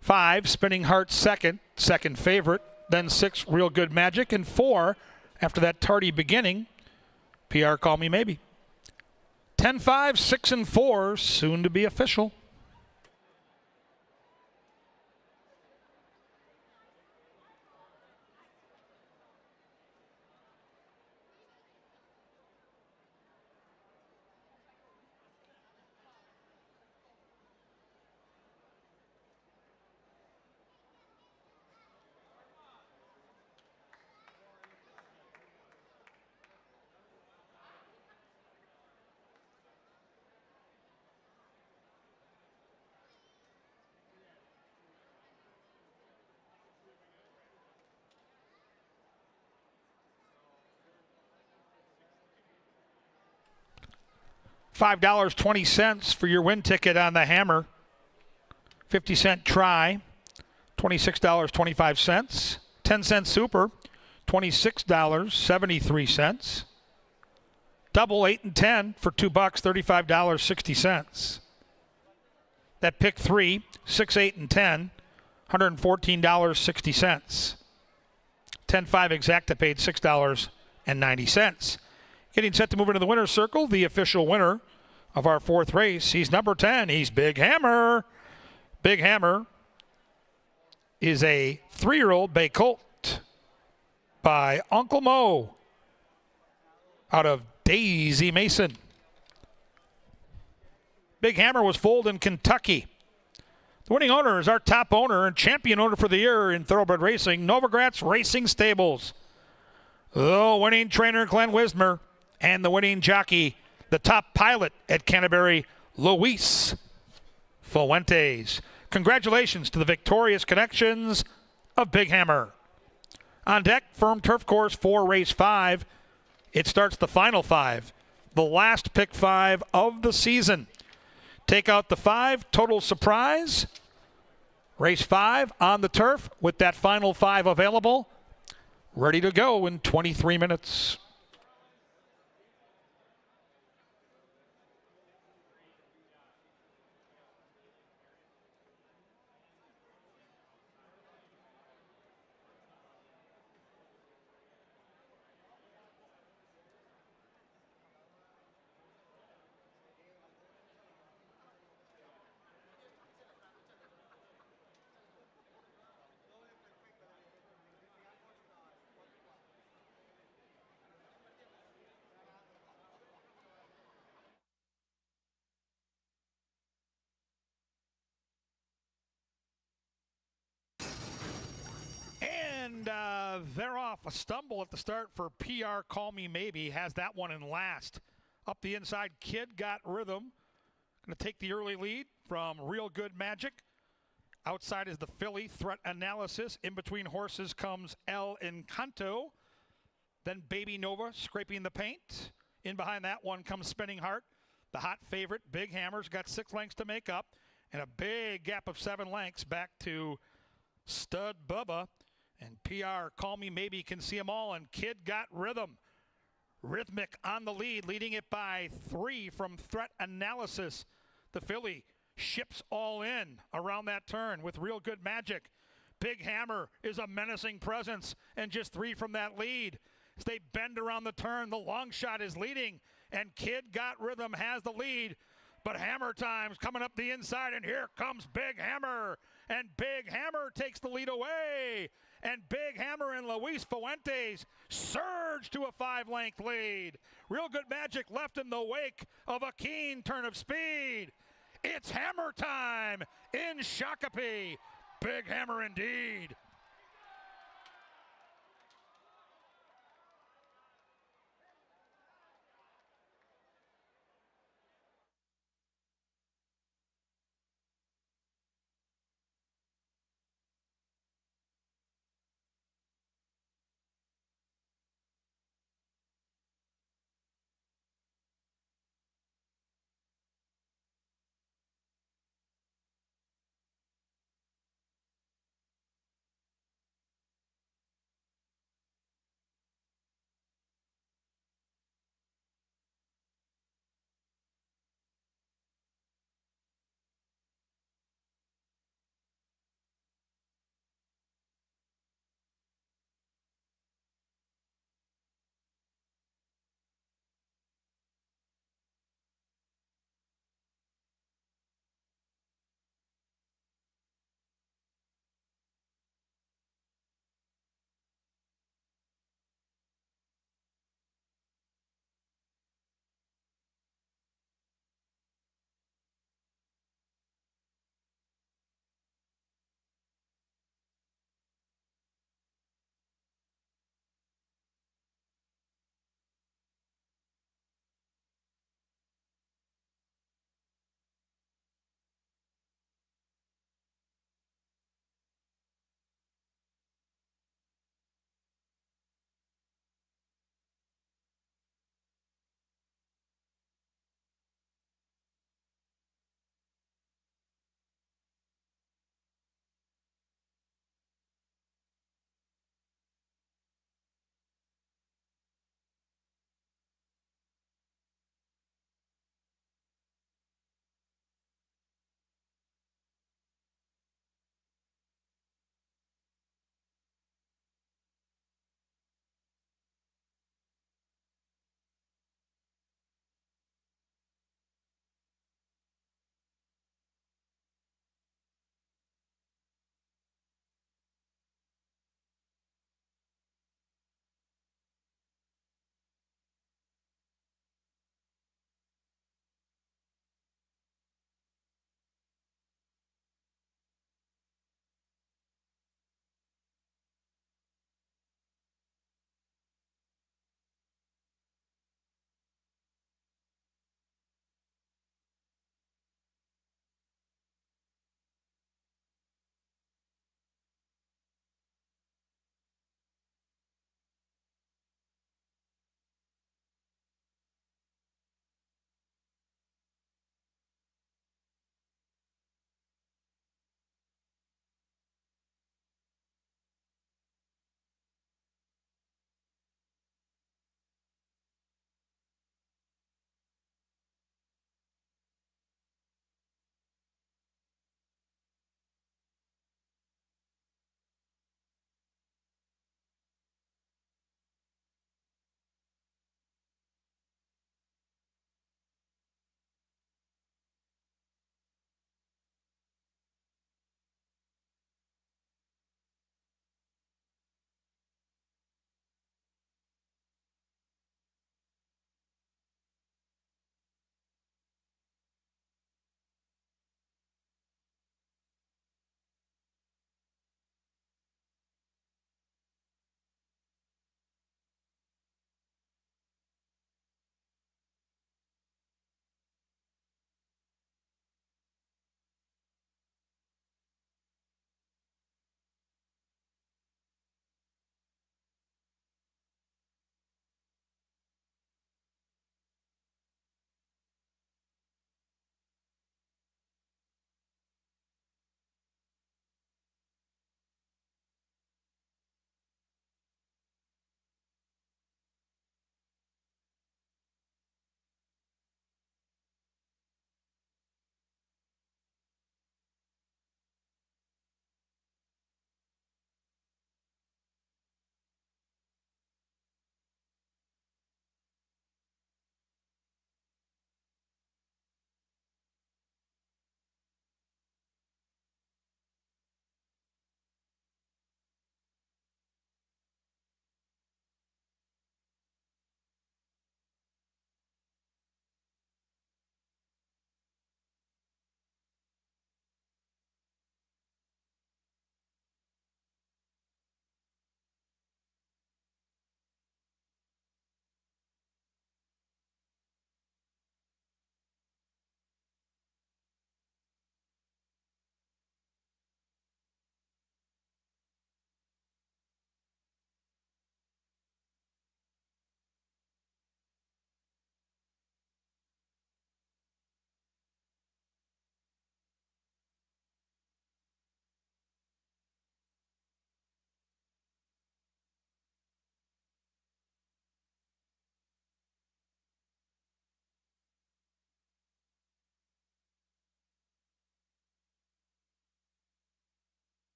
5, Spinning Heart second favorite. Then 6, Real Good Magic. And 4, after that tardy beginning, PR Call Me Maybe. 10, 5, 6, and 4, soon to be official. $5.20 for your win ticket on the Hammer. 50-cent try, $26.25. 10-cent super, $26.73. Double 8 and 10 for $2, $35.60. That pick 3, 6, 8, and 10, $114.60. 10-5 exacta paid $6.90. Getting set to move into the winner's circle, the official winner of our 4th race. He's number 10. He's Big Hammer. Big Hammer is a 3-year-old bay colt by Uncle Mo out of Daisy Mason. Big Hammer was foaled in Kentucky. The winning owner is our top owner and champion owner for the year in thoroughbred racing, Novogratz Racing Stables. The winning trainer, Glenn Wismer, And the winning jockey, the top pilot at Canterbury, Luis Fuentes. Congratulations to the victorious connections of Big Hammer. On deck, firm turf course for race 5. It starts the final 5, the last pick 5 of the season. Take out the 5, total surprise. Race 5 on the turf with that final 5 available. Ready to go in 23 minutes. And they're off. A stumble at the start for PR Call Me Maybe. Has that one in last. Up the inside, Kid Got Rhythm. Going to take the early lead from Real Good Magic. Outside is the filly, Threat Analysis. In between horses comes El Encanto. Then Baby Nova scraping the paint. In behind that one comes Spinning Heart. The hot favorite, Big Hammer's got 6 lengths to make up. And a big gap of 7 lengths back to Stud Bubba. And PR Call Me Maybe can see them all. And Kid Got Rhythm. Rhythmic on the lead, leading it by 3 from Threat Analysis. The filly ships all in around that turn with Real Good Magic. Big Hammer is a menacing presence and just 3 from that lead. As they bend around the turn, the long shot is leading and Kid Got Rhythm has the lead. But Hammer Time's coming up the inside and here comes Big Hammer. And Big Hammer takes the lead away. And Big Hammer and Luis Fuentes surge to a 5-length lead. Real Good Magic left in the wake of a keen turn of speed. It's Hammer Time in Shakopee. Big Hammer indeed.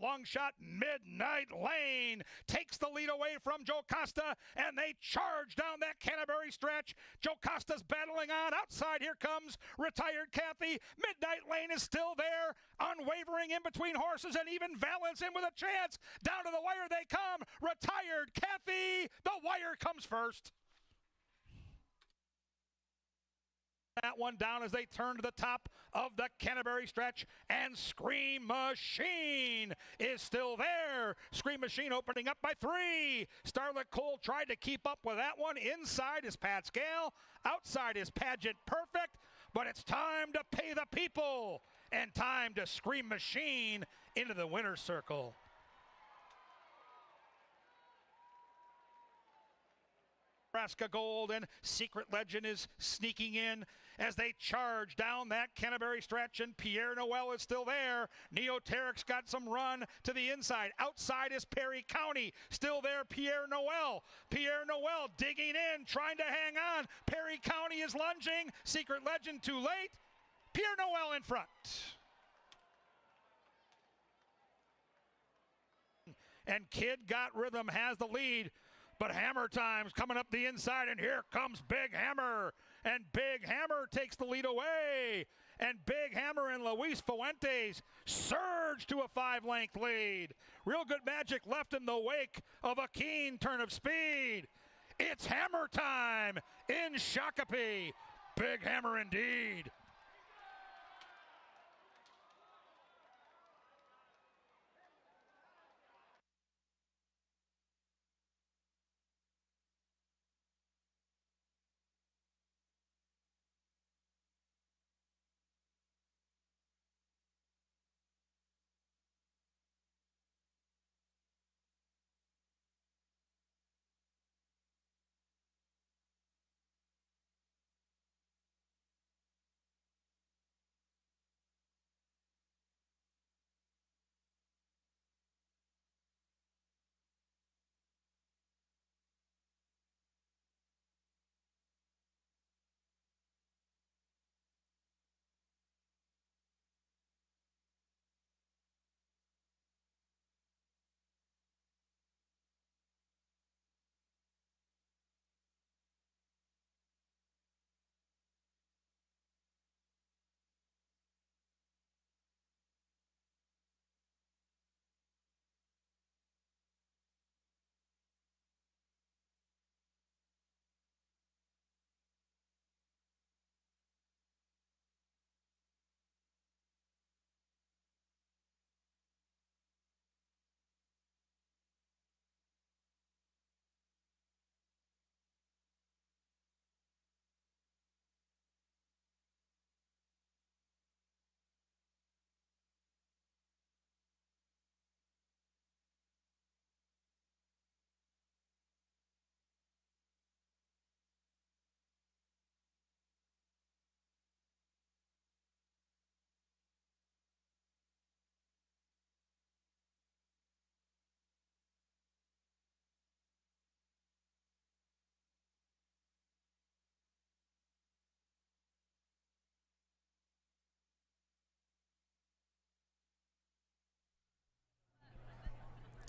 Long shot, Midnight Lane takes the lead away from Joe Costa, and they charge down that Canterbury stretch. Joe Costa's battling on. Outside, here comes Retired Kathy. Midnight Lane is still there, unwavering in between horses, and even Valence in with a chance. Down to the wire they come. Retired Kathy, the wire comes first. That one down as they turn to the top of the Canterbury stretch, and Scream Machine is still there. Scream Machine opening up by 3. Starlet Cole tried to keep up with that one. Inside is Pat Scale, outside is Pageant Perfect, but it's time to pay the people and time to Scream Machine into the winner's circle. Nebraska Gold and Secret Legend is sneaking in as they charge down that Canterbury stretch, and Pierre Noel is still there. Neoteric's got some run to the inside. Outside is Perry County. Still there, Pierre Noel. Pierre Noel digging in, trying to hang on. Perry County is lunging. Secret Legend too late. Pierre Noel in front. And Kid Got Rhythm has the lead. But Hammer Time's coming up the inside, and here comes Big Hammer. And Big Hammer takes the lead away. And Big Hammer and Luis Fuentes surge to a 5-length lead. Real Good Magic left in the wake of a keen turn of speed. It's Hammer Time in Shakopee. Big Hammer indeed.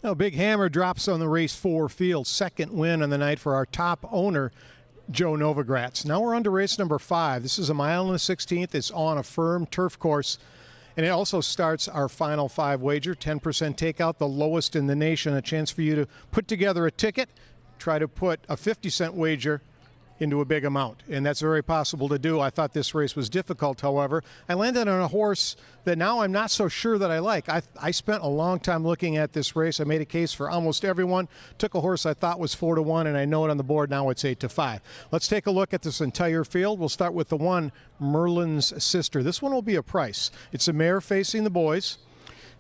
Now, Big Hammer drops on the race 4 field. Second win on the night for our top owner, Joe Novogratz. Now we're on to race number 5. This is a mile and a 16th. It's on a firm turf course. And it also starts our final 5 wager, 10% takeout, the lowest in the nation. A chance for you to put together a ticket, try to put a 50-cent wager into a big amount, and that's very possible to do. I thought this race was difficult, however. I landed on a horse that now I'm not so sure that I like. I spent a long time looking at this race. I made a case for almost everyone. Took a horse I thought was 4-1, and I know it on the board now it's 8-5. Let's take a look at this entire field. We'll start with the one, Merlin's Sister. This one will be a price. It's a mare facing the boys.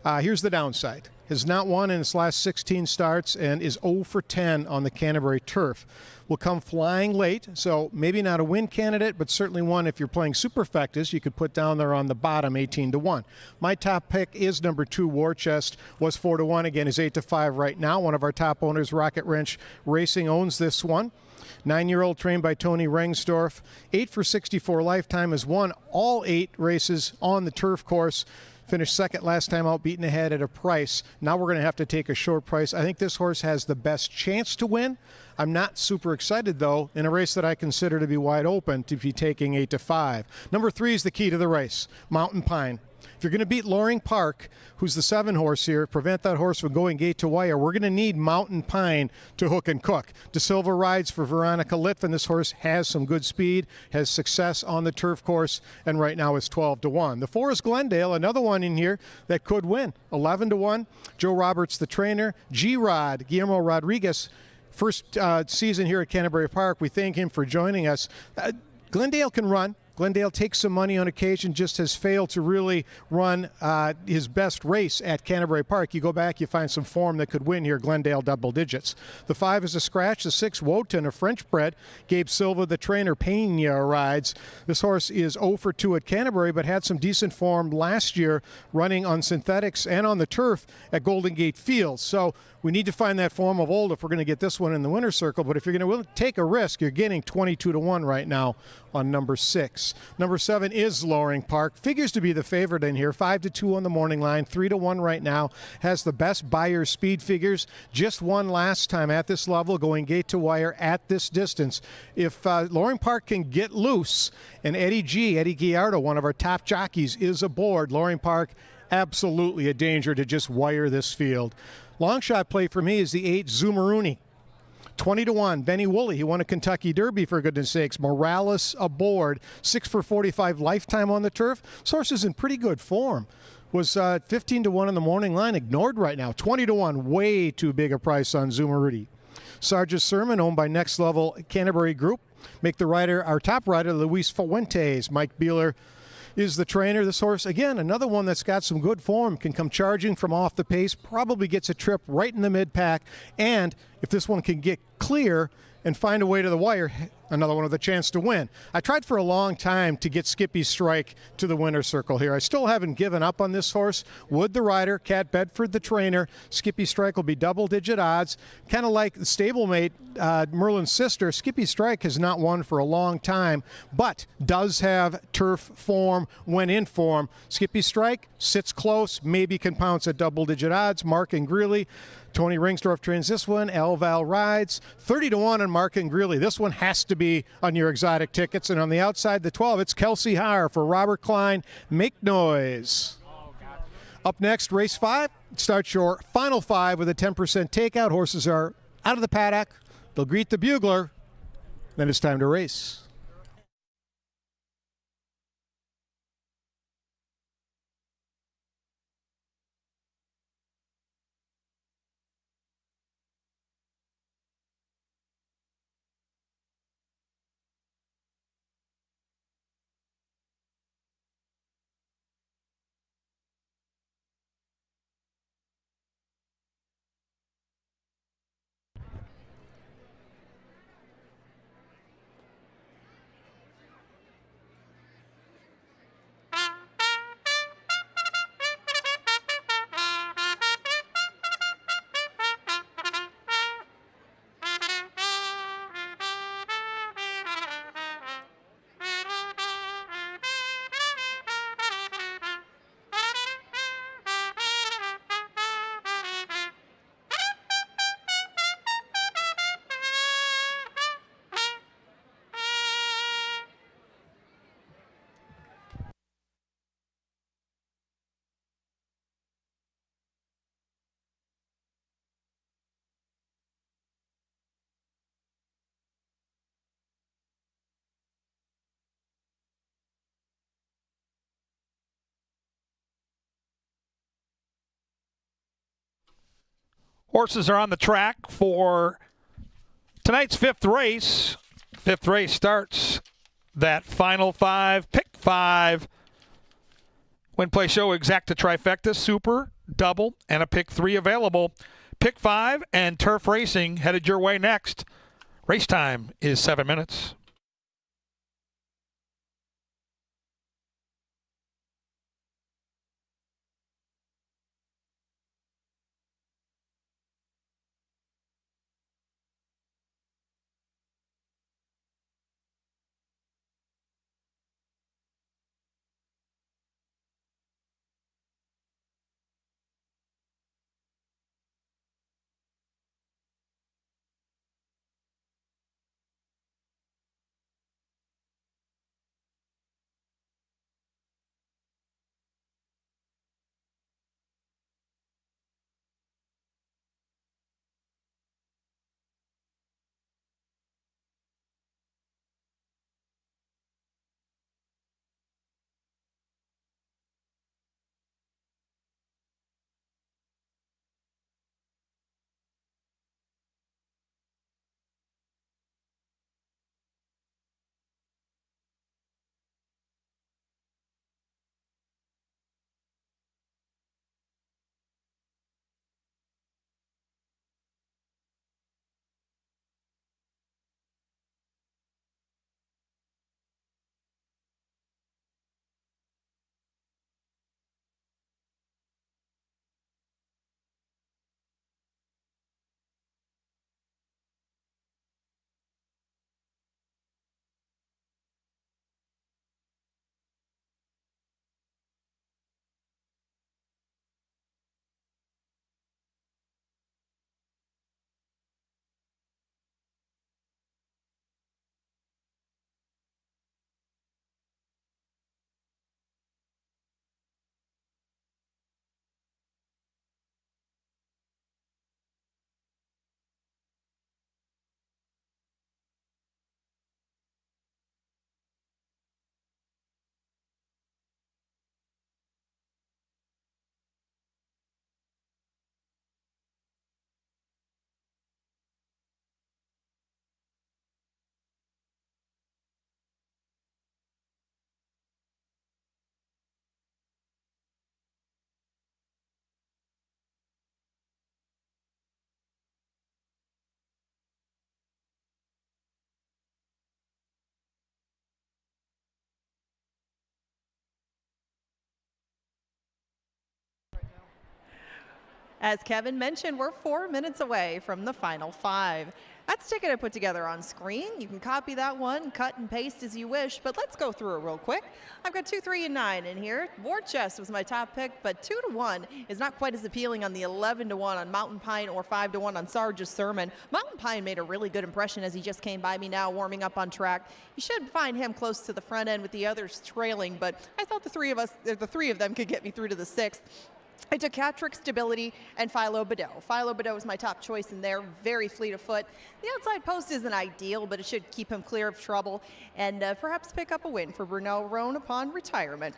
Here's the downside. Has not won in its last 16 starts and is 0 for 10 on the Canterbury turf. Will come flying late, so maybe not a win candidate, but certainly one if you're playing superfectas, you could put down there on the bottom 18-1. My top pick is number 2, War Chest. Was 4-1, again is 8-5 right now. One of our top owners, Rocket Wrench Racing, owns this one. 9-year-old trained by Tony Rengsdorf. 8 for 64 lifetime, has won all 8 races on the turf course. Finished second last time out, beaten ahead at a price. Now we're going to have to take a short price. I think this horse has the best chance to win. I'm not super excited, though, in a race that I consider to be wide open to be taking 8-5. Number 3 is the key to the race, Mountain Pine. If you're going to beat Loring Park, who's the 7 horse here, prevent that horse from going gate to wire, we're going to need Mountain Pine to hook and cook. De Silva rides for Veronica Litvin. This horse has some good speed, has success on the turf course, and right now is 12-1. The 4 is Glendale, another one in here that could win, 11-1. Joe Roberts, the trainer. G-Rod, Guillermo Rodriguez, first season here at Canterbury Park. We thank him for joining us. Glendale can run. Glendale takes some money on occasion, just has failed to really run his best race at Canterbury Park. You go back, you find some form that could win here, Glendale double digits. The 5 is a scratch. The 6, Wotan, a French bred. Gabe Silva, the trainer. Pena rides. This horse is 0-2 at Canterbury, but had some decent form last year running on synthetics and on the turf at Golden Gate Field. So we need to find that form of old if we're going to get this one in the winner's circle. But if you're going to take a risk, you're getting 22-1 right now on number 6. Number 7 is Loring Park. Figures to be the favorite in here. 5-2 on the morning line. 3-1 right now. Has the best Buyer speed figures. Just won last time at this level, going gate to wire at this distance. If Loring Park can get loose, and Eddie Gallardo, one of our top jockeys, is aboard, Loring Park absolutely a danger to just wire this field. Long shot play for me is the 8, Zumaruni. 20-1, Benny Woolley. He won a Kentucky Derby, for goodness sakes. Morales aboard. 6-for-45 lifetime on the turf. This horse is in pretty good form. Was 15-1 in the morning line. Ignored right now. 20-1, way too big a price on Zumaruni. Sargent Sermon, owned by Next Level Canterbury Group. Make the rider, our top rider, Luis Fuentes. Mike Beeler is the trainer. This horse, again, another one that's got some good form, can come charging from off the pace, probably gets a trip right in the mid-pack, and if this one can get clear and find a way to the wire, another one with a chance to win. I tried for a long time to get Skippy Strike to the winner's circle here. I still haven't given up on this horse. Wood, the rider, Cat Bedford, the trainer. Skippy Strike will be double-digit odds. Kind of like the stablemate, Merlin's sister, Skippy Strike has not won for a long time, but does have turf form when in form. Skippy Strike sits close, maybe can pounce at double-digit odds. Mark and Greeley. Tony Ringsdorf trains this one. Elval rides. 30-1 on Mark and Greeley. This one has to be on your exotic tickets. And on the outside, the 12, it's Kelsey Haar for Robert Klein. Make noise. Up next, race 5. Start your final 5 with a 10% takeout. Horses are out of the paddock. They'll greet the bugler. Then it's time to race. Horses are on the track for tonight's 5th race. 5th race starts that final 5, pick 5. Win, play, show, exacta trifecta, super, double, and a pick 3 available. Pick 5 and turf racing headed your way next. Race time is 7 minutes. As Kevin mentioned, we're 4 minutes away from the final 5. That's a ticket I put together on screen. You can copy that one, cut and paste as you wish, but let's go through it real quick. I've got 2, 3, and 9 in here. War Chest was my top pick, but 2 to 1 is not quite as appealing on the 11 to 1 on Mountain Pine or 5 to 1 on Sarge's Sermon. Mountain Pine made a really good impression as he just came by me now, warming up on track. You should find him close to the front end with the others trailing, but I thought the three of them could get me through to the 6th. I took Catrick Stability and Philo Badeau. Philo Badeau was my top choice in there, very fleet of foot. The outside post isn't ideal, but it should keep him clear of trouble and perhaps pick up a win for Brunel Roan upon retirement.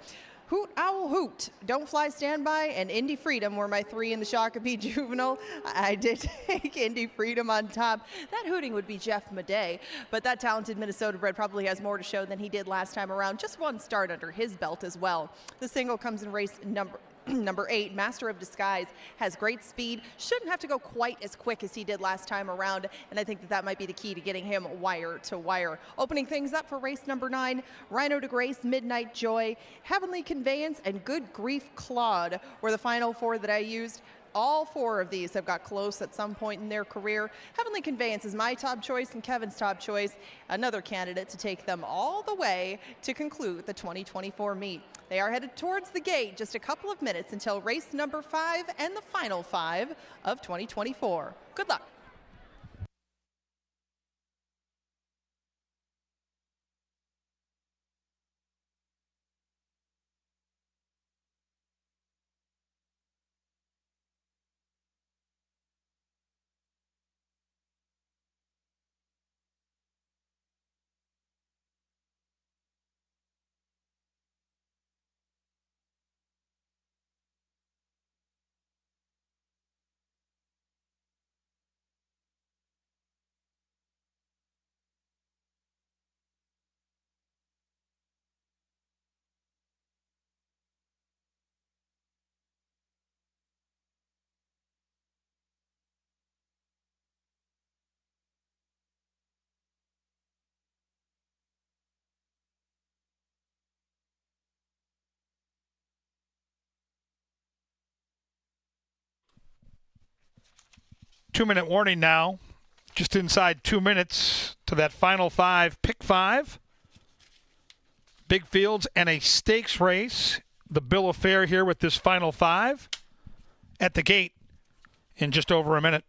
Hoot Owl Hoot, Don't Fly Standby, and Indy Freedom were my 3 in the Shakopee Juvenile. I did take Indy Freedom on top. That hooting would be Jeff Madej, but that talented Minnesota bred probably has more to show than he did last time around. Just one start under his belt as well. The single comes in race number 8, Master of Disguise, has great speed, shouldn't have to go quite as quick as he did last time around, and I think that might be the key to getting him wire to wire. Opening things up for race number 9, Rhino de Grace, Midnight Joy, Heavenly Conveyance, and Good Grief Claude were the final 4 that I used. All 4 of these have got close at some point in their career. Heavenly Conveyance is my top choice and Kevin's top choice, another candidate to take them all the way to conclude the 2024 meet. They are headed towards the gate, just a couple of minutes until race number 5 and the final 5 of 2024. Good luck. Two-minute warning now. Just inside 2 minutes to that final 5, pick 5. Big fields and a stakes race. The bill of fare here with this final 5 at the gate in just over a minute.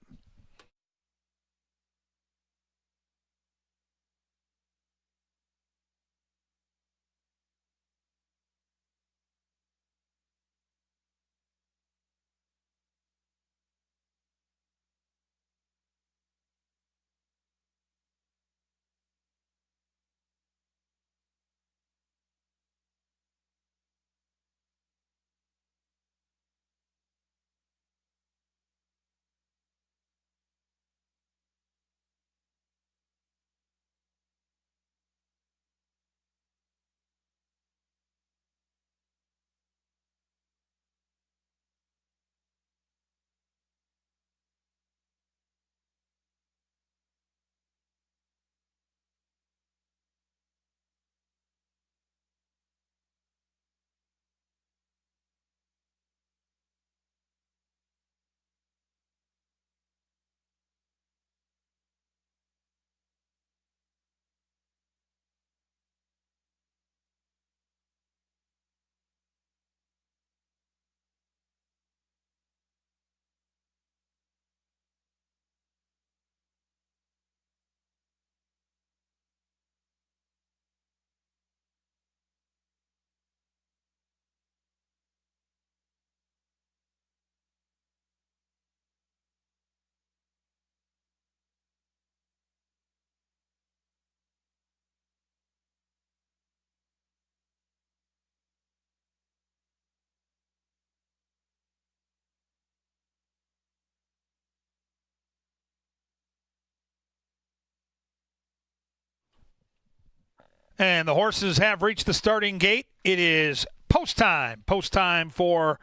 And the horses have reached the starting gate. It is post time. Post time for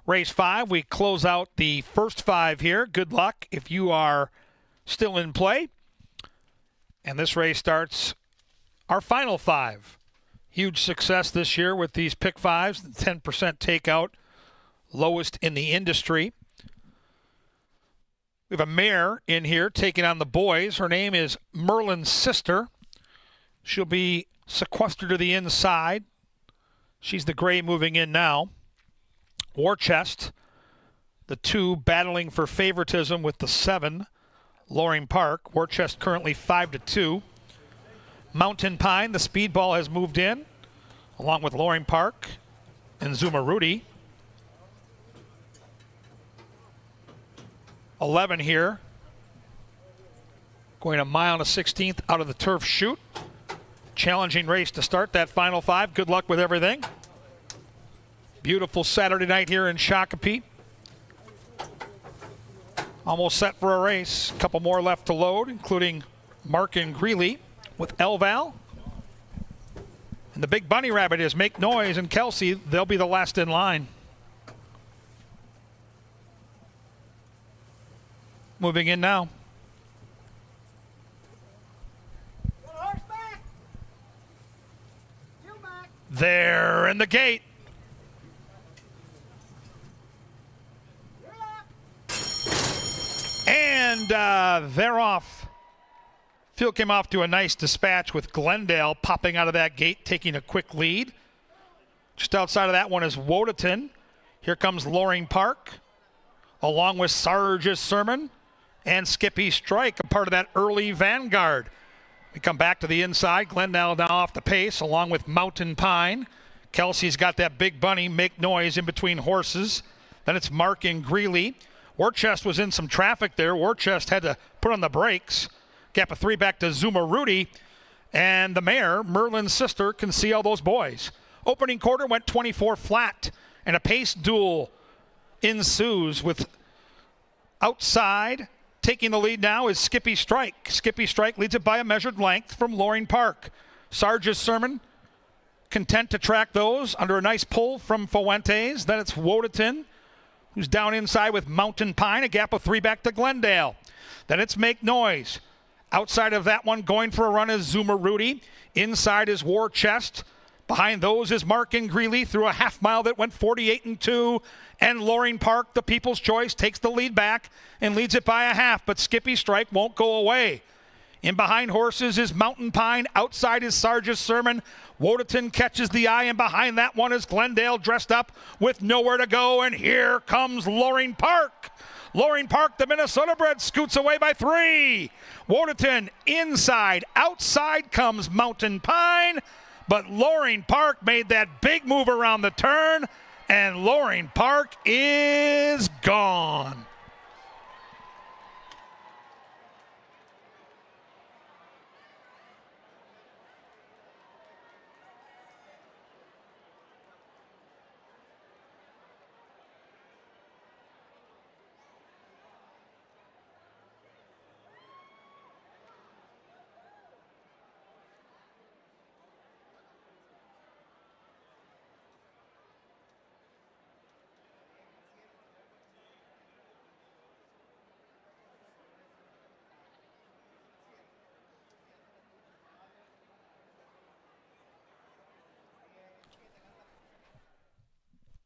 race 5. We close out the first 5 here. Good luck if you are still in play. And this race starts our final 5. Huge success this year with these pick 5s, the 10% takeout, lowest in the industry. We have a mare in here taking on the boys. Her name is Merlin's Sister. She'll be sequestered to the inside. She's the gray moving in now. Warchest, the 2 battling for favoritism with the 7, Loring Park. Warchest currently 5-2. Mountain Pine, the speedball, has moved in, along with Loring Park and Zuma Rudy. 11 here. Going a mile and a 16th out of the turf chute. Challenging race to start that final 5. Good luck with everything. Beautiful Saturday night here in Shakopee. Almost set for a race. A couple more left to load, including Mark and Greeley with Elval. And the big bunny rabbit is Make Noise and Kelsey. They'll be the last in line. Moving in now. There in the gate. And they're off. Field came off to a nice dispatch with Glendale popping out of that gate, taking a quick lead. Just outside of that one is Wodeton. Here comes Loring Park, along with Sarge's Sermon and Skippy Strike, a part of that early vanguard. We come back to the inside. Glendale now off the pace, along with Mountain Pine. Kelsey's got that big bunny, Make Noise, in between horses. Then it's Mark and Greeley. Warchest was in some traffic there. Warchest had to put on the brakes. Gap of 3 back to Zuma Rudy. And the mare, Merlin's Sister, can see all those boys. Opening quarter went 24 flat. And a pace duel ensues with outside. Taking the lead now is Skippy Strike. Skippy Strike leads it by a measured length from Loring Park. Sarge's Sermon content to track those under a nice pull from Fuentes. Then it's Wodeton, who's down inside with Mountain Pine, a gap of 3 back to Glendale. Then it's Make Noise. Outside of that one, going for a run is Zuma Rudy. Inside is Warchest. Behind those is Mark and Greeley through a half mile that went 48-2. And Loring Park, the People's Choice, takes the lead back and leads it by a half. But Skippy Strike won't go away. In behind horses is Mountain Pine. Outside is Sarge's Sermon. Wodeton catches the eye, and behind that one is Glendale dressed up with nowhere to go. And here comes Loring Park. Loring Park, the Minnesota bred, scoots away by 3. Wodeton inside. Outside comes Mountain Pine. But Loring Park made that big move around the turn, and Loring Park is gone.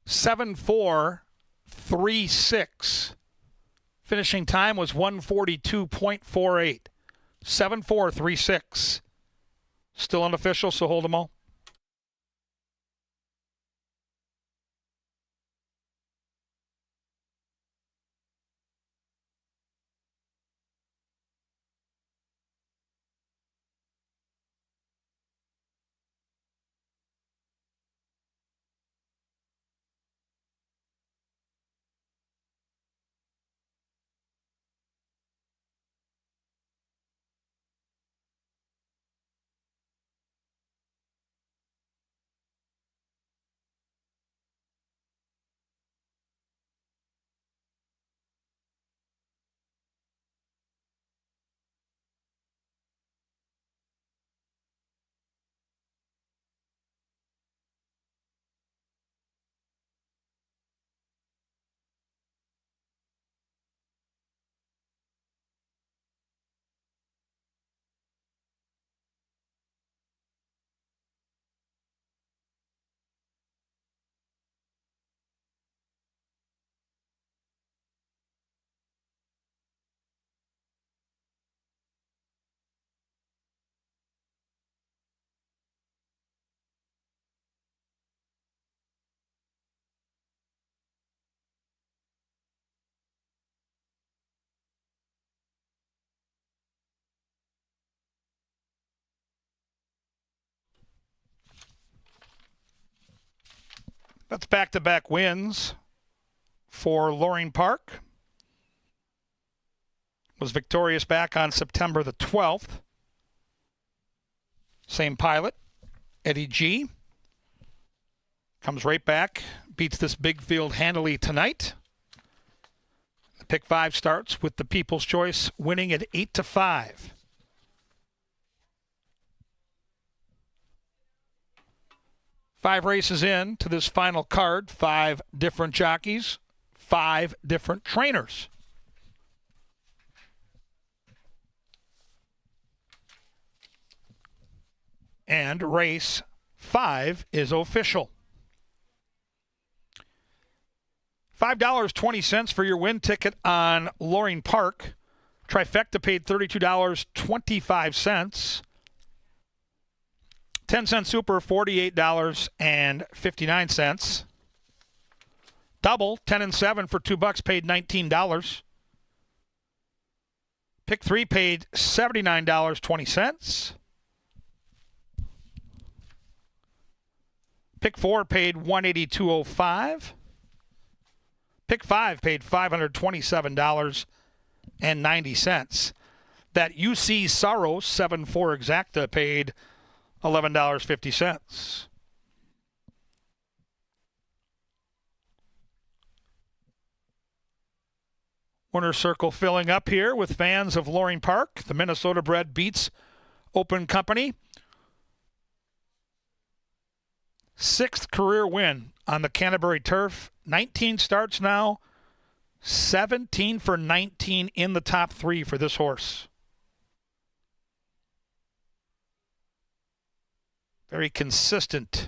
(7-4-3-6). Finishing time was 1:42.48. 7-4-3-6. Still unofficial, so hold them all. That's back-to-back wins for Loring Park. Was victorious back on September the 12th. Same pilot, Eddie G. Comes right back, beats this big field handily tonight. The pick 5 starts with the People's Choice winning at 8-5. Five races in to this final card, 5 different jockeys, 5 different trainers. And race 5 is official. $5.20 for your win ticket on Loring Park. Trifecta paid $32.25. 10-cent super, $48.59. Double, 10 and 7 for $2 paid $19. Pick 3 paid $79.20. Pick 4 paid $182.05. Pick 5 paid $527.90. That UC Saros 7-4 exacta paid $11.50. Winner's Circle filling up here with fans of Loring Park. The Minnesota-bred Beats Open Company. 6th career win on the Canterbury turf. 19 starts now. 17 for 19 in the top 3 for this horse. Very consistent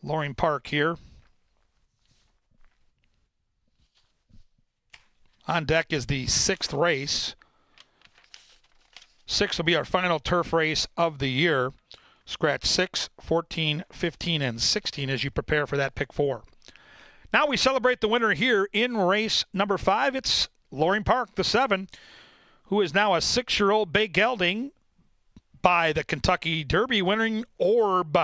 Loring Park here. On deck is the 6th race. 6 will be our final turf race of the year. Scratch 6, 14, 15, and 16 as you prepare for that pick 4. Now we celebrate the winner here in race number 5. It's Loring Park, the 7, who is now a 6-year-old bay gelding by the Kentucky Derby winning Orb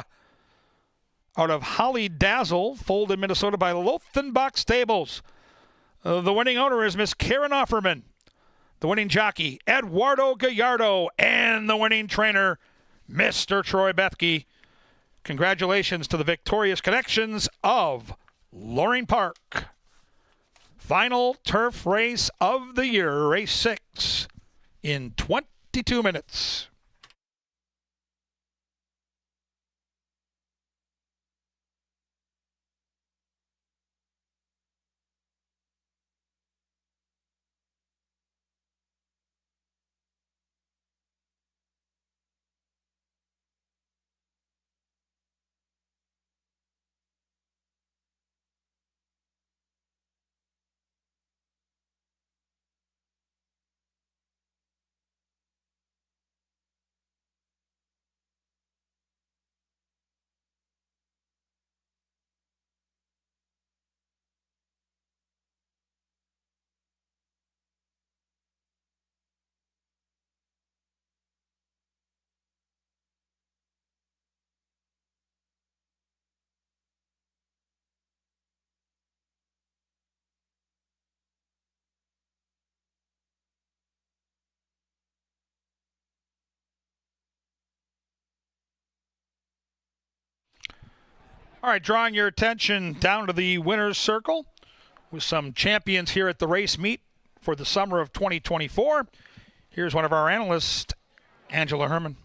out of Holly Dazzle, foaled in Minnesota by Lothenbach Stables. The winning owner is Miss Karen Offerman. The winning jockey, Eduardo Gallardo, and the winning trainer, Mr. Troy Bethke. Congratulations to the victorious connections of Loring Park. Final turf race of the year, race 6, in 22 minutes. All right, drawing your attention down to the winner's circle with some champions here at the race meet for the summer of 2024. Here's one of our analysts, Angela Herman.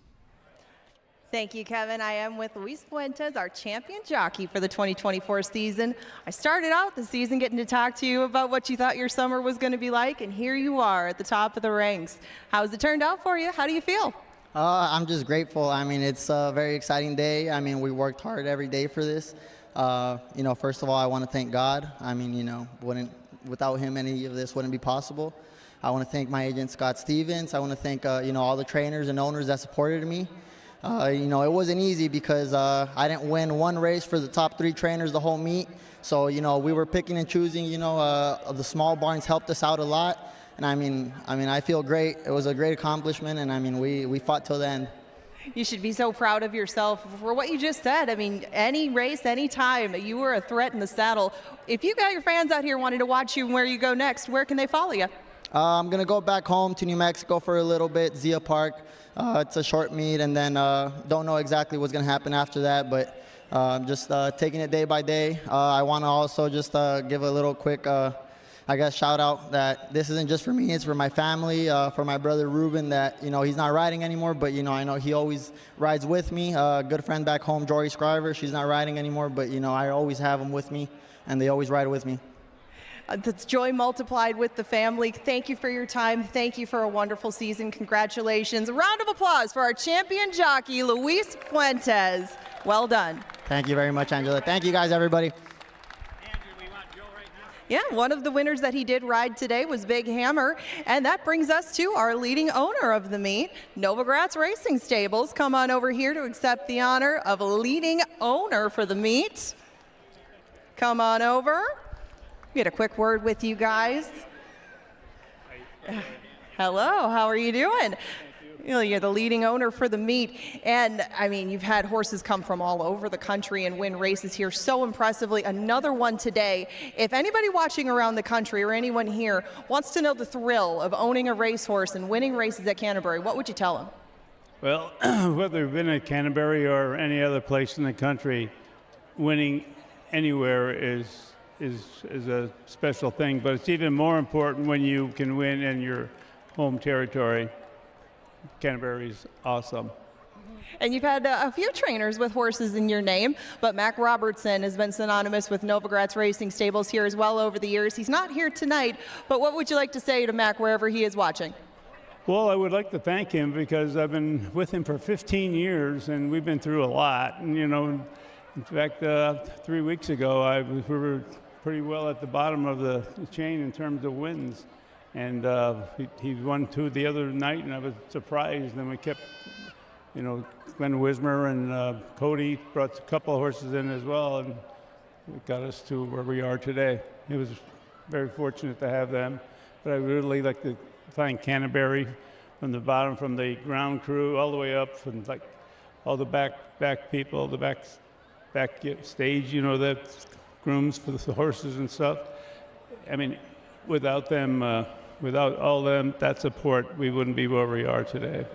Thank you, Kevin. I am with Luis Fuentes, our champion jockey for the 2024 season. I started out the season getting to talk to you about what you thought your summer was going to be like, and here you are at the top of the ranks. How's it turned out for you? How do you feel? I'm just grateful. I mean, it's a very exciting day. I mean, we worked hard every day for this. First of all, I want to thank God. I mean, without him, any of this wouldn't be possible. I want to thank my agent, Scott Stevens. I want to thank, all the trainers and owners that supported me. It wasn't easy because I didn't win one race for the top 3 trainers the whole meet. So, we were picking and choosing, the small barns helped us out a lot. And I feel great. It was a great accomplishment, and we fought till the end. You should be so proud of yourself for what you just said. I mean, any race, any time, you were a threat in the saddle. If you got your fans out here wanting to watch you and where you go next, where can they follow you? I'm going to go back home to New Mexico for a little bit, Zia Park. It's a short meet, and then don't know exactly what's going to happen after that, but just taking it day by day. I want to also just give a little quick shout out that this isn't just for me, it's for my family, for my brother Ruben that, he's not riding anymore, but, I know he always rides with me. Good friend back home, Jory Scriver, she's not riding anymore, but, I always have them with me, and they always ride with me. That's joy multiplied with the family. Thank you for your time. Thank you for a wonderful season. Congratulations. A round of applause for our champion jockey, Luis Fuentes. Well done. Thank you very much, Angela. Thank you guys, everybody. Yeah, one of the winners that he did ride today was Big Hammer, and that brings us to our leading owner of the meet, Novogratz Racing Stables. Come on over here to accept the honor of leading owner for the meet. Come on over. Get a quick word with you guys. Hello, how are you doing? You're the leading owner for the meet, and I mean, you've had horses come from all over the country and win races here so impressively. Another one today. If anybody watching around the country or anyone here wants to know the thrill of owning a racehorse and winning races at Canterbury, what would you tell them? Well, whether you've been at Canterbury or any other place in the country, winning anywhere is a special thing, but it's even more important when you can win in your home territory. Canterbury's awesome. And you've had a few trainers with horses in your name, but Mac Robertson has been synonymous with Novogratz Racing Stables here as well over the years. He's not here tonight, but what would you like to say to Mac wherever he is watching? Well, I would like to thank him because I've been with him for 15 years and we've been through a lot. And, in fact, 3 weeks ago, we were pretty well at the bottom of the chain in terms of wins. And he won 2 the other night, and I was surprised. And we kept, Glenn Wismer and Cody brought a couple of horses in as well, and it got us to where we are today. It was very fortunate to have them. But I would really like to thank Canterbury from the bottom, from the ground crew all the way up, from like all the back people, the back stage, that grooms for the horses and stuff. I mean, without them, without all them, that support, we wouldn't be where we are today.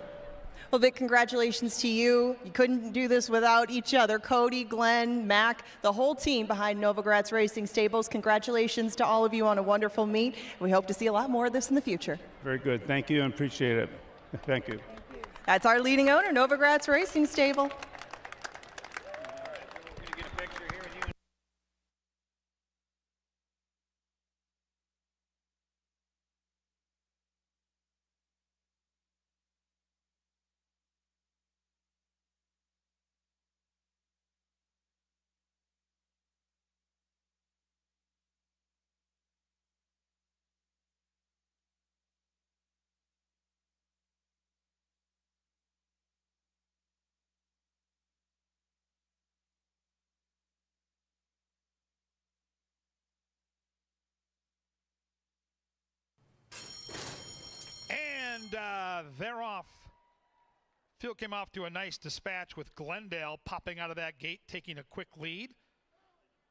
Well, big congratulations to you. You couldn't do this without each other. Cody, Glenn, Mac, the whole team behind Novogratz Racing Stables. Congratulations to all of you on a wonderful meet. We hope to see a lot more of this in the future. Very good. Thank you and appreciate it. Thank you. That's our leading owner, Novogratz Racing Stable. They're off. Field came off to a nice dispatch with Glendale popping out of that gate, taking a quick lead.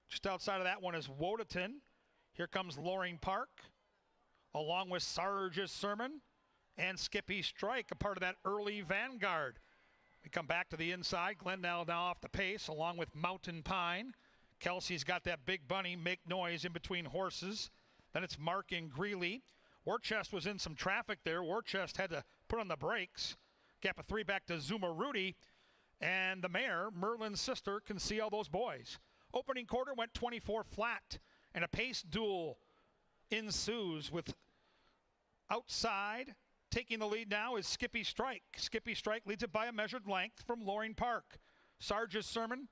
Just outside of that one is Wodeton. Here comes Loring Park, along with Sarge's Sermon and Skippy Strike, a part of that early vanguard. We come back to the inside. Glendale now off the pace, along with Mountain Pine. Kelsey's got that big bunny, Make Noise, in between horses. Then it's Mark and Greeley. Worcest was in some traffic there. Worcest had to put on the brakes. Gap of 3 back to Zuma Rudy. And the mare, Merlin's sister, can see all those boys. Opening quarter went 24 flat. And a pace duel ensues with outside. Taking the lead now is Skippy Strike. Skippy Strike leads it by a measured length from Loring Park. Sarge's Sermon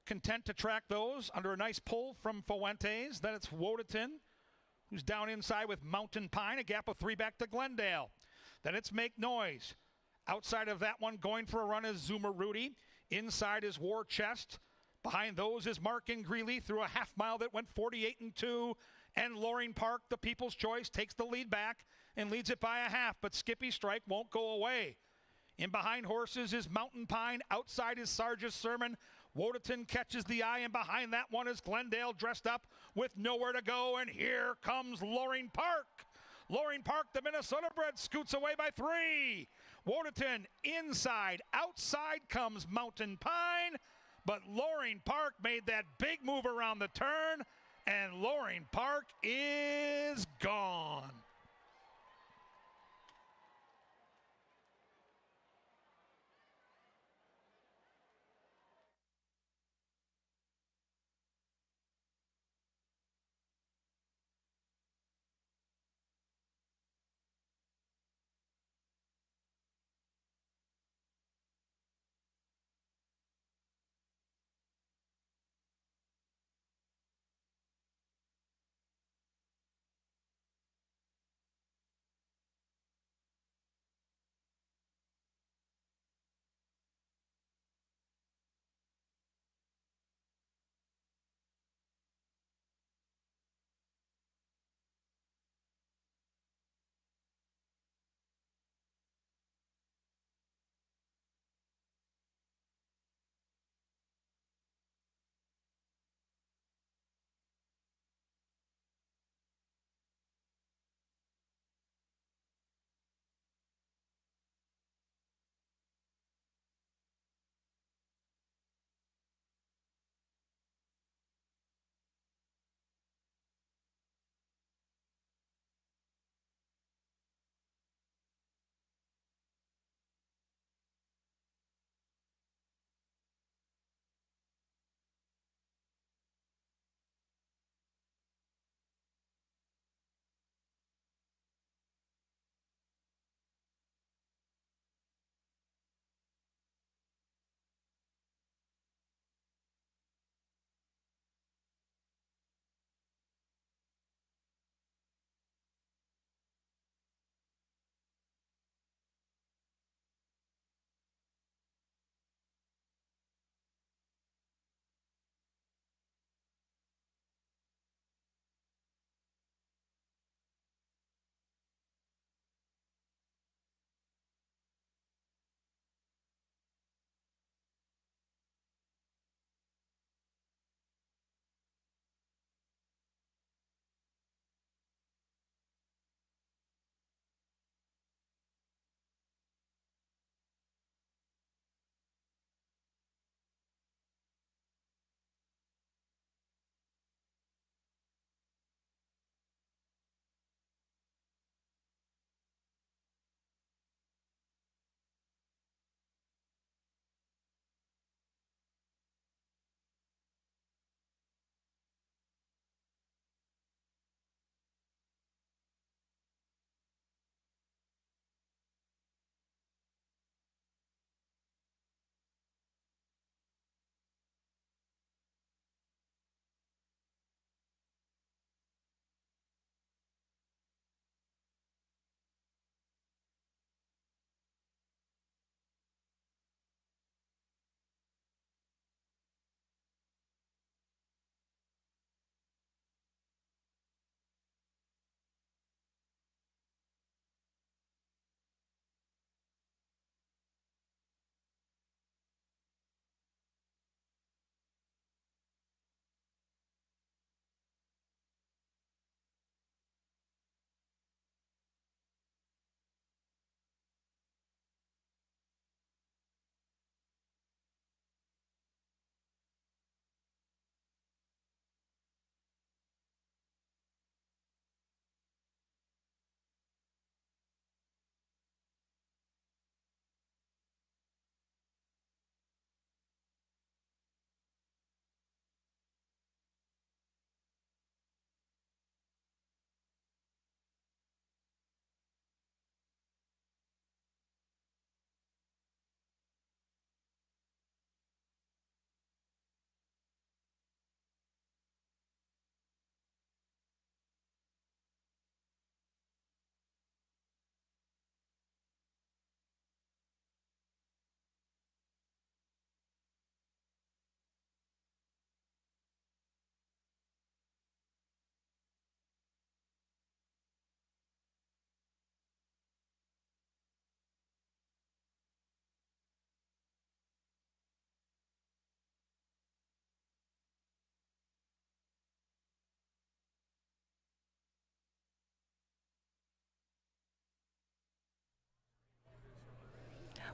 content to track those under a nice pull from Fuentes. Then it's Wodeton, who's down inside with Mountain Pine, a gap of 3 back to Glendale. Then it's Make Noise. Outside of that one, going for a run is Zuma Rudy. Inside is War Chest. Behind those is Mark and Greeley through a half mile that went 48-2. And Loring Park, the People's Choice, takes the lead back and leads it by a half. But Skippy Strike won't go away. In behind horses is Mountain Pine. Outside is Sargis Sermon. Wodeton catches the eye, and behind that one is Glendale dressed up with nowhere to go. And here comes Loring Park. Loring Park, the Minnesota bred, scoots away by 3. Wodeton inside. Outside comes Mountain Pine. But Loring Park made that big move around the turn, and Loring Park is gone.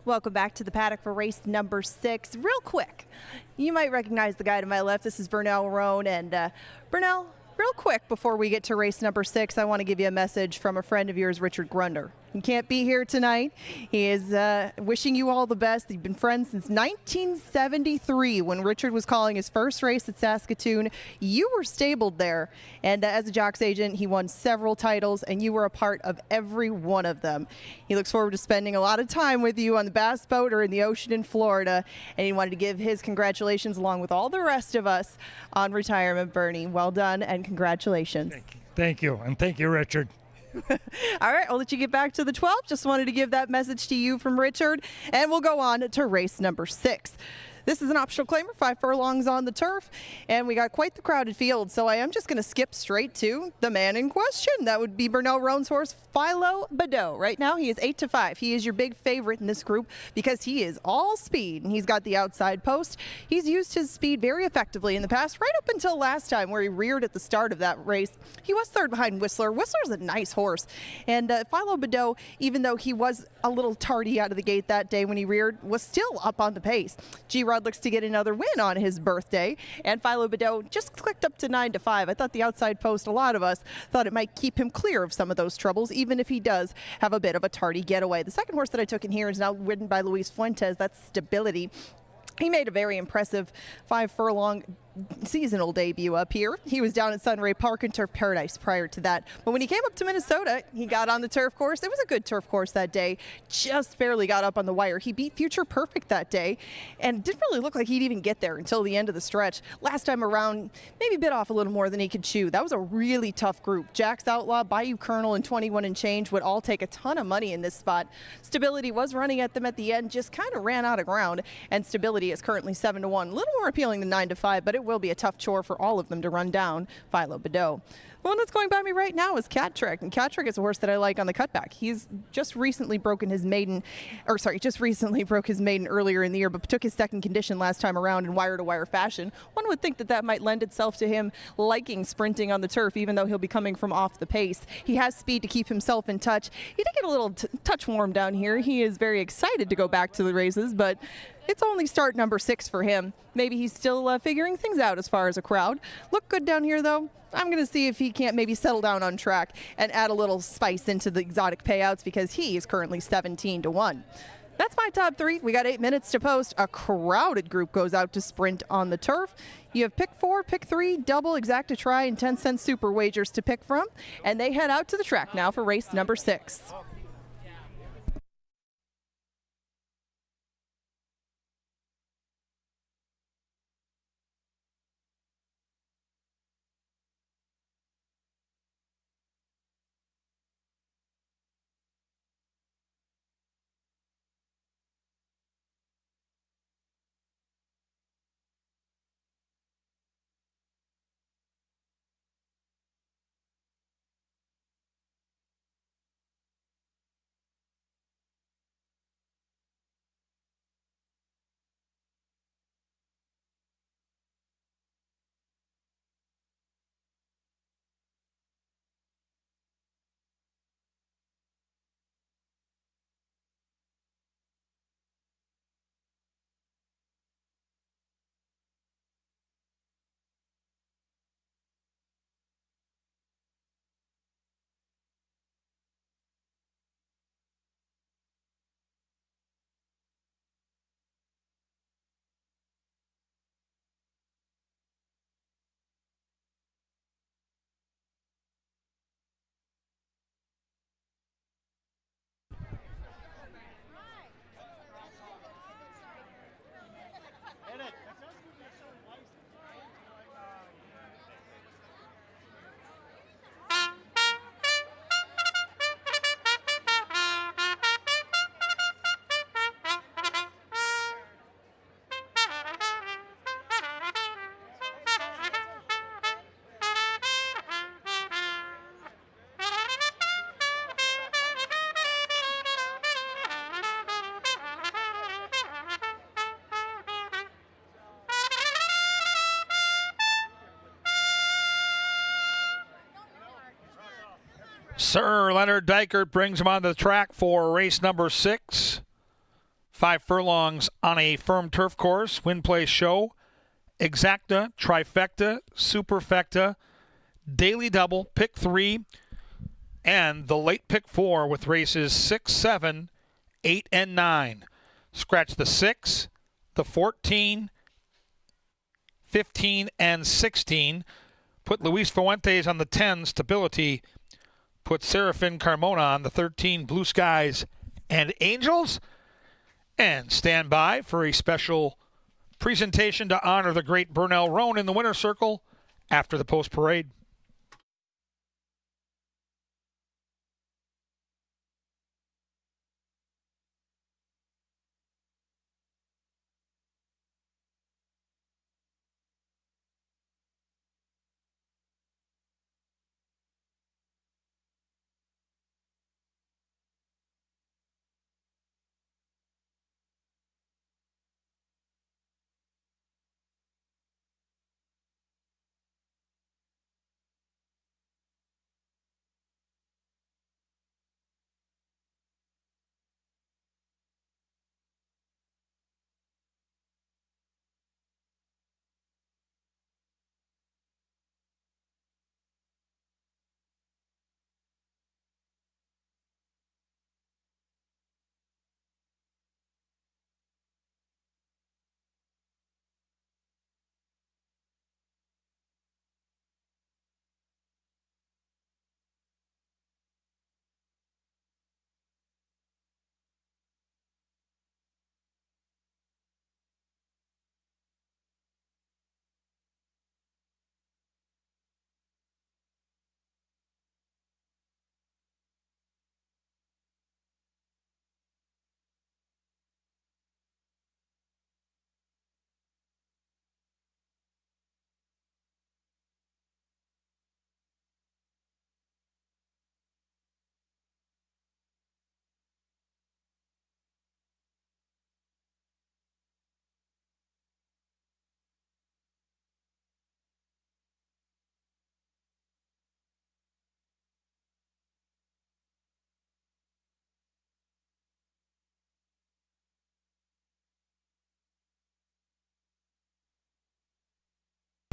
Welcome back to the paddock for race number 6. Real quick, you might recognize the guy to my left. This is Burnell Roan. And Burnell, real quick before we get to race number 6, I want to give you a message from a friend of yours, Richard Grunder. He can't be here tonight. He is wishing you all the best. You've been friends since 1973 when Richard was calling his first race at Saskatoon. You were stabled there, and as a jocks agent, he won several titles, and you were a part of every one of them. He looks forward to spending a lot of time with you on the bass boat or in the ocean in Florida, and he wanted to give his congratulations along with all the rest of us on retirement. Bernie, well done and congratulations. Thank you, and thank you, Richard. All right, I'll let you get back to the 12. Just wanted to give that message to you from Richard, and we'll go on to race number 6. This is an optional claimer, 5 furlongs on the turf, and we got quite the crowded field, so I am just going to skip straight to the man in question. That would be Burnell Roan's horse, Philo Badeau. Right now, he is 8-5. He is your big favorite in this group because he is all speed, and he's got the outside post. He's used his speed very effectively in the past, right up until last time where he reared at the start of that race. He was third behind Whistler. Whistler's a nice horse, and Philo Badeau, even though he was a little tardy out of the gate that day when he reared, was still up on the pace. G-Rod looks to get another win on his birthday, and Philo Badeau just clicked up to 9-5. I thought the outside post, a lot of us thought it might keep him clear of some of those troubles, even if he does have a bit of a tardy getaway. The second horse that I took in here is now ridden by Luis Fuentes. That's Stability. He made a very impressive 5 furlong seasonal debut up here. He was down at Sunray Park in Turf Paradise prior to that. But when he came up to Minnesota, he got on the turf course. It was a good turf course that day. Just barely got up on the wire. He beat Future Perfect that day and didn't really look like he'd even get there until the end of the stretch. Last time around, maybe bit off a little more than he could chew. That was a really tough group. Jack's Outlaw, Bayou Colonel, and 21 and Change would all take a ton of money in this spot. Stability was running at them at the end, just kind of ran out of ground, and Stability is currently 7-1. A little more appealing than 9-5, but it will be a tough chore for all of them to run down Philo Badeau. The one that's going by me right now is Cat Trick, and Cat Trick is a horse that I like on the cutback. He's just recently broken his maiden, just recently broke his maiden earlier in the year, but took his second condition last time around in wire-to-wire fashion. One would think that that might lend itself to him liking sprinting on the turf, even though he'll be coming from off the pace. He has speed to keep himself in touch. He did get a little touch warm down here. He is very excited to go back to the races, but it's only start number 6 for him. Maybe he's still figuring things out as far as a crowd. Look good down here, though. I'm going to see if he can't maybe settle down on track and add a little spice into the exotic payouts because he is currently 17-1. That's my top 3. We got 8 minutes to post. A crowded group goes out to sprint on the turf. You have pick 4, pick 3, double, exacta try, and 10-cent super wagers to pick from. And they head out to the track now for race number 6. Sir Leonard Dykert brings him onto the track for race number 6. 5 furlongs on a firm turf course, win, play, show, exacta, trifecta, superfecta, daily double, pick 3, and the late pick 4 with races 6, 7, 8, and 9. Scratch the 6, the 14, 15, and 16. Put Luis Fuentes on the 10, Stability. Put Serafin Carmona on the 13, Blue Skies and Angels. And stand by for a special presentation to honor the great Burnell Roan in the winner's circle after the post parade.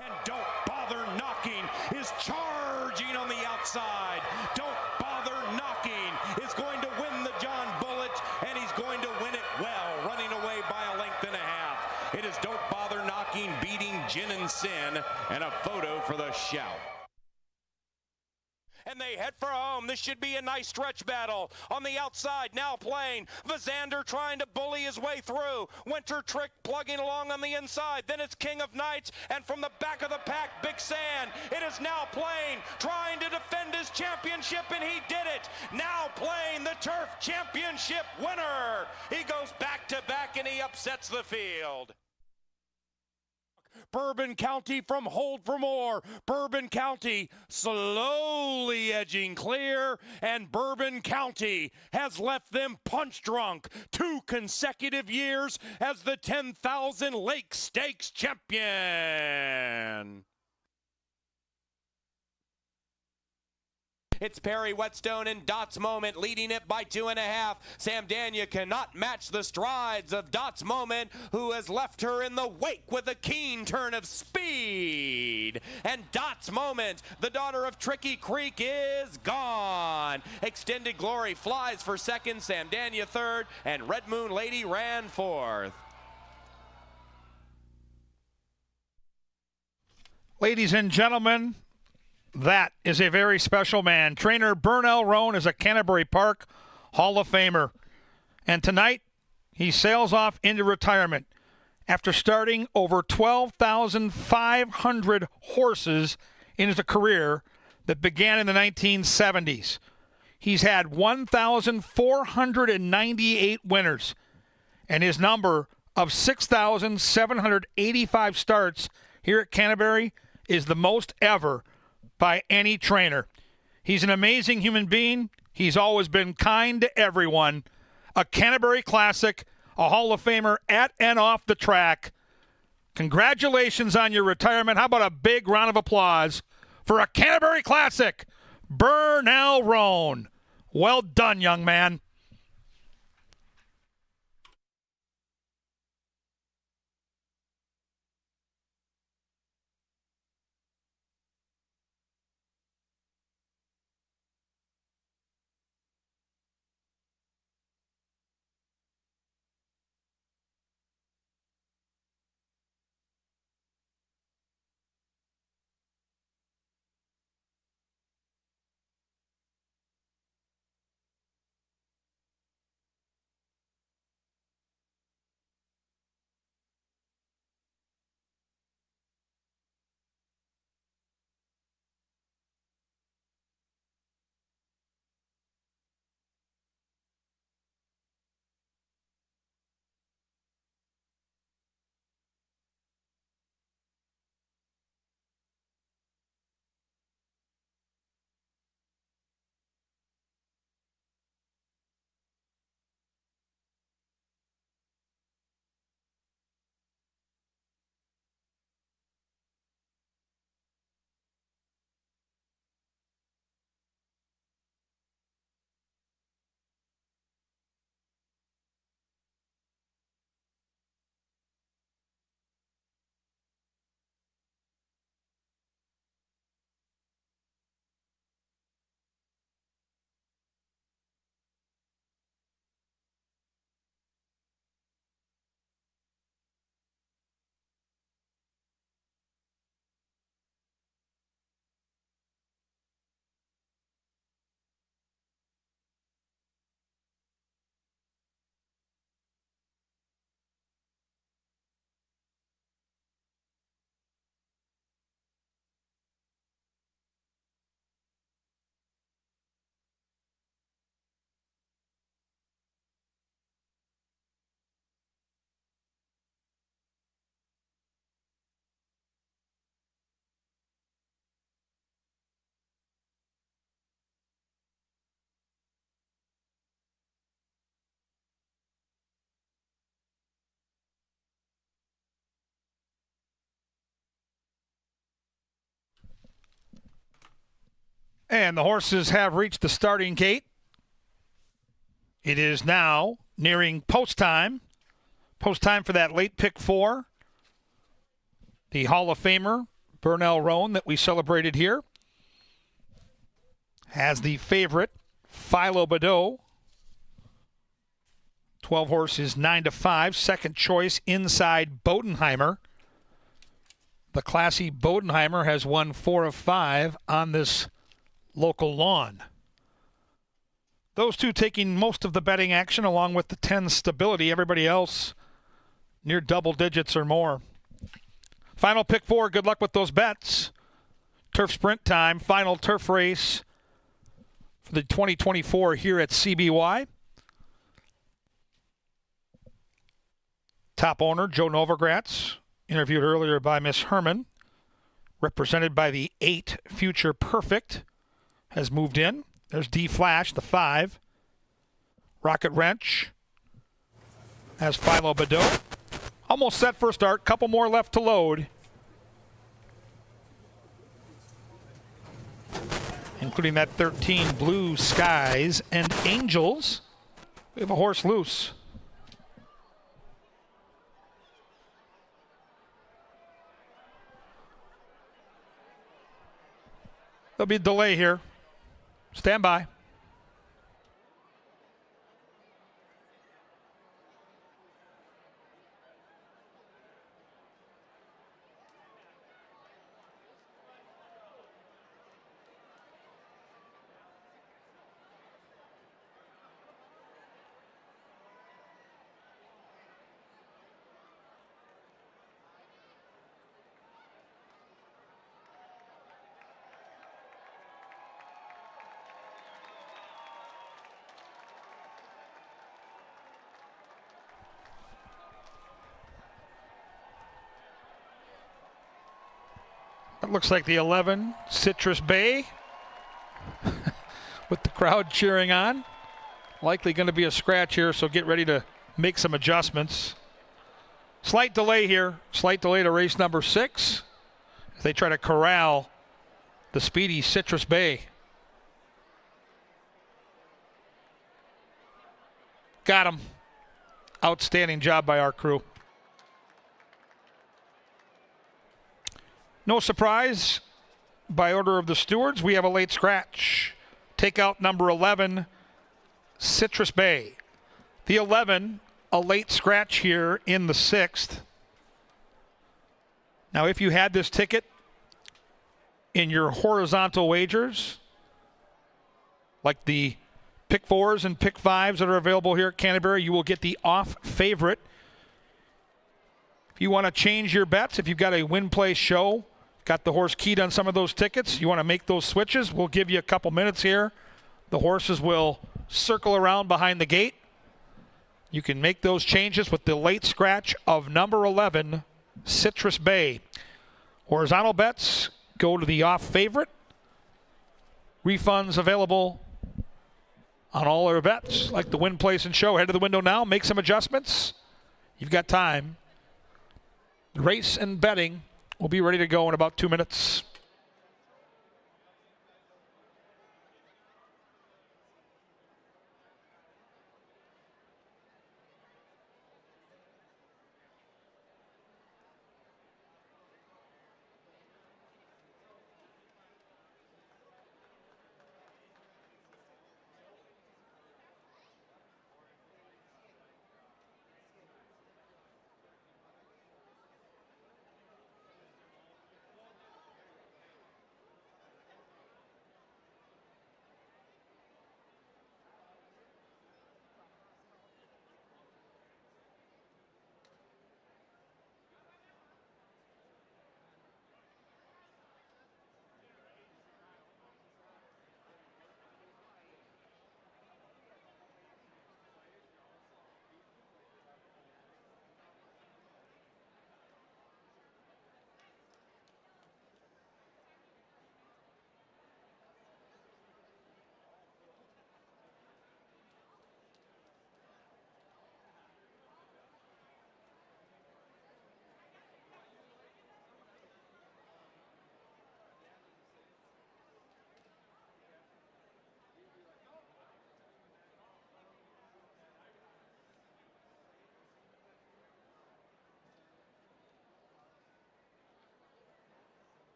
And Don't Bother Knocking is charging on the outside. Don't Bother Knocking is going to win the John Bullet, and he's going to win it well, running away by a length and a half. It is Don't Bother Knocking beating Gin and Sin, and a photo for the shout. And they head for home. This should be a nice stretch battle. On the outside, now playing. Visander trying to bully his way through. Winter Trick plugging along on the inside. Then it's King of Nights. And from the back of the pack, Big Sand. It is now playing, trying to defend his championship, and he did it. Now playing the Turf Championship winner. He goes back to back, and he upsets the field. Bourbon County from Hold for More. Bourbon County slowly edging clear, and Bourbon County has left them punch drunk 2 consecutive years as the 10,000 Lake Stakes champion. It's Perry Whetstone and Dot's Moment leading it by 2.5. Sam Dania cannot match the strides of Dot's Moment, who has left her in the wake with a keen turn of speed. And Dot's Moment, the daughter of Tricky Creek, is gone. Extended Glory flies for second, Sam Dania third, and Red Moon Lady ran fourth. Ladies and gentlemen, that is a very special man. Trainer Burnell Roan is a Canterbury Park Hall of Famer. And tonight, he sails off into retirement after starting over 12,500 horses in his career that began in the 1970s. He's had 1,498 winners, and his number of 6,785 starts here at Canterbury is the most ever by any trainer. He's an amazing human being. He's always been kind to everyone. A Canterbury Classic, a Hall of Famer at and off the track. Congratulations on your retirement. How about a big round of applause for a Canterbury Classic, Burnell Roan. Well done, young man. And the horses have reached the starting gate. It is now nearing post time. Post time for that late pick 4. The Hall of Famer, Burnell Roan, that we celebrated here, has the favorite, Philo Badeau. 12 horses, 9-5. Second choice, Inside Bodenheimer. The classy Bodenheimer has won 4 of 5 on this local lawn. Those two taking most of the betting action along with the 10 Stability. Everybody else near double digits or more. Final pick 4. Good luck with those bets. Turf sprint time. Final turf race for the 2024 here at CBY. Top owner Joe Novogratz, interviewed earlier by Miss Herman, represented by the 8 Future Perfect, has moved in. There's D Flash, the 5. Rocket Wrench has Philo Badeau. Almost set for a start. Couple more left to load, including that 13 Blue Skies and Angels. We have a horse loose. There'll be a delay here. Stand by. That looks like the 11, Citrus Bay, with the crowd cheering on. Likely going to be a scratch here, so get ready to make some adjustments. Slight delay here. Slight delay to race number 6 as they try to corral the speedy Citrus Bay. Got him. Outstanding job by our crew. No surprise, by order of the stewards, we have a late scratch. Take out number 11, Citrus Bay. The 11, a late scratch here in the 6th. Now, if you had this ticket in your horizontal wagers, like the pick 4s and pick 5s that are available here at Canterbury, you will get the off favorite. If you want to change your bets, if you've got a win play show, got the horse keyed on some of those tickets, you want to make those switches, we'll give you a couple minutes here. The horses will circle around behind the gate. You can make those changes with the late scratch of number 11, Citrus Bay. Horizontal bets go to the off favorite. Refunds available on all our bets, like the win, place, and show. Head to the window now, make some adjustments. You've got time. Race and betting will be ready to go in about 2 minutes.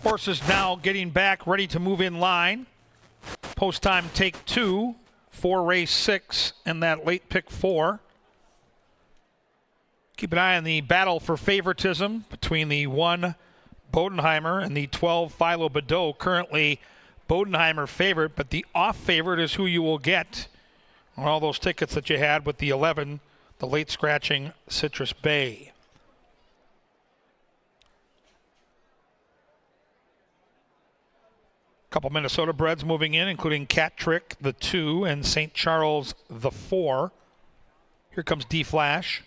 Horses now getting back, ready to move in line. Post time take 2 for race 6 and that late pick 4. Keep an eye on the battle for favoritism between the 1 Bodenheimer and the 12 Philo Badeau. Currently Bodenheimer favorite, but the off favorite is who you will get on all those tickets that you had with the 11, the late scratching Citrus Bay. Couple Minnesota breds moving in, including Cat Trick, the 2, and St. Charles, the 4. Here comes D-Flash.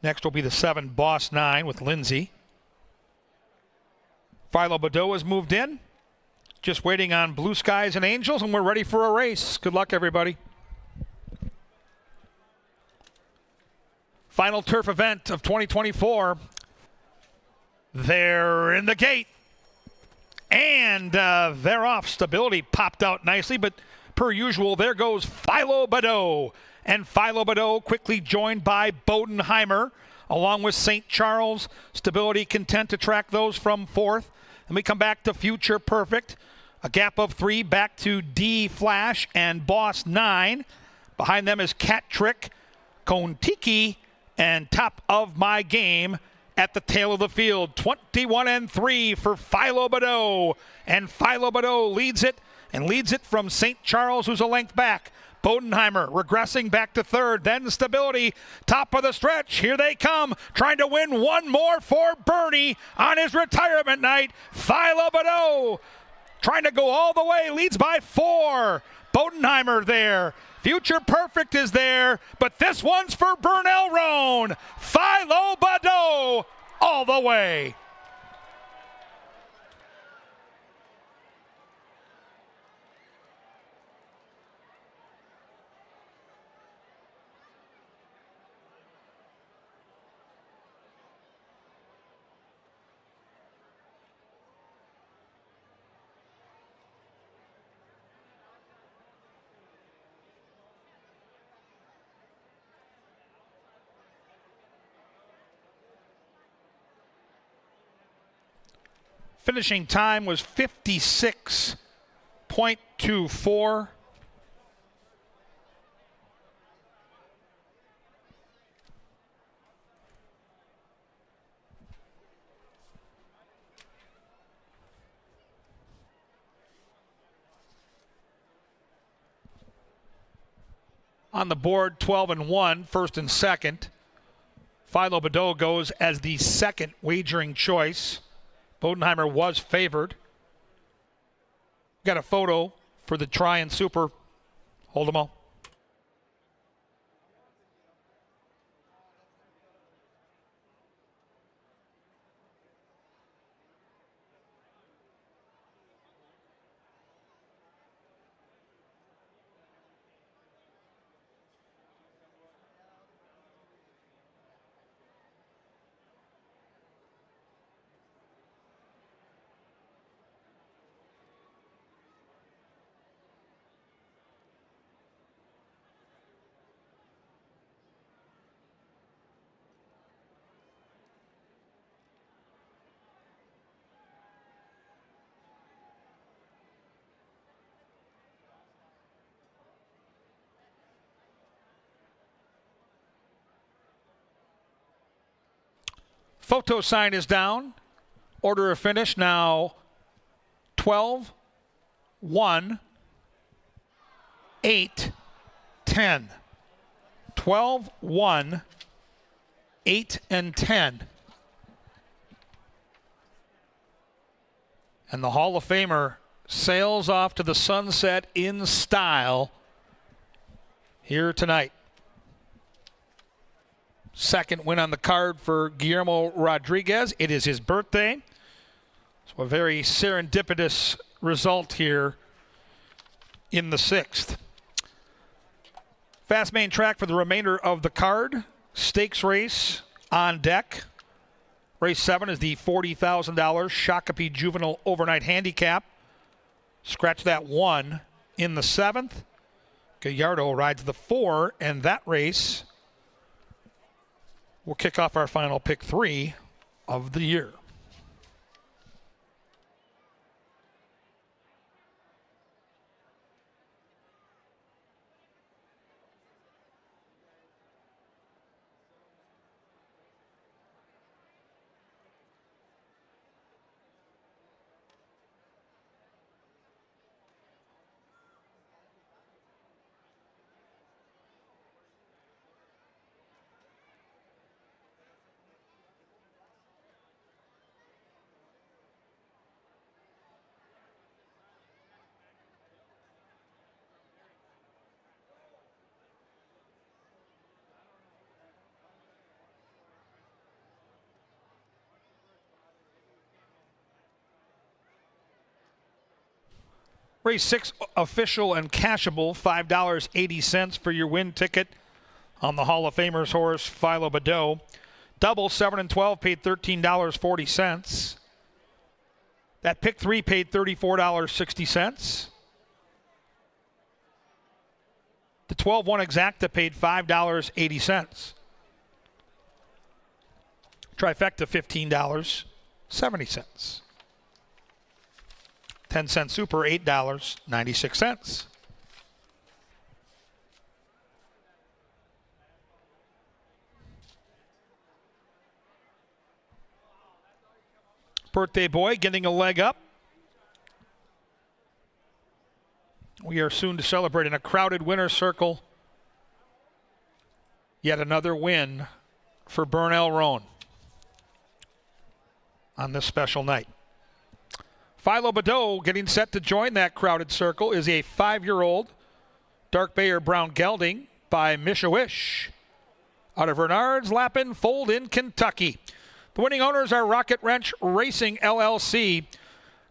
Next will be the 7, Boss 9 with Lindsay. Philo Badeau has moved in. Just waiting on Blue Skies and Angels, and we're ready for a race. Good luck, everybody. Final turf event of 2024. They're in the gate. And they're off. Stability popped out nicely, but per usual, there goes Philo Badeau. And Philo Badeau quickly joined by Bodenheimer, along with St. Charles. Stability content to track those from 4th. And we come back to Future Perfect. A gap of 3 back to D Flash and Boss 9. Behind them is Cat Trick, Kontiki, and Top of My Game at the tail of the field. 21-3 for Philo Badeau. And Philo Badeau leads it from St. Charles, who's a length back. Bodenheimer regressing back to 3rd, then Stability, top of the stretch. Here they come, trying to win one more for Bernie on his retirement night. Philo Badeau trying to go all the way, leads by 4. Bodenheimer there. Future Perfect is there, but this one's for Burnell Roan. Philo Badeau all the way. Finishing time was 56.24. On the board, 12-1, first and second. Philo Badeau goes as the second wagering choice. Bodenheimer was favored. Got a photo for the Try and Super. Hold them all. Photo sign is down. Order of finish now 12, 1, 8, 10. 12, 1, 8, and 10. And the Hall of Famer sails off to the sunset in style here tonight. Second win on the card for Guillermo Rodriguez. It is his birthday. So a very serendipitous result here in the 6th. Fast main track for the remainder of the card. Stakes race on deck. Race 7 is the $40,000 Shakopee Juvenile Overnight Handicap. Scratch that 1 in the 7th. Gallardo rides the 4, and that race will kick off our final pick 3 of the year. Race 6 official and cashable, $5.80 for your win ticket on the Hall of Famers horse Philo Badeau. Double 7 and 12 paid $13.40. That pick 3 paid $34.60. The 12-1 exacta paid $5.80. Trifecta $15.70. 10-cent super, $8.96. Birthday boy getting a leg up. We are soon to celebrate in a crowded winner's circle. Yet another win for Burnell Roan on this special night. Philo Badeau getting set to join that crowded circle is a 5-year-old dark bay or brown gelding by Mishawish out of Bernard's Lapin Fold in Kentucky. The winning owners are Rocket Wrench Racing LLC.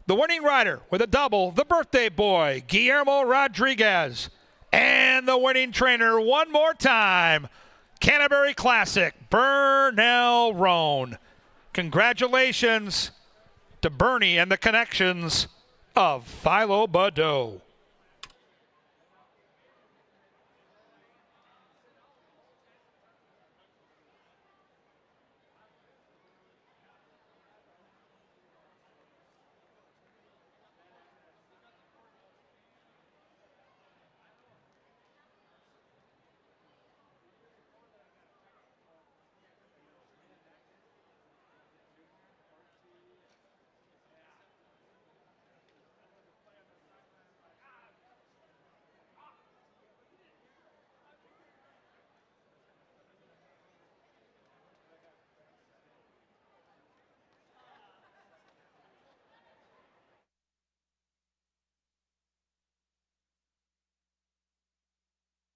The winning rider with a double, the birthday boy, Guillermo Rodriguez. And the winning trainer one more time, Canterbury Classic, Burnell Roan. Congratulations to Bernie and the connections of Philo Badeau.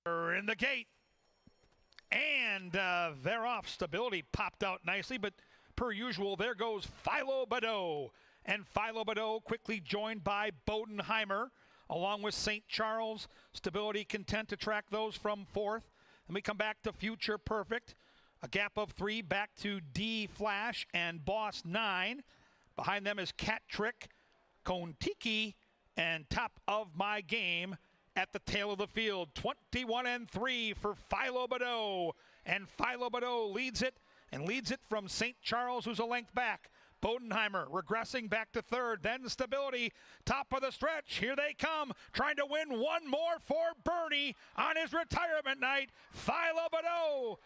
In the gate, and they're off. Stability popped out nicely, but per usual, there goes Philo Badeau. And Philo Badeau quickly joined by Bodenheimer, along with St. Charles. Stability content to track those from fourth. Then we come back to Future Perfect. A gap of 3 back to D Flash and Boss 9. Behind them is Cat Trick, Kontiki, and Top of My Game at the tail of the field. 21 and 3 for Philo Badeau. And Philo Badeau leads it from St. Charles, who's a length back. Bodenheimer regressing back to third. Then Stability, top of the stretch. Here they come, trying to win one more for Bernie on his retirement night. Philo Badeau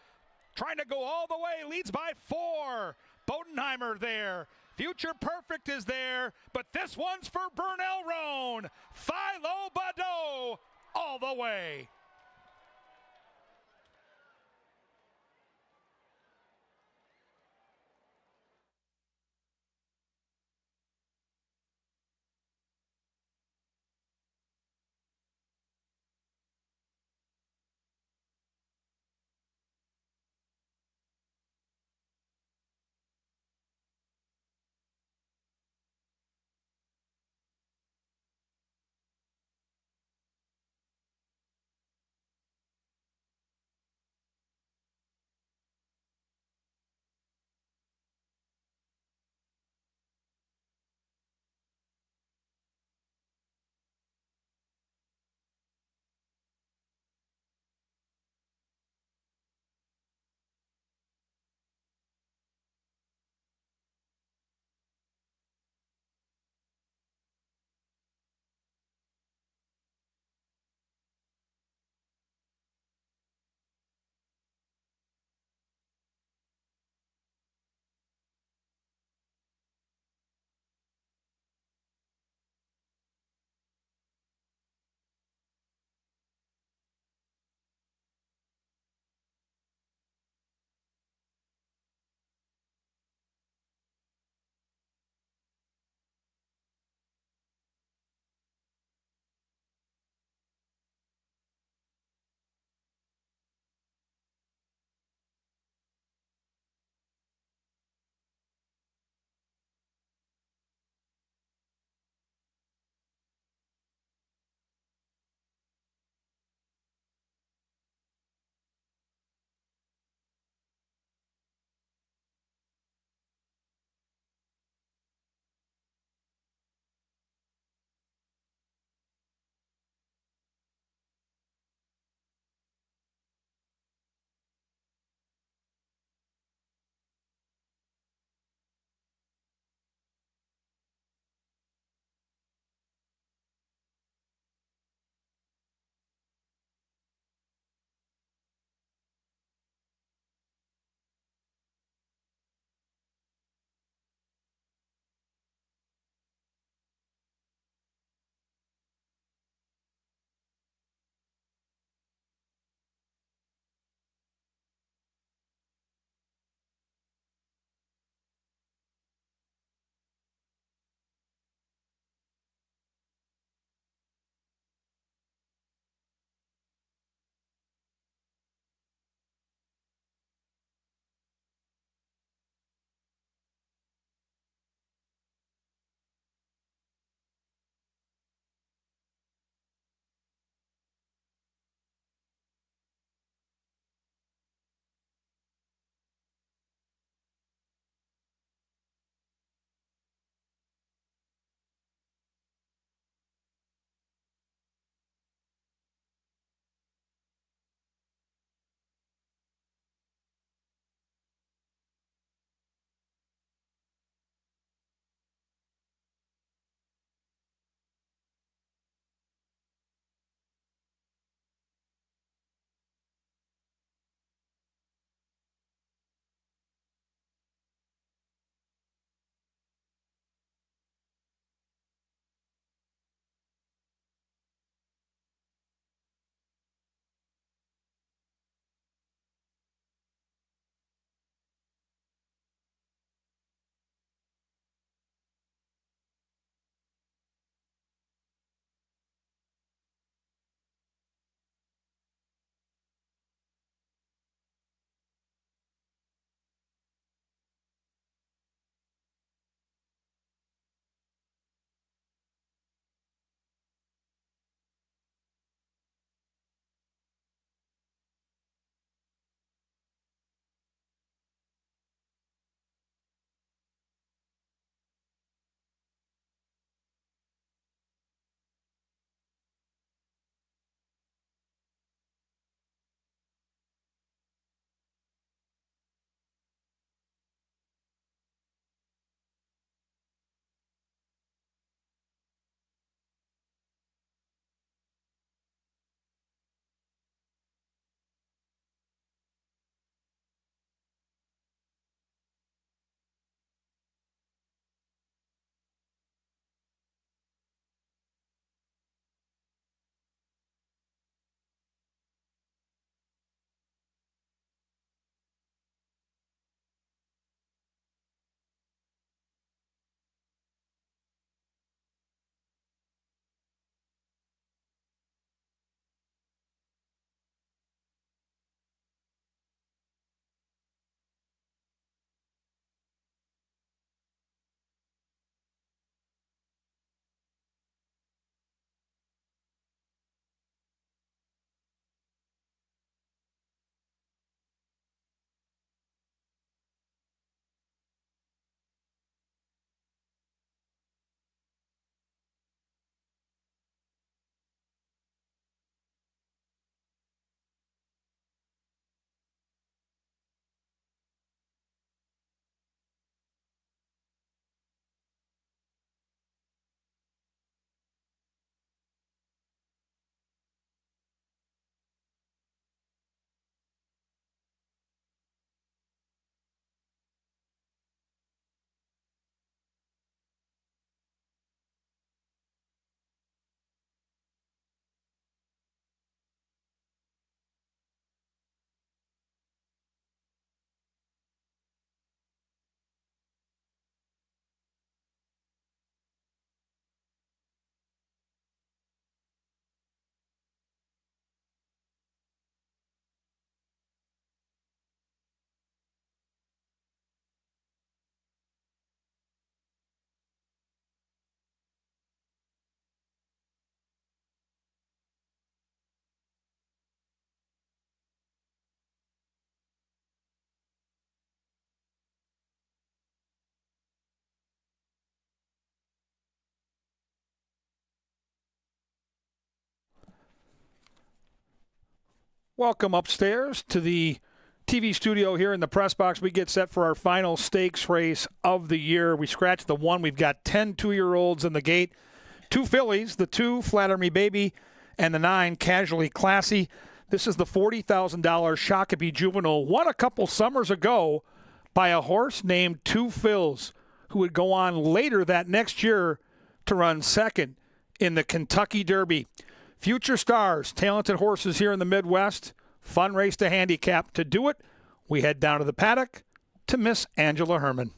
trying to go all the way, leads by 4. Bodenheimer there. Future Perfect is there, but this one's for Burnell Roan. Philo Badeau all the way. Welcome upstairs to the TV studio here in the press box. We get set for our final stakes race of the year. We scratched the one. We've got 10 2-year-olds in the gate. 2 fillies, the 2 Flatter Me Baby and the 9 Casually Classy. This is the $40,000 Shakopee Juvenile, won a couple summers ago by a horse named 2 Fills, who would go on later that next year to run second in the Kentucky Derby. Future stars, talented horses here in the Midwest. Fun race to handicap. To do it, we head down to the paddock to Miss Angela Herman.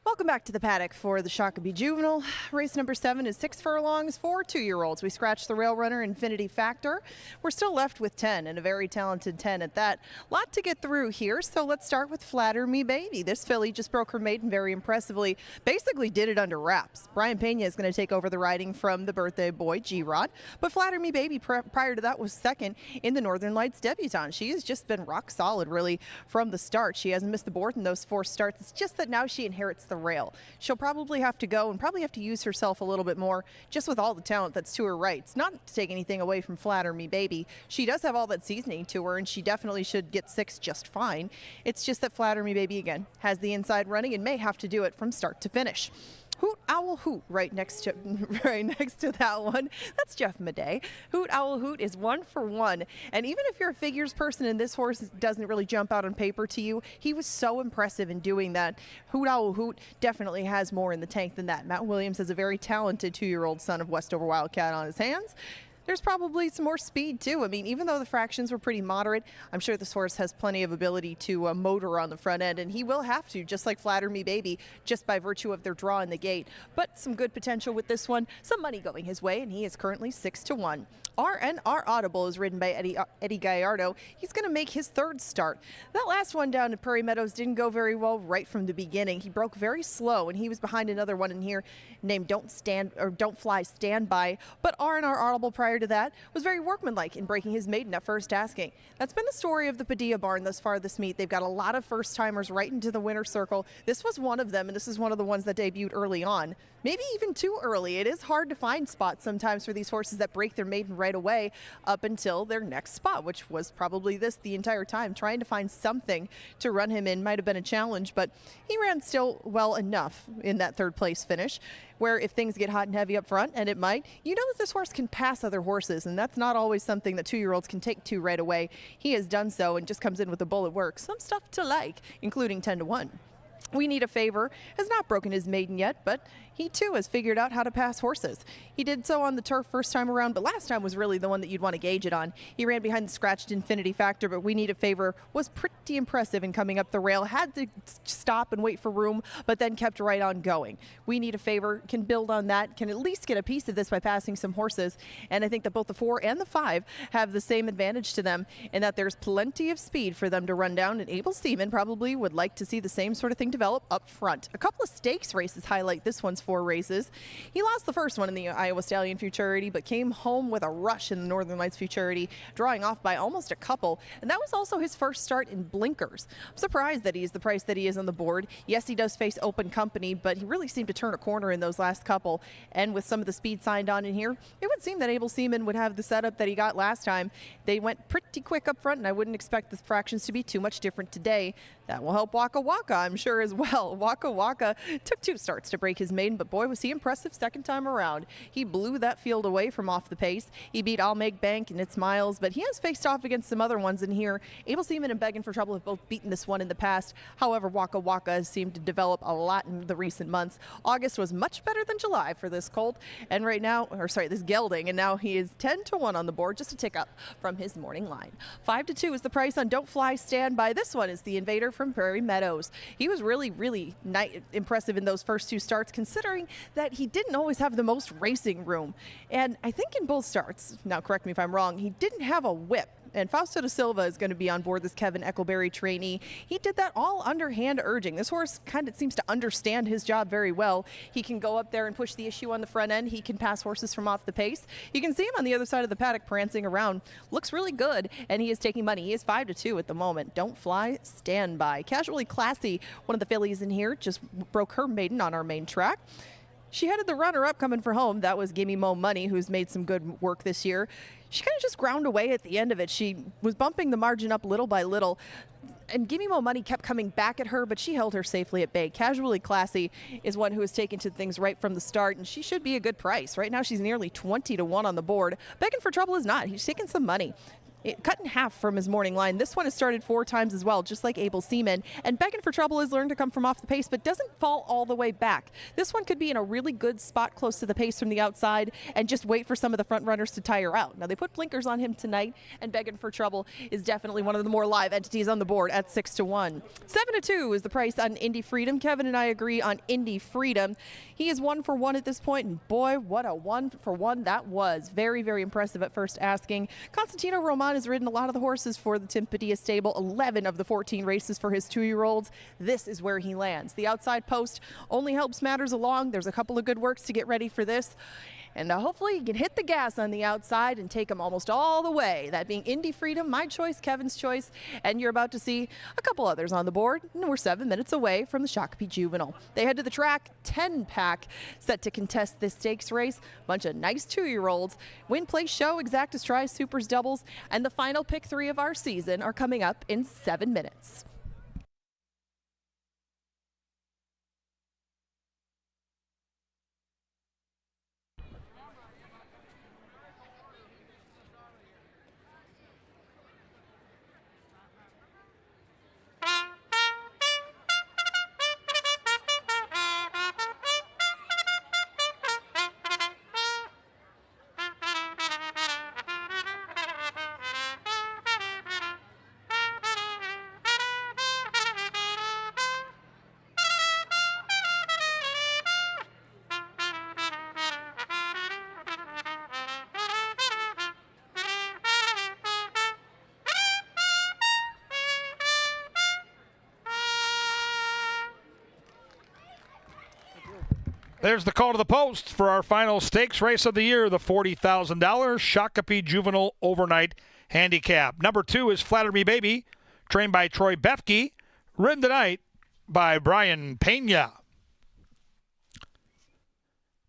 Welcome back to the paddock for the Shakopee Juvenile. Race number 7 is 6 furlongs for 2-year-olds. We scratched the rail runner Infinity Factor. We're still left with 10, and a very talented 10 at that. Lot to get through here, so let's start with Flatter Me Baby. This filly just broke her maiden very impressively. Basically did it under wraps. Brian Pena is going to take over the riding from the birthday boy, G-Rod. But Flatter Me Baby prior to that was second in the Northern Lights debutante. She has just been rock solid, really, from the start. She hasn't missed the board in those 4 starts. It's just that now she inherits the rail. She'll probably have to go and probably have to use herself a little bit more, just with all the talent that's to her right. It's not to take anything away from Flatter Me Baby. She does have all that seasoning to her, and she definitely should get 6 just fine. It's just that Flatter Me Baby, again, has the inside running and may have to do it from start to finish. Hoot Owl Hoot right next to that one. That's Jeff Madey. Hoot Owl Hoot is 1 for 1. And even if you're a figures person and this horse doesn't really jump out on paper to you, he was so impressive in doing that. Hoot Owl Hoot definitely has more in the tank than that. Matt Williams has a very talented 2-year-old son of Westover Wildcat on his hands. There's probably some more speed, too. I mean, even though the fractions were pretty moderate, I'm sure this horse has plenty of ability to motor on the front end, and he will have to, just like Flatter Me Baby, just by virtue of their draw in the gate. But some good potential with this one, some money going his way, and he is currently 6-1. RNR Audible is ridden by Eddie Gallardo. He's going to make his 3rd start. That last one down at Prairie Meadows didn't go very well right from the beginning. He broke very slow, and he was behind another one in here named Don't Fly Stand By. But RNR Audible prior to that was very workmanlike in breaking his maiden at first asking. That's been the story of the Padilla barn thus far this meet. They've got a lot of first-timers right into the winner's circle. This was one of them, and this is one of the ones that debuted early on. Maybe even too early. It is hard to find spots sometimes for these horses that break their maiden right away up until their next spot, which was probably this the entire time. Trying to find something to run him in might have been a challenge, but he ran still well enough in that 3rd place finish, where if things get hot and heavy up front, and it might, you know that this horse can pass other horses, and that's not always something that 2-year-olds can take to right away. He has done so and just comes in with a bullet work. Some stuff to like, including 10-1. We Need a Favor has not broken his maiden yet, but he too has figured out how to pass horses. He did so on the turf first time around, but last time was really the one that you'd want to gauge it on. He ran behind the scratched Infinity Factor, but We Need a Favor was pretty impressive in coming up the rail. Had to stop and wait for room, but then kept right on going. We Need a Favor can build on that, can at least get a piece of this by passing some horses, and I think that both the 4 and the 5 have the same advantage to them in that there's plenty of speed for them to run down, and Abel Seaman probably would like to see the same sort of thing develop up front. A couple of stakes races highlight this one's 4 races. He lost the first one in the Iowa Stallion Futurity, but came home with a rush in the Northern Lights Futurity, drawing off by almost a couple, and that was also his first start in blinkers. I'm surprised that he's the price that he is on the board. Yes, he does face open company, but he really seemed to turn a corner in those last couple, and with some of the speed signed on in here, it would seem that Abel Seaman would have the setup that he got last time. They went pretty quick up front, and I wouldn't expect the fractions to be too much different today. That will help Waka Waka, I'm sure, as well. Waka Waka took 2 starts to break his maiden, but boy, was he impressive second time around. He blew that field away from off the pace. He beat I'll Make Bank and It's Miles, but he has faced off against some other ones in here. Abel Seaman and Begging for Trouble have both beaten this one in the past. However, Waka Waka has seemed to develop a lot in the recent months. August was much better than July for this colt, and right now, this gelding, and now he is 10-1 on the board, just a tick up from his morning line. 5-2 is the price on Don't Fly Stand By. This one is the Invader from Prairie Meadows. He was really impressive in those first 2 starts, considering that he didn't always have the most racing room. And I think in both starts, now correct me if I'm wrong, he didn't have a whip. And Fausto da Silva is going to be on board this Kevin Eckleberry trainee. He did that all underhand urging. This horse kind of seems to understand his job very well. He can go up there and push the issue on the front end. He can pass horses from off the pace. You can see him on the other side of the paddock prancing around. Looks really good, and he is taking money. He is 5-2 at the moment. Don't Fly Stand By. Casually Classy, one of the fillies in here, just broke her maiden on our main track. She headed the runner-up coming for home. That was Gimme Mo Money, who's made some good work this year. She kind of just ground away at the end of it. She was bumping the margin up little by little, and Gimme Mo Money kept coming back at her, but she held her safely at bay. Casually Classy is one who has taken to things right from the start, and she should be a good price. Right now, she's nearly 20-1 on the board. Begging for Trouble is not. He's taking some money. Cut in half from his morning line. This one has started 4 times as well, just like Able Seaman. And Begging for Trouble has learned to come from off the pace, but doesn't fall all the way back. This one could be in a really good spot close to the pace from the outside and just wait for some of the front runners to tire out. Now, they put blinkers on him tonight, and Begging for Trouble is definitely one of the more live entities on the board at 6-1. 7-2 is the price on Indy Freedom. Kevin and I agree on Indy Freedom. He is 1-for-1 at this point, and boy, what a 1-for-1 that was. Very, very impressive at first asking. Constantino Roman has ridden a lot of the horses for the Tim Padilla stable, 11 of the 14 races for his 2-year-olds. This is where he lands. The outside post only helps matters along. There's a couple of good works to get ready for this. And hopefully you can hit the gas on the outside and take them almost all the way. That being Indy Freedom, my choice, Kevin's choice, and you're about to see a couple others on the board. And we're 7 minutes away from the Shakopee Juvenile. They head to the track, 10-pack set to contest this stakes race. Bunch of nice 2-year-olds. Win, Place, Show, Exactus Tries, Supers, Doubles, and the final pick 3 of our season are coming up in 7 minutes. There's the call to the post for our final stakes race of the year, the $40,000 Shakopee Juvenile Overnight Handicap. Number 2 is Flatter Me Baby, trained by Troy Befke, ridden tonight by Brian Pena.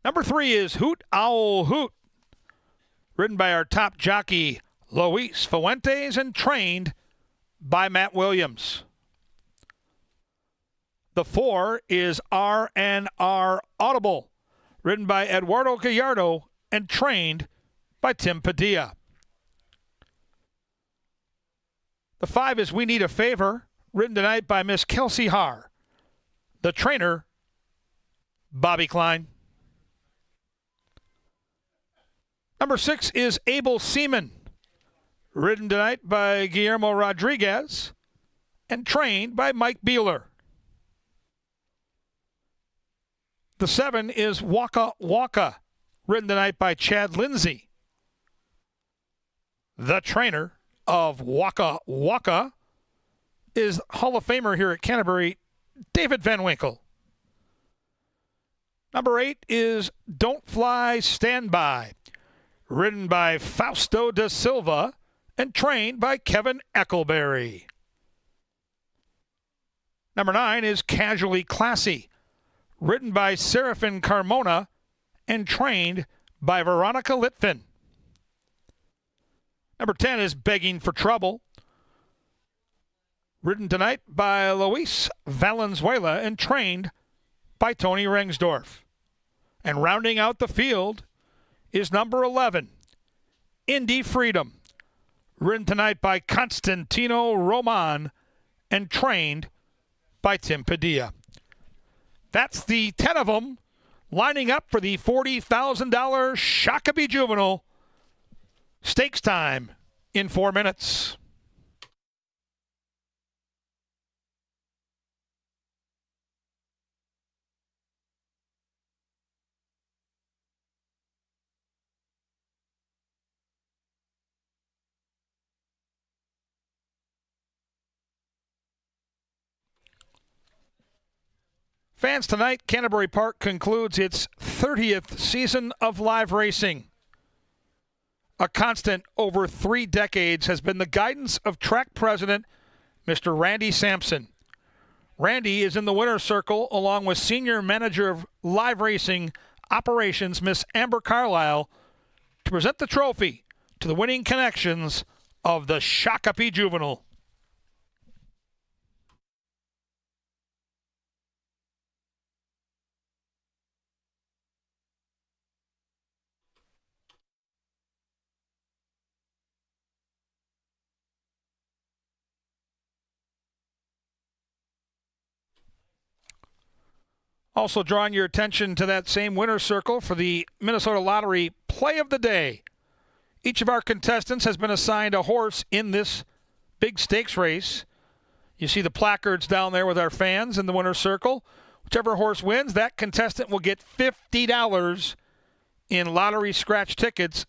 Number 3 is Hoot Owl Hoot, ridden by our top jockey, Luis Fuentes, and trained by Matt Williams. The 4 is RNR Audible, ridden by Eduardo Gallardo and trained by Tim Padilla. The 5 is We Need a Favor, ridden tonight by Miss Kelsey Haar. The trainer, Bobby Klein. Number 6 is Able Seaman, ridden tonight by Guillermo Rodriguez and trained by Mike Beeler. The 7 is Waka Waka, ridden tonight by Chad Lindsay. The trainer of Waka Waka is Hall of Famer here at Canterbury, David Van Winkle. Number 8 is Don't Fly, Stand By, ridden by Fausto da Silva and trained by Kevin Eckelberry. Number 9 is Casually Classy, ridden by Serafin Carmona and trained by Veronica Litvin. Number 10 is Begging for Trouble, ridden tonight by Luis Valenzuela and trained by Tony Rengsdorf. And rounding out the field is number 11, Indy Freedom, ridden tonight by Constantino Roman and trained by Tim Padilla. That's the 10 of them lining up for the $40,000 Shakopee Juvenile. Stakes time in 4 minutes. Fans, tonight, Canterbury Park concludes its 30th season of live racing. A constant over 3 decades has been the guidance of track president, Mr. Randy Sampson. Randy is in the winner's circle along with senior manager of live racing, Operations, Miss Amber Carlisle, to present the trophy to the winning connections of the Shakopee Juvenile. Also drawing your attention to that same winner's circle for the Minnesota Lottery Play of the Day. Each of our contestants has been assigned a horse in this big stakes race. You see the placards down there with our fans in the winner's circle. Whichever horse wins, that contestant will get $50 in lottery scratch tickets.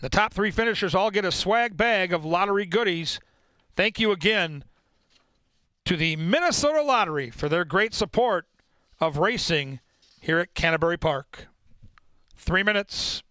The top 3 finishers all get a swag bag of lottery goodies. Thank you again to the Minnesota Lottery for their great support of racing here at Canterbury Park. 3 minutes.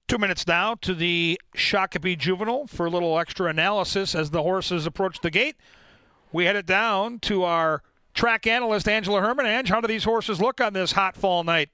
Two minutes now to the Shakopee Juvenile for a little extra analysis as the horses approach the gate. We headed down to our track analyst, Angela Herman. Ange, how do these horses look on this hot fall night?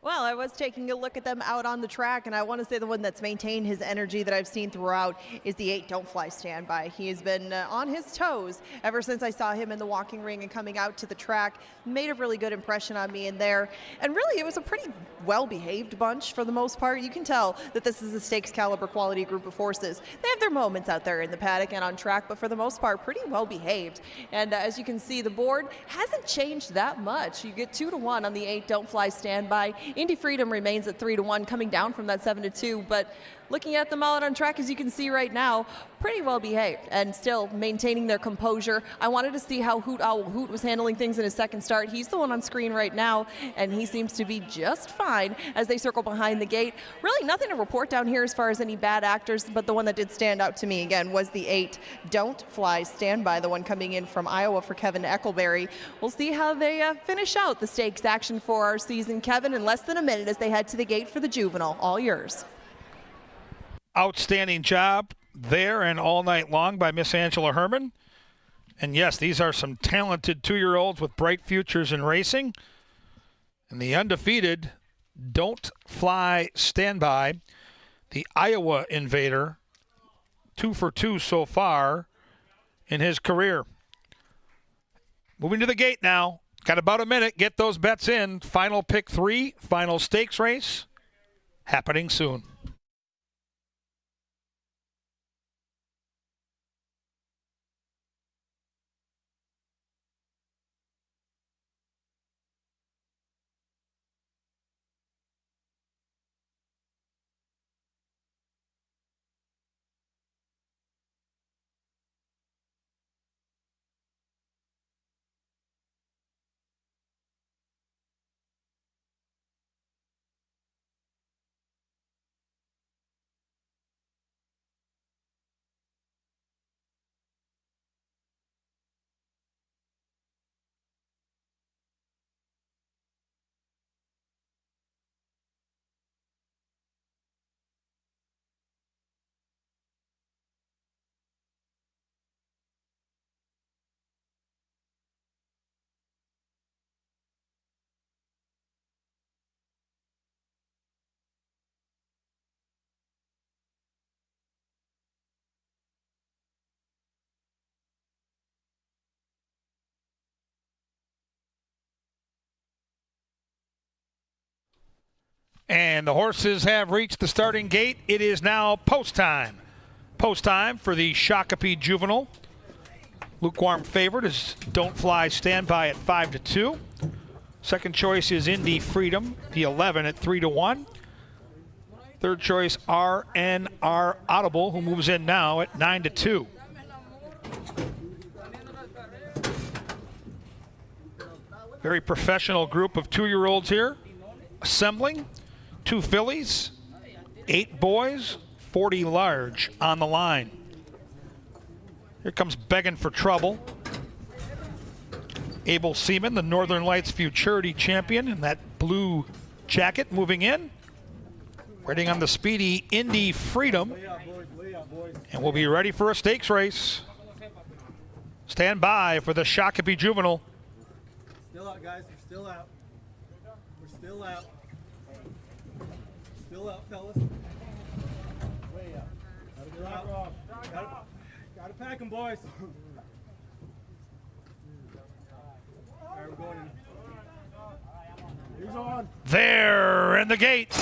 Well, I was taking a look at them out on the track, and I want to say the one that's maintained his energy that I've seen throughout is the 8 Don't Fly Standby. He has been on his toes ever since I saw him in the walking ring and coming out to the track. Made a really good impression on me in there. And really, it was a pretty well-behaved bunch for the most part. You can tell that this is a stakes caliber quality group of horses. They have their moments out there in the paddock and on track, but for the most part, pretty well-behaved. And as you can see, the board hasn't changed that much. You get 2-1 on the 8 Don't Fly Standby. Indy Freedom remains at 3-1, coming down from that 7-2, but looking at them all out on track, as you can see right now, pretty well behaved and still maintaining their composure. I wanted to see how Hoot Owl Hoot was handling things in his second start. He's the one on screen right now, and he seems to be just fine as they circle behind the gate. Really nothing to report down here as far as any bad actors, but the one that did stand out to me again was the 8 Don't Fly Standby, the one coming in from Iowa for Kevin Eckelberry. We'll see how they finish out the stakes action for our season. Kevin, in less than a minute as they head to the gate for the Juvenile. All yours. Outstanding job there and all night long by Miss Angela Herman. And yes, these are some talented 2-year-olds with bright futures in racing. And the undefeated Don't Fly Standby, the Iowa Invader, 2 for 2 so far in his career. Moving to the gate now. Got about a minute. Get those bets in. Final pick 3, final stakes race, happening soon. And the horses have reached the starting gate. It is now post time. Post time for the Shakopee Juvenile. Lukewarm favorite is Don't Fly Standby at 5-2. Second choice is Indy Freedom, the 11 at 3-1. Third choice RNR Audible, who moves in now at 9-2. Very professional group of 2-year-olds here assembling. 2 fillies, 8 boys, 40 large on the line. Here comes Begging for Trouble. Abel Seaman, the Northern Lights Futurity champion in that blue jacket, moving in. Waiting on the speedy Indy Freedom. And we'll be ready for a stakes race. Stand by for the Shakopee Juvenile. Still out, guys. We're still out. We're still out. Still out, fellas. Way out. Gotta get off. Gotta pack them, boys. All right, we're going in. He's on. They're in the gate.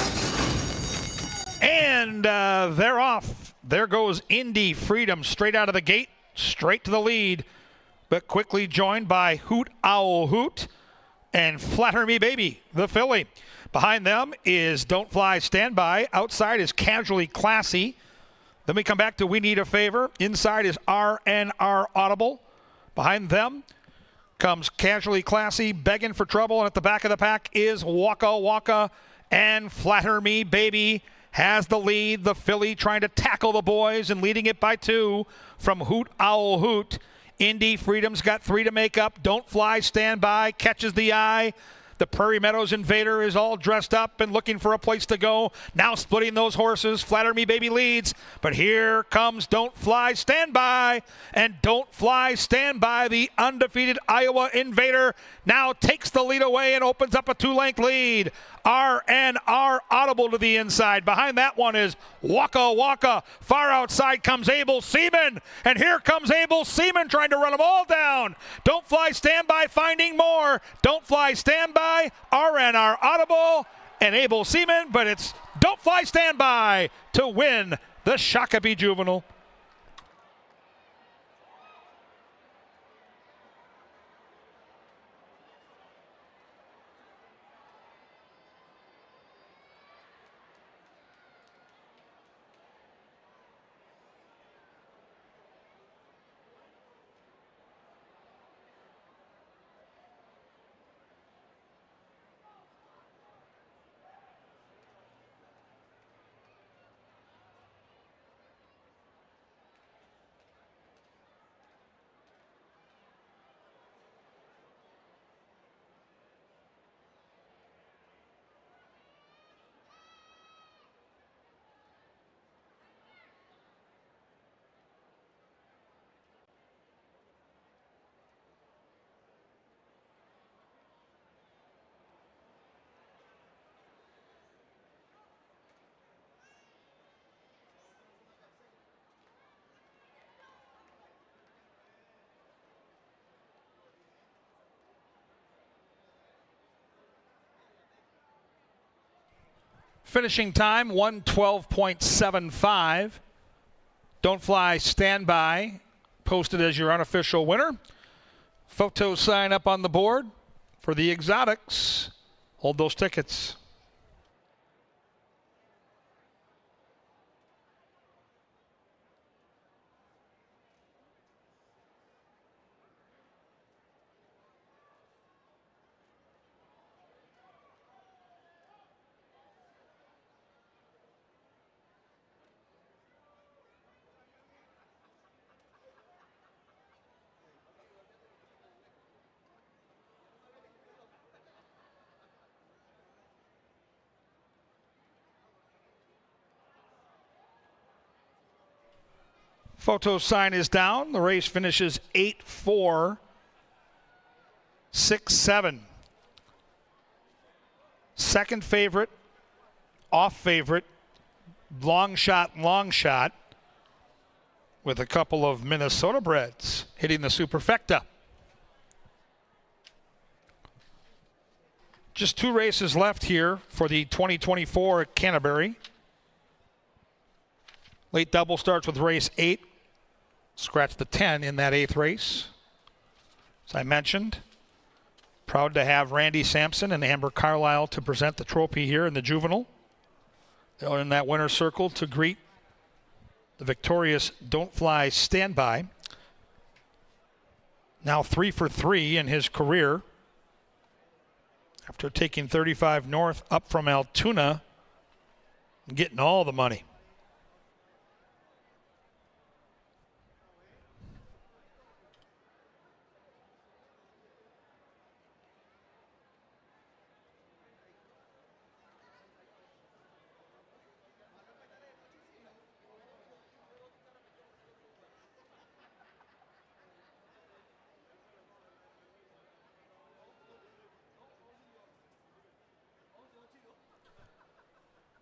And they're off. There goes Indy Freedom straight out of the gate, straight to the lead, but quickly joined by Hoot Owl Hoot and Flatter Me Baby, the filly. Behind them is Don't Fly Standby. Outside is Casually Classy. Then we come back to We Need a Favor. Inside is RNR Audible. Behind them comes Casually Classy, Begging for Trouble. And at the back of the pack is Waka Waka and Flatter Me Baby has the lead. The filly trying to tackle the boys and leading it by 2 from Hoot Owl Hoot. Indy Freedom's got 3 to make up. Don't Fly Standby catches the eye. The Prairie Meadows Invader is all dressed up and looking for a place to go. Now splitting those horses. Flatter Me Baby leads. But here comes Don't Fly Standby. And Don't Fly Standby, the undefeated Iowa Invader, now takes the lead away and opens up a 2-length lead. RNR Audible to the inside. Behind that one is Waka Waka. Far outside comes Abel Seaman. And here comes Abel Seaman trying to run them all down. Don't Fly Standby finding more. Don't Fly Standby, RNR Audible, and Abel Seaman. But it's Don't Fly Standby to win the Shakopee Juvenile. Finishing time, 1:12.75. Don't Fly Standby, posted as your unofficial winner. Photo sign up on the board for the exotics. Hold those tickets. Photo sign is down. The race finishes 8-4, 6-7. Second favorite, off favorite, long shot, with a couple of Minnesota breds hitting the superfecta. Just 2 races left here for the 2024 at Canterbury. Late double starts with race 8. Scratch the 10 in that 8th race. As I mentioned, proud to have Randy Sampson and Amber Carlisle to present the trophy here in the juvenile. They're in that winner's circle to greet the victorious Don't Fly Standby. Now 3 for 3 in his career, after taking 35 north up from Altoona and getting all the money.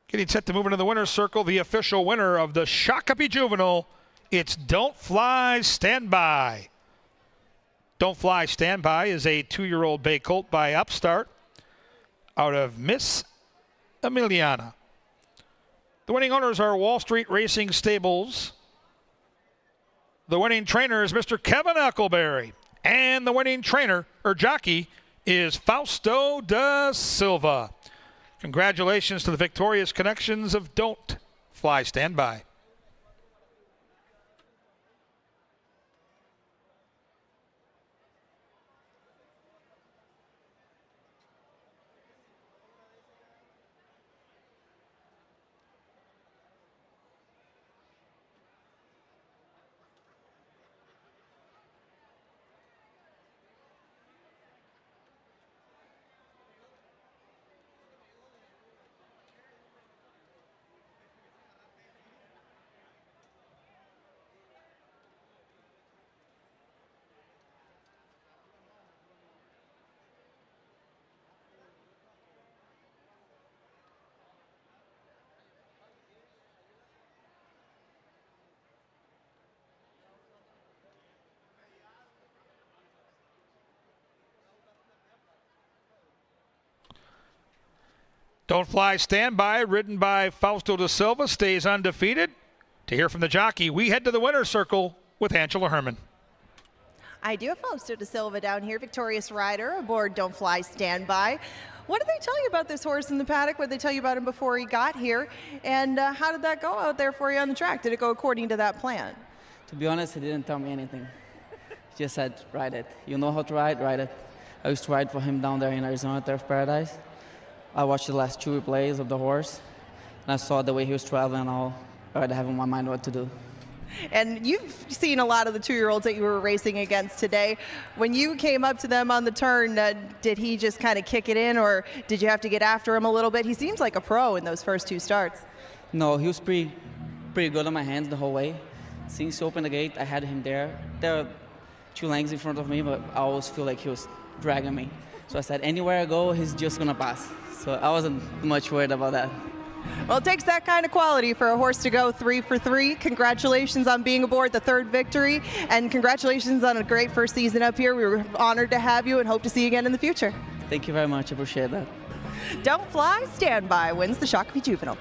Getting set to move into the winner's circle, the official winner of the Shakopee Juvenile, it's Don't Fly Standby. Don't Fly Standby is a 2-year-old bay colt by Upstart out of Miss Emiliana. The winning owners are Wall Street Racing Stables. The winning trainer is Mr. Kevin Eccleberry. And the winning trainer, or jockey, is Fausto da Silva. Congratulations to the victorious connections of Don't Fly Standby. Don't Fly Standby, ridden by Fausto da Silva, stays undefeated. To hear from the jockey, we head to the winner's circle with Angela Herman. I do have Fausto da Silva down here, victorious rider aboard Don't Fly Standby. What did they tell you about this horse in the paddock? What did they tell you about him before he got here? And how did that go out there for you on the track? Did it go according to that plan? To be honest, he didn't tell me anything. He just said, ride it. You know how to ride it. I used to ride for him down there in Arizona Turf Paradise. I watched the last 2 replays of the horse, and I saw the way he was traveling. I already have in my mind what to do. And you've seen a lot of the 2-year-olds that you were racing against today. When you came up to them on the turn, did he just kind of kick it in, or did you have to get after him a little bit? He seems like a pro in those first 2 starts. No, he was pretty good on my hands the whole way. Since he opened the gate, I had him there. There were 2 lengths in front of me, but I always feel like he was dragging me. So I said, anywhere I go, he's just going to pass. So I wasn't much worried about that. Well, it takes that kind of quality for a horse to go 3 for 3. Congratulations on being aboard the 3rd victory, and congratulations on a great first season up here. We were honored to have you and hope to see you again in the future. Thank you very much. I appreciate that. Don't Fly Standby wins the Shakopee Juvenile.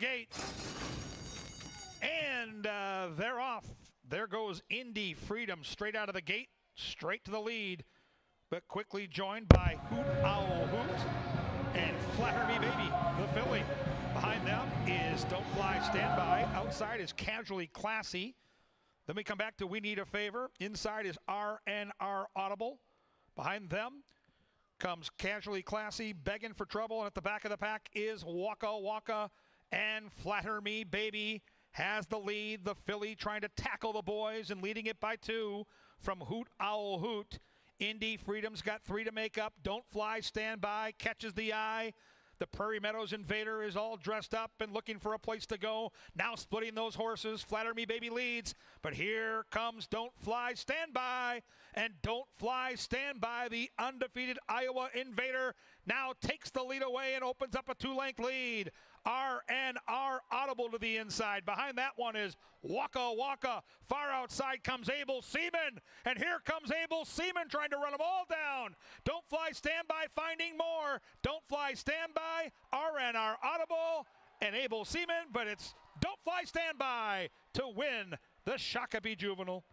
Gate, and they're off. There goes Indy Freedom straight out of the gate, straight to the lead, but quickly joined by Hoot Owl Hoot and Flatter Me Baby, the filly. Behind them is Don't Fly Standby. Outside is Casually Classy. Then we come back to We Need a Favor. Inside is RNR Audible. Behind them comes Casually Classy, Begging for Trouble, and at the back of the pack is Waka Waka and Flatter Me Baby. has the lead. The filly trying to tackle the boys and leading it by 2 from Hoot Owl Hoot. Indy Freedom's got 3 to make up. Don't Fly, Stand By, catches the eye. The Prairie Meadows Invader is all dressed up and looking for a place to go. Now splitting those horses. Flatter Me Baby leads. But here comes Don't Fly, Stand By. And Don't Fly, Stand By, the undefeated Iowa Invader, now takes the lead away and opens up a 2-length lead. RNR Audible to the inside. Behind that one is Waka Waka. Far outside comes Abel Seaman. And here comes Abel Seaman trying to run them all down. Don't Fly, Stand By, finding more. Don't Fly, Stand By, RNR Audible, and Abel Seaman. But it's Don't Fly, Stand By to win the Shakopee Juvenile.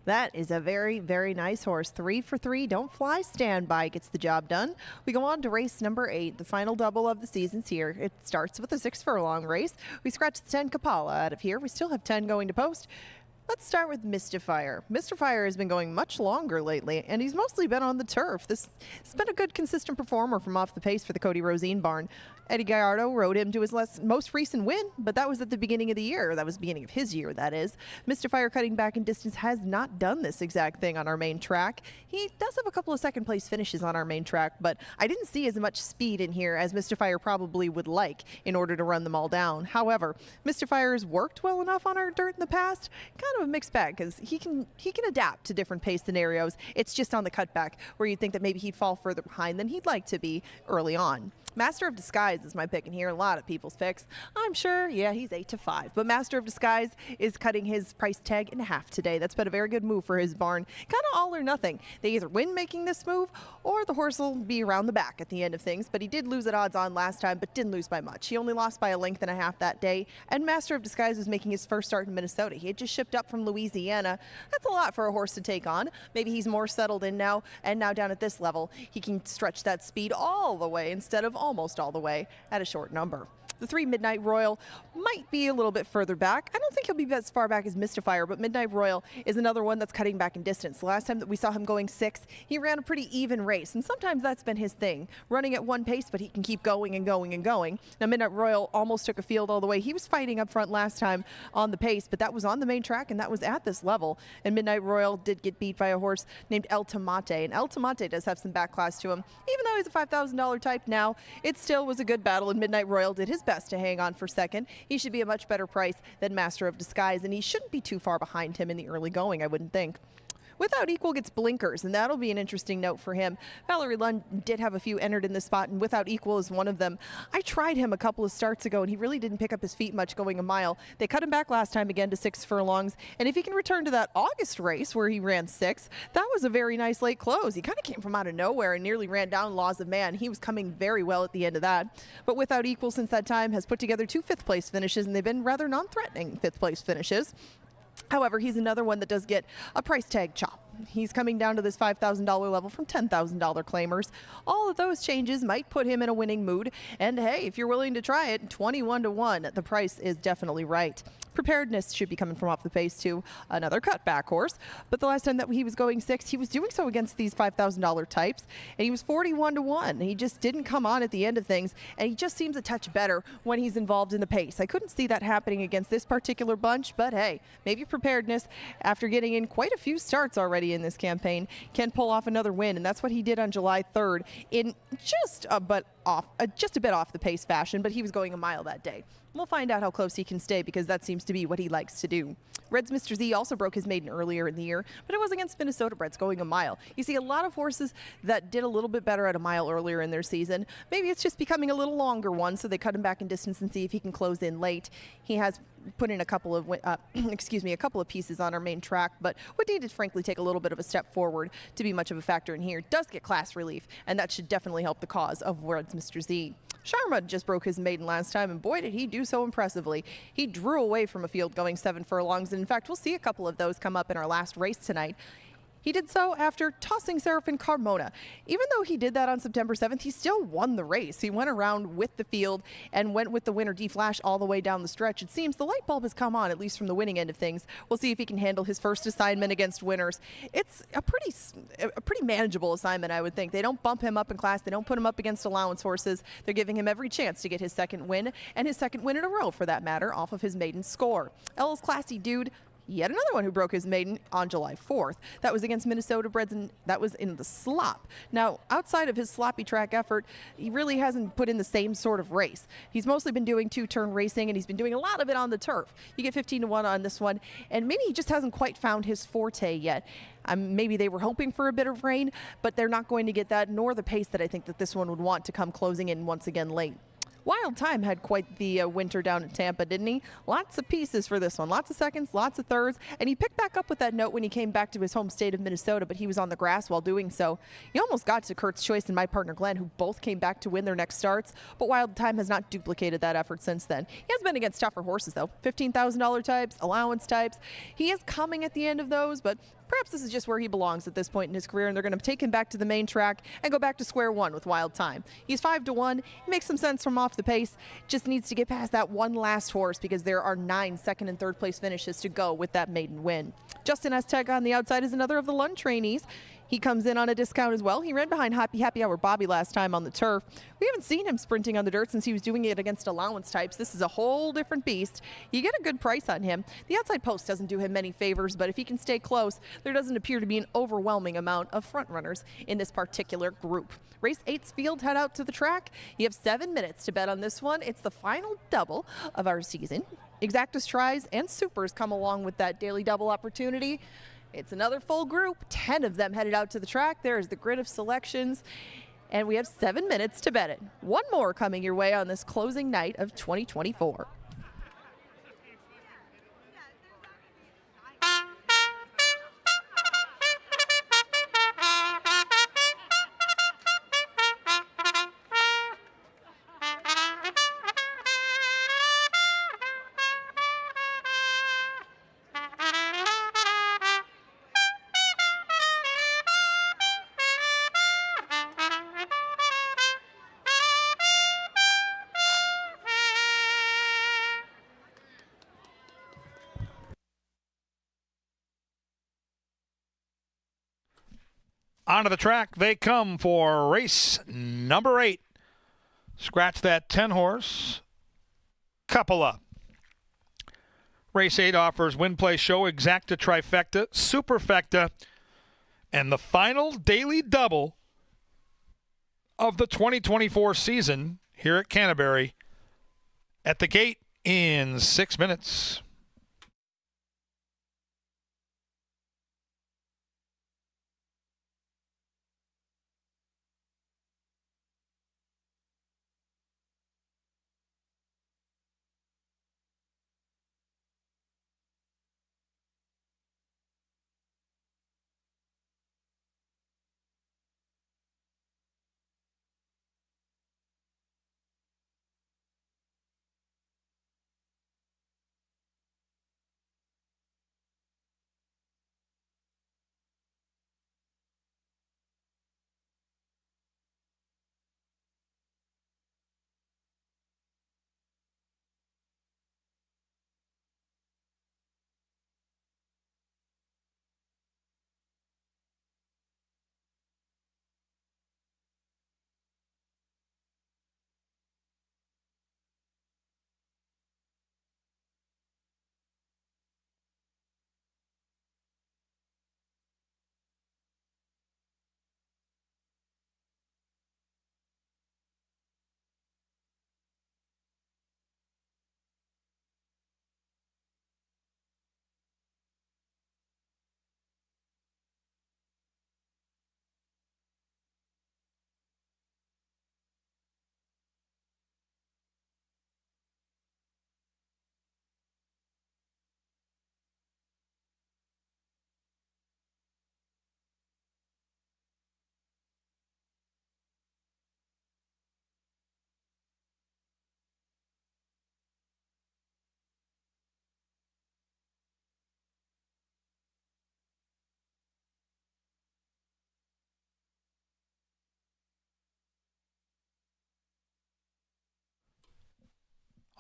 That is a very, very nice horse. 3 for 3. Don't fly, stand by. Gets the job done. We go on to race number 8, the final double of the season's here. It starts with a 6 furlong race. We scratch the 10 Kapala out of here. We still have 10 going to post. Let's start with Mystifier. Mystifier has been going much longer lately, and he's mostly been on the turf. This has been a good, consistent performer from off the pace for the Cody Rosine barn. Eddie Gallardo rode him to his most recent win, but that was at the beginning of the year. That was the beginning of his year, that is. Mystifier cutting back in distance has not done this exact thing on our main track. He does have a couple of second-place finishes on our main track, but I didn't see as much speed in here as Mystifier probably would like in order to run them all down. However, Mystifier has worked well enough on our dirt in the past. Kind of a mixed bag because he can adapt to different pace scenarios. It's just on the cutback where you'd think that maybe he'd fall further behind than he'd like to be early on. Master of Disguise is my pick in here. A lot of people's picks. I'm sure, yeah, he's 8 to 5. But Master of Disguise is cutting his price tag in half today. That's been a very good move for his barn. Kind of all or nothing. They either win making this move or the horse will be around the back at the end of things. But he did lose at odds on last time, but didn't lose by much. He only lost by a length and a half that day. And Master of Disguise was making his first start in Minnesota. He had just shipped up from Louisiana. That's a lot for a horse to take on. Maybe he's more settled in now, and now down at this level, he can stretch that speed all the way instead of almost all the way at a short number. The 3 Midnight Royal might be a little bit further back. I don't think he'll be as far back as Mystifier, but Midnight Royal is another one that's cutting back in distance. The last time that we saw him going 6th, he ran a pretty even race, and sometimes that's been his thing, running at one pace, but he can keep going and going and going. Now, Midnight Royal almost took a field all the way. He was fighting up front last time on the pace, but that was on the main track, and that was at this level. And Midnight Royal did get beat by a horse named El Tomate, and El Tomate does have some back class to him. Even though he's a $5,000 type now, it still was a good battle, and Midnight Royal did his best to hang on for second. He should be a much better price than Master of Disguise, and he shouldn't be too far behind him in the early going, I wouldn't think. Without Equal gets blinkers, and that'll be an interesting note for him. Valerie Lund did have a few entered in this spot, and Without Equal is one of them. I tried him a couple of starts ago, and he really didn't pick up his feet much going a mile. They cut him back last time again to 6 furlongs, and if he can return to that August race where he ran 6, that was a very nice late close. He kind of came from out of nowhere and nearly ran down Laws of Man. He was coming very well at the end of that. But Without Equal since that time has put together 2 fifth-place finishes, and they've been rather non-threatening fifth-place finishes. However, he's another one that does get a price tag chop. He's coming down to this $5,000 level from $10,000 claimers. All of those changes might put him in a winning mood. And hey, if you're willing to try it, 21 to 1, the price is definitely right. Preparedness should be coming from off the pace too, another cutback horse. But the last time that he was going 6, he was doing so against these $5,000 types, and he was 41 to 1. He just didn't come on at the end of things, and he just seems a touch better when he's involved in the pace. I couldn't see that happening against this particular bunch, but hey, maybe Preparedness, after getting in quite a few starts already in this campaign, can pull off another win, and that's what he did on July 3rd in just a bit off the pace fashion, but he was going a mile that day. We'll find out how close he can stay because that seems to be what he likes to do. Red's Mr. Z also broke his maiden earlier in the year, but it was against Minnesota breds going a mile. You see a lot of horses that did a little bit better at a mile earlier in their season. Maybe it's just becoming a little longer one, so they cut him back in distance and see if he can close in late. He has put in a couple of a couple of pieces on our main track, but would need to frankly take a little bit of a step forward to be much of a factor in here. Does get class relief, and that should definitely help the cause of Red's Mr. Z. Sharma just broke his maiden last time, and boy, did he do so impressively. He drew away from a field going 7 furlongs, and in fact, we'll see a couple of those come up in our last race tonight. He did so after tossing Seraphin Carmona. Even though he did that on September 7th, he still won the race. He went around with the field and went with the winner D-Flash all the way down the stretch. It seems the light bulb has come on, at least from the winning end of things. We'll see if he can handle his first assignment against winners. It's a pretty manageable assignment, I would think. They don't bump him up in class. They don't put him up against allowance horses. They're giving him every chance to get his second win, and his second win in a row, for that matter, off of his maiden score. El's classy dude. Yet another one who broke his maiden on July 4th. That was against Minnesota breds, and that was in the slop. Now, outside of his sloppy track effort, he really hasn't put in the same sort of race. He's mostly been doing two-turn racing, and he's been doing a lot of it on the turf. You get 15 to 1 on this one, and maybe he just hasn't quite found his forte yet. Maybe they were hoping for a bit of rain, but they're not going to get that, nor the pace that I think that this one would want to come closing in once again late. Wild Time had quite the winter down at Tampa, didn't he? Lots of pieces for this one. Lots of seconds, lots of thirds. And he picked back up with that note when he came back to his home state of Minnesota, but he was on the grass while doing so. He almost got to Kurt's Choice and my partner Glenn, who both came back to win their next starts, but Wild Time has not duplicated that effort since then. He has been against tougher horses, though. $15,000 types, allowance types. He is coming at the end of those, but perhaps this is just where he belongs at this point in his career, and they're going to take him back to the main track and go back to square one with Wild Time. He's 5-1. He makes some sense from off the pace. Just needs to get past that one last horse because there are 9 second and third place finishes to go with that maiden win. Justin Aztec on the outside is another of the Lund trainees. He comes in on a discount as well. He ran behind Happy Hour Bobby last time on the turf. We haven't seen him sprinting on the dirt since he was doing it against allowance types. This is a whole different beast. You get a good price on him. The outside post doesn't do him many favors, but if he can stay close, there doesn't appear to be an overwhelming amount of front runners in this particular group. Race 8's field head out to the track. You have 7 minutes to bet on this one. It's the final double of our season. Exactus tries and supers come along with that daily double opportunity. It's another full group, 10 of them headed out to the track. There is the grid of selections, and we have 7 minutes to bet it. One more coming your way on this closing night of 2024. Onto the track they come for race number 8. Scratch that 10 horse. Couple up. Race 8 offers win, play, show, exacta, trifecta, superfecta, and the final daily double of the 2024 season here at Canterbury at the gate in 6 minutes.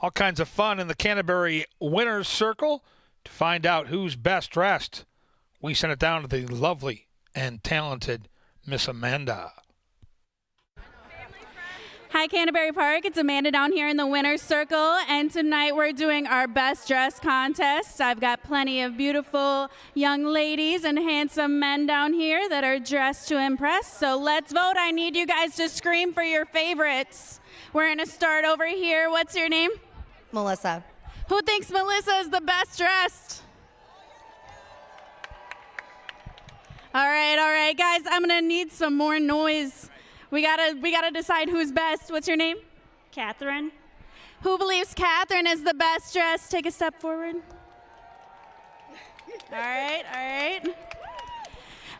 All kinds of fun in the Canterbury Winners Circle. To find out who's best dressed, we sent it down to the lovely and talented Miss Amanda. Hi, Canterbury Park. It's Amanda down here in the Winner's Circle, and tonight we're doing our Best Dress contest. I've got plenty of beautiful young ladies and handsome men down here that are dressed to impress, so let's vote. I need you guys to scream for your favorites. We're going to start over here. What's your name? Melissa. Who thinks Melissa is the best dressed? All right, guys, I'm going to need some more noise. We gotta decide who's best. What's your name? Catherine. Who believes Catherine is the best dressed? Take a step forward. All right.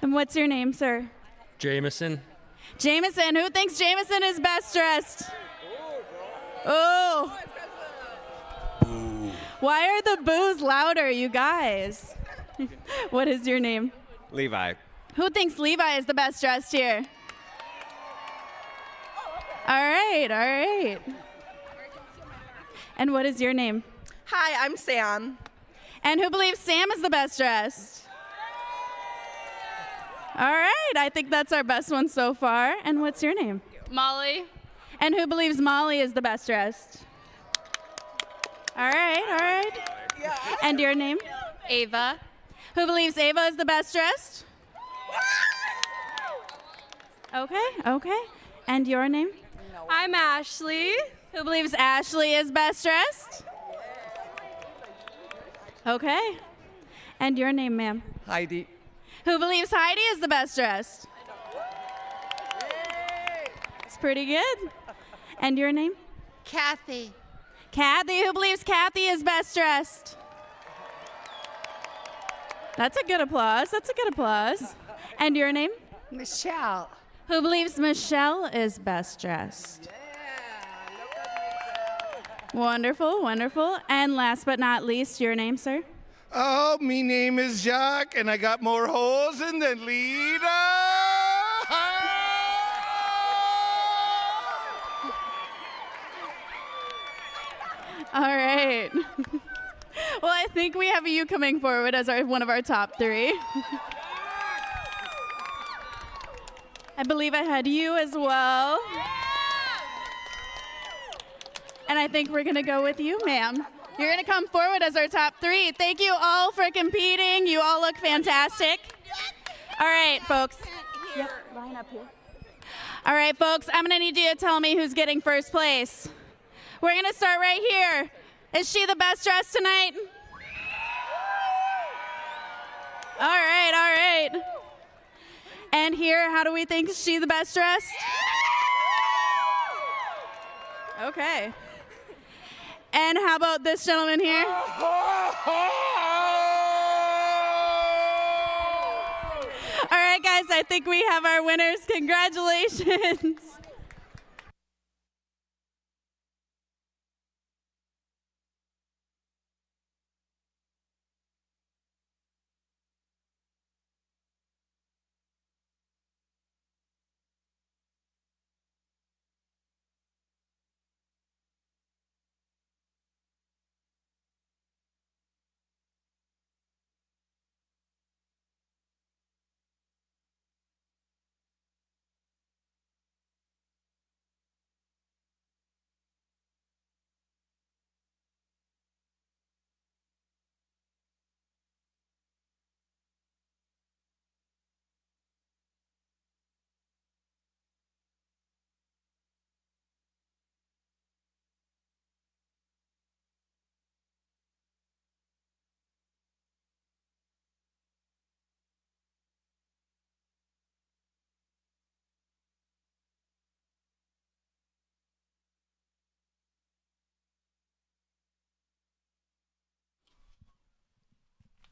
And what's your name, sir? Jameson. Jameson. Who thinks Jameson is best dressed? Oh. Why are the boos louder, you guys? What is your name? Levi. Who thinks Levi is the best dressed here? All right. And what is your name? Hi, I'm Sam. And who believes Sam is the best dressed? All right, I think that's our best one so far. And what's your name? Molly. And who believes Molly is the best dressed? All right. And your name? Ava. Who believes Ava is the best dressed? Okay. And your name? I'm Ashley. Who believes Ashley is best dressed? Okay. And your name, ma'am? Heidi. Who believes Heidi is the best dressed? It's pretty good. And your name? Kathy. Kathy. Who believes Kathy is best dressed? That's a good applause. And your name? Michelle. Who believes Michelle is best dressed? Wonderful. And last but not least, your name, sir? Oh, me name is Jack, and I got more holes than Lita. All right. Well, I think we have you coming forward as one of our top 3. I believe I had you as well. And I think we're going to go with you, ma'am. You're going to come forward as our top 3. Thank you all for competing. You all look fantastic. All right, folks. Yep, line up here. All right, folks, I'm going to need you to tell me who's getting first place. We're going to start right here. Is she the best dressed tonight? All right. And here, how do we think is she the best dressed? Okay. And how about this gentleman here? All right, guys, I think we have our winners. Congratulations.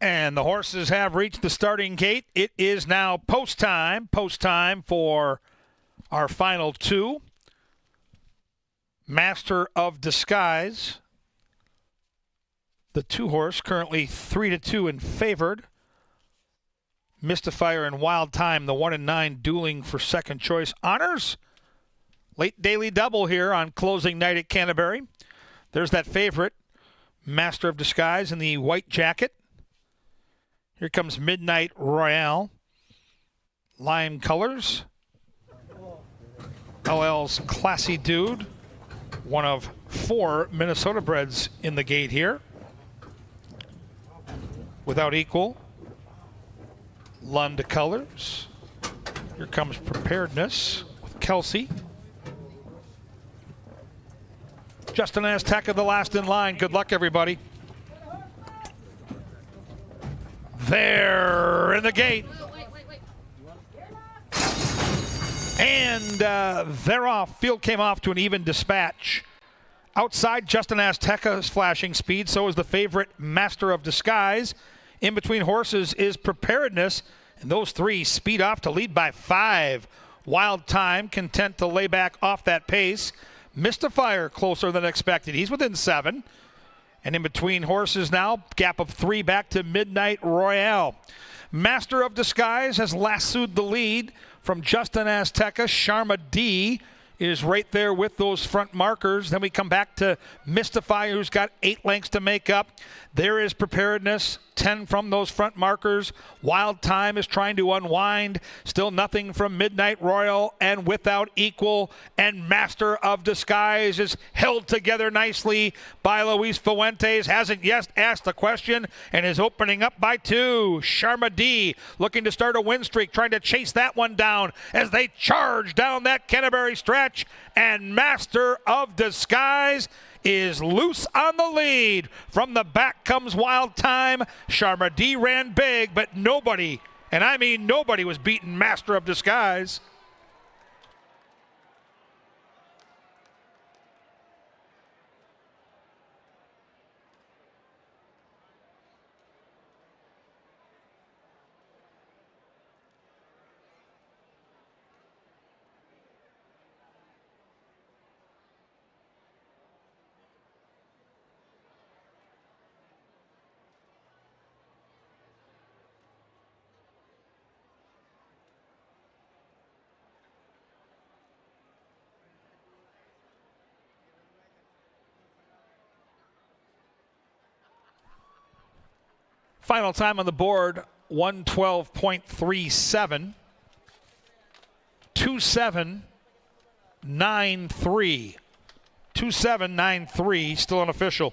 And the horses have reached the starting gate. It is now post time for our final 2. Master of Disguise, the 2-horse, currently 3-2 and favored. Mystifier and Wild Time, the 1-9, dueling for second choice honors. Late daily double here on closing night at Canterbury. There's that favorite, Master of Disguise in the white jacket. Here comes Midnight Royale. Lime colors. LL's Classy Dude. One of 4 Minnesota breds in the gate here. Without Equal. Lund colors. Here comes Preparedness with Kelsey. Justin Azteca, the last in line. Good luck, everybody. There in the gate. And they're off. Field came off to an even dispatch. Outside, Justin Azteca's flashing speed. So is the favorite Master of Disguise. In between horses is Preparedness. And those 3 speed off to lead by 5. Wild Time content to lay back off that pace. Mystifier closer than expected. He's within 7. And in between horses now, gap of 3 back to Midnight Royale. Master of Disguise has lassoed the lead from Justin Azteca. Sharma D is right there with those front markers. Then we come back to Mystify, who's got 8 lengths to make up. There is Preparedness, 10 from those front markers. Wild Time is trying to unwind. Still nothing from Midnight Royal and Without Equal. And Master of Disguise is held together nicely by Luis Fuentes. Hasn't yet asked a question and is opening up by 2. Sharma D looking to start a win streak, trying to chase that one down as they charge down that Canterbury stretch. And Master of Disguise is loose on the lead. From the back comes Wild Time. Sharma D ran big, but nobody, and I mean nobody, was beating Master of Disguise. Final time on the board, 112.37. 2793. 2793, still unofficial.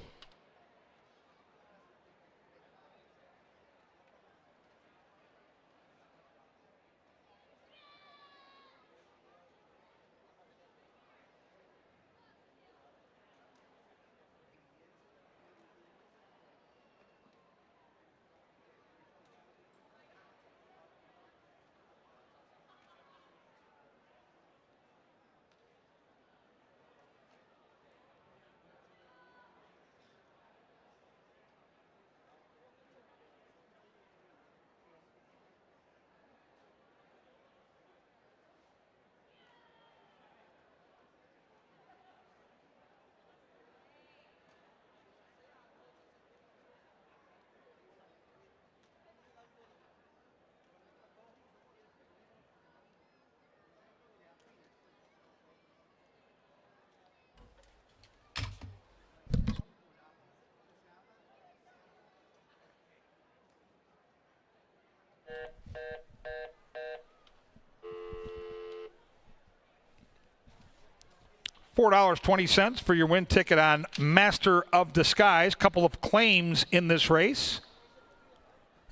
$4.20 for your win ticket on Master of Disguise. Couple of claims in this race,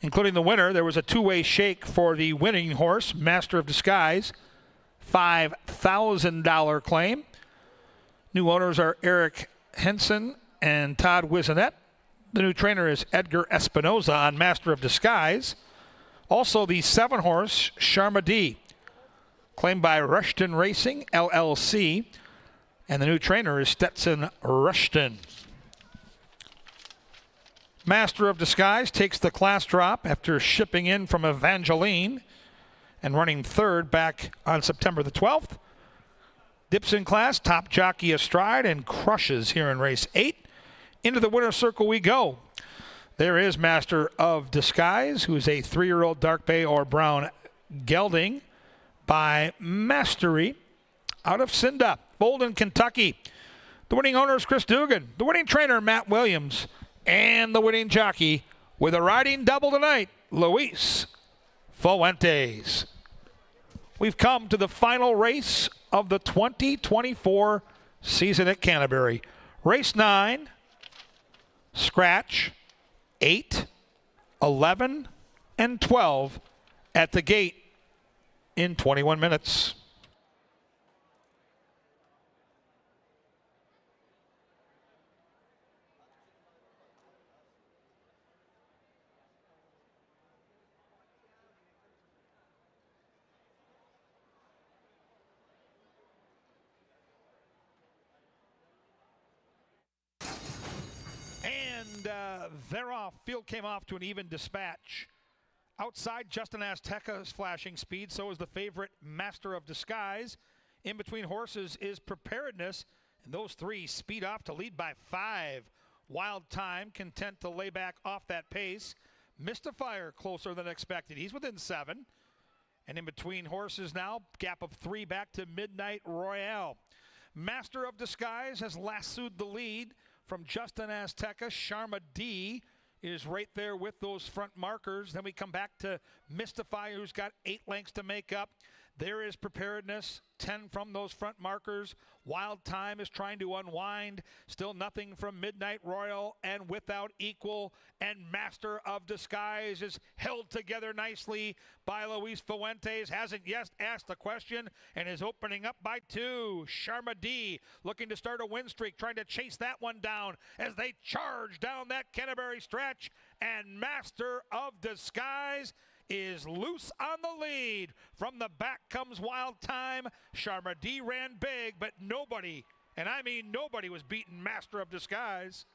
including the winner. There was a two-way shake for the winning horse, Master of Disguise. $5,000 claim. New owners are Eric Henson and Todd Wizenette. The new trainer is Edgar Espinoza on Master of Disguise. Also the 7-horse Sharma D, claimed by Rushton Racing, LLC. And the new trainer is Stetson Rushton. Master of Disguise takes the class drop after shipping in from Evangeline and running third back on September the 12th. Dips in class, top jockey astride, and crushes here in race 8. Into the winner's circle we go. There is Master of Disguise, who is a 3-year-old dark bay or brown gelding by Mastery out of Cinda, Bolden, Kentucky. The winning owner is Chris Dugan. The winning trainer, Matt Williams. And the winning jockey with a riding double tonight, Luis Fuentes. We've come to the final race of the 2024 season at Canterbury. Race 9, scratch 8, 11, and 12 at the gate in 21 minutes. They're off. Field came off to an even dispatch. Outside, Justin Azteca is flashing speed. So is the favorite Master of Disguise. In between horses is Preparedness. And those three speed off to lead by 5. Wild Time content to lay back off that pace. Mystifier closer than expected. He's within 7. And in between horses now, gap of 3 back to Midnight Royale. Master of Disguise has lassoed the lead from Justin Azteca. Sharma D is right there with those front markers. Then we come back to Mystifier, who's got 8 lengths to make up. There is Preparedness, 10 from those front markers. Wild Time is trying to unwind. Still nothing from Midnight Royal and Without Equal. And Master of Disguise is held together nicely by Luis Fuentes. Hasn't yet asked the question and is opening up by 2. Sharma D looking to start a win streak, trying to chase that one down as they charge down that Canterbury stretch. And Master of Disguise is loose on the lead. From the back comes Wild Time. Sharma D ran big, but nobody, and I mean nobody, was beating Master of Disguise.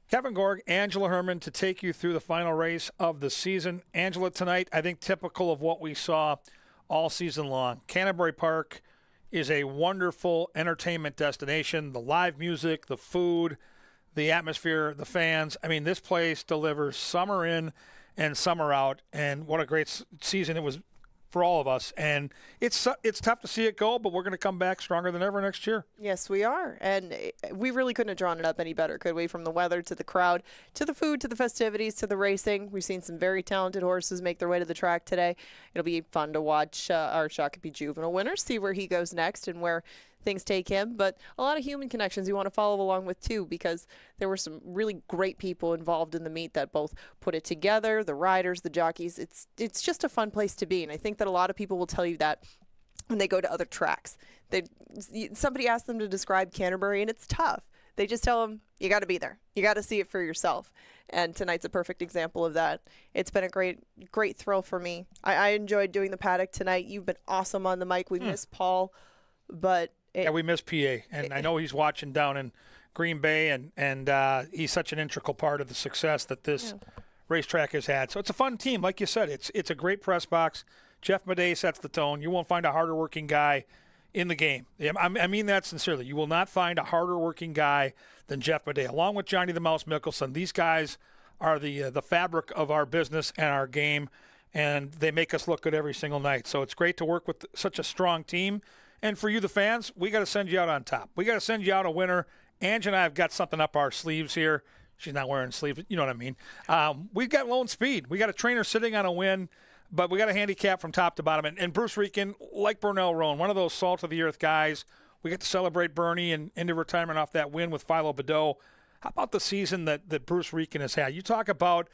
Kevin Gorg, Angela Herman to take you through the final race of the season. Angela, tonight, I think typical of what we saw all season long. Canterbury Park is a wonderful entertainment destination. The live music, the food, the atmosphere, the fans. I mean, this place delivers summer in and summer out, and what a great season it was for all of us. And it's tough to see it go, but we're going to come back stronger than ever next year. Yes, we are. And we really couldn't have drawn it up any better, could we? From the weather to the crowd, to the food, to the festivities, to the racing. We've seen some very talented horses make their way to the track today. It'll be fun to watch our Shakopee Juvenile winner, see where he goes next and where things take him, but a lot of human connections you want to follow along with too, because there were some really great people involved in the meet that both put it together, the riders, the jockeys. It's just a fun place to be, and I think that a lot of people will tell you that when they go to other tracks. Somebody asked them to describe Canterbury, and it's tough. They just tell them, you got to be there. You got to see it for yourself. And tonight's a perfect example of that. It's been a great thrill for me. I enjoyed doing the paddock tonight. You've been awesome on the mic. We miss Paul, but yeah, we miss PA, and I know he's watching down in Green Bay, and he's such an integral part of the success that this racetrack has had. So it's a fun team. Like you said, it's a great press box. Jeff Madej sets the tone. You won't find a harder working guy in the game. I mean that sincerely. You will not find a harder working guy than Jeff Madej. Along with Johnny the Mouse Mickelson, these guys are the fabric of our business and our game, and they make us look good every single night. So it's great to work with such a strong team. And for you, the fans, we got to send you out on top. We got to send you out a winner. Ange and I have got something up our sleeves here. She's not wearing sleeves, you know what I mean. We've got lone speed. We got a trainer sitting on a win, but we got a handicap from top to bottom. And Bruce Rieken, like Burnell Roan, one of those salt-of-the-earth guys. We get to celebrate Bernie and into retirement off that win with Philo Badeau. How about the season that Bruce Rieken has had? You talk about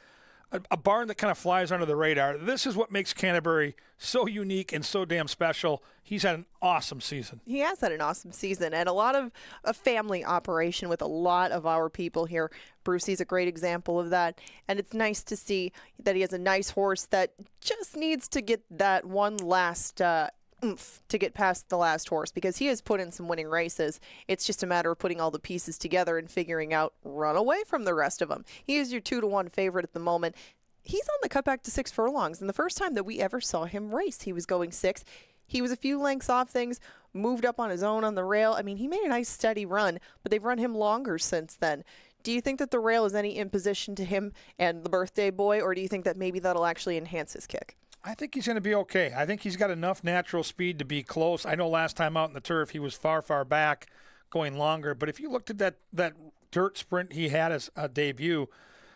a barn that kind of flies under the radar. This is what makes Canterbury so unique and so damn special. He's had an awesome season. He has had an awesome season, and a lot of a family operation with a lot of our people here. Brucey's a great example of that, and it's nice to see that he has a nice horse that just needs to get that one last oomph to get past the last horse, because he has put in some winning races. It's just a matter of putting all the pieces together and figuring out run away from the rest of them. He is your 2-1 favorite at the moment. He's on the cutback to 6 furlongs, and the first time that we ever saw him race, he was going 6. He was a few lengths off things, moved up on his own on the rail. I mean, he made a nice steady run, but they've run him longer since then. Do you think that the rail is any imposition to him and the birthday boy, or do you think that maybe that'll actually enhance his kick? I think he's going to be okay. I think he's got enough natural speed to be close. I know last time out in the turf he was far, far back going longer. But if you looked at that dirt sprint he had as a debut,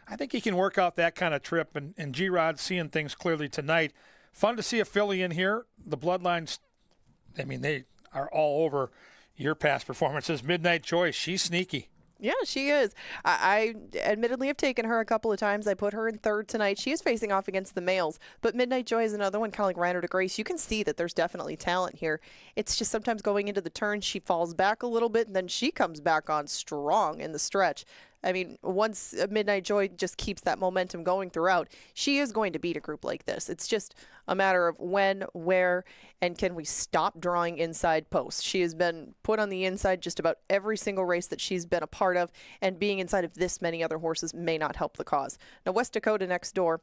I think he can work out that kind of trip. And G-Rod seeing things clearly tonight. Fun to see a filly in here. The bloodlines, I mean, they are all over your past performances. Midnight Joy, she's sneaky. Yeah, she is. I admittedly have taken her a couple of times. I put her in third tonight. She is facing off against the males, but Midnight Joy is another one, kind of like Reiner de Grace. You can see that there's definitely talent here. It's just sometimes going into the turn, she falls back a little bit, and then she comes back on strong in the stretch. I mean, once Midnight Joy just keeps that momentum going throughout, she is going to beat a group like this. It's just a matter of when, where, and can we stop drawing inside posts. She has been put on the inside just about every single race that she's been a part of, and being inside of this many other horses may not help the cause. Now, West Dakota next door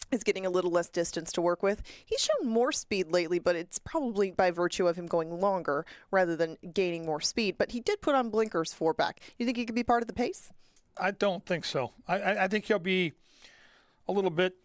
is getting a little less distance to work with. He's shown more speed lately, but it's probably by virtue of him going longer rather than gaining more speed. But he did put on blinkers 4 back. You think he could be part of the pace? I don't think so. I think he'll be a little bit,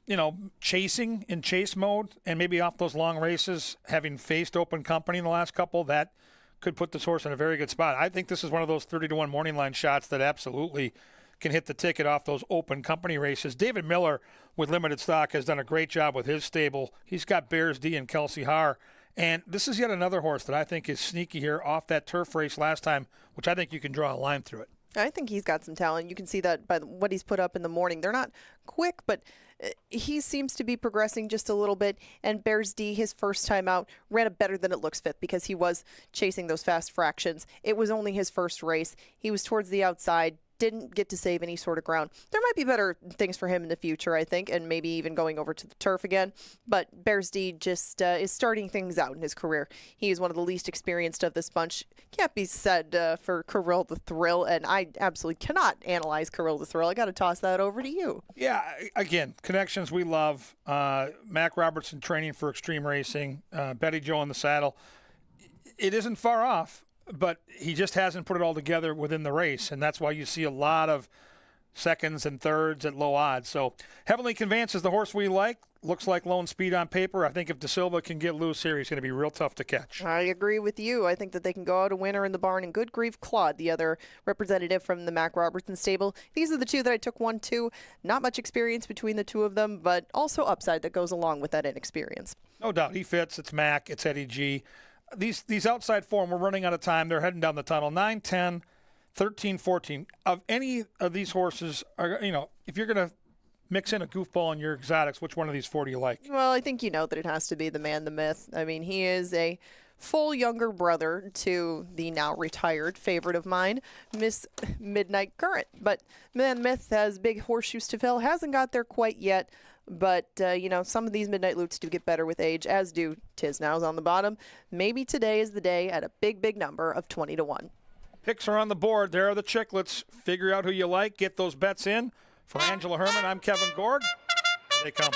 chasing in chase mode, and maybe off those long races, having faced open company in the last couple, that could put this horse in a very good spot. I think this is one of those 30-1 morning line shots that absolutely can hit the ticket off those open company races. David Miller with limited stock has done a great job with his stable. He's got Bears D and Kelsey Haar. And this is yet another horse that I think is sneaky here off that turf race last time, which I think you can draw a line through it. I think he's got some talent. You can see that by what he's put up in the morning. They're not quick, but he seems to be progressing just a little bit. And Bears D, his first time out, ran a better than it looks fit because he was chasing those fast fractions. It was only his first race. He was towards the outside, didn't get to save any sort of ground. There might be better things for him in the future, I think, and maybe even going over to the turf again. But Bears D just is starting things out in his career. He is one of the least experienced of this bunch. Can't be said for Kirill the Thrill, and I absolutely cannot analyze Kirill the Thrill. I got to toss that over to you. Yeah, again, connections we love. Mac Robertson training for Extreme Racing. Betty Joe on the saddle. It isn't far off, but he just hasn't put it all together within the race, and that's why you see a lot of seconds and thirds at low odds. So Heavenly Conveyance is the horse we like. Looks like Lone Speed on paper. I think if De Silva can get loose here, he's going to be real tough to catch. I agree with you. I think that they can go out a winner in the barn. And good grief, Claude, the other representative from the Mac Robertson stable. These are the two that I took 1-2. Not much experience between the two of them, but also upside that goes along with that inexperience. No doubt. He fits. It's Mac. It's Eddie G. These outside form, we're running out of time. They're heading down the tunnel. 9, 10, 13, 14. Of any of these horses, if you're going to mix in a goofball in your exotics, which one of these 4 do you like? Well, I think you know that it has to be the man, the myth. I mean, he is a full younger brother to the now retired favorite of mine, Miss Midnight Current. But Man Myth has big horseshoes to fill. Hasn't got there quite yet. But, some of these Midnight Lutes do get better with age, as do Tisnow's on the bottom. Maybe today is the day at a big, big number of 20-1. Picks are on the board. There are the chicklets. Figure out who you like. Get those bets in. For Angela Herman, I'm Kevin Gord. Here they come.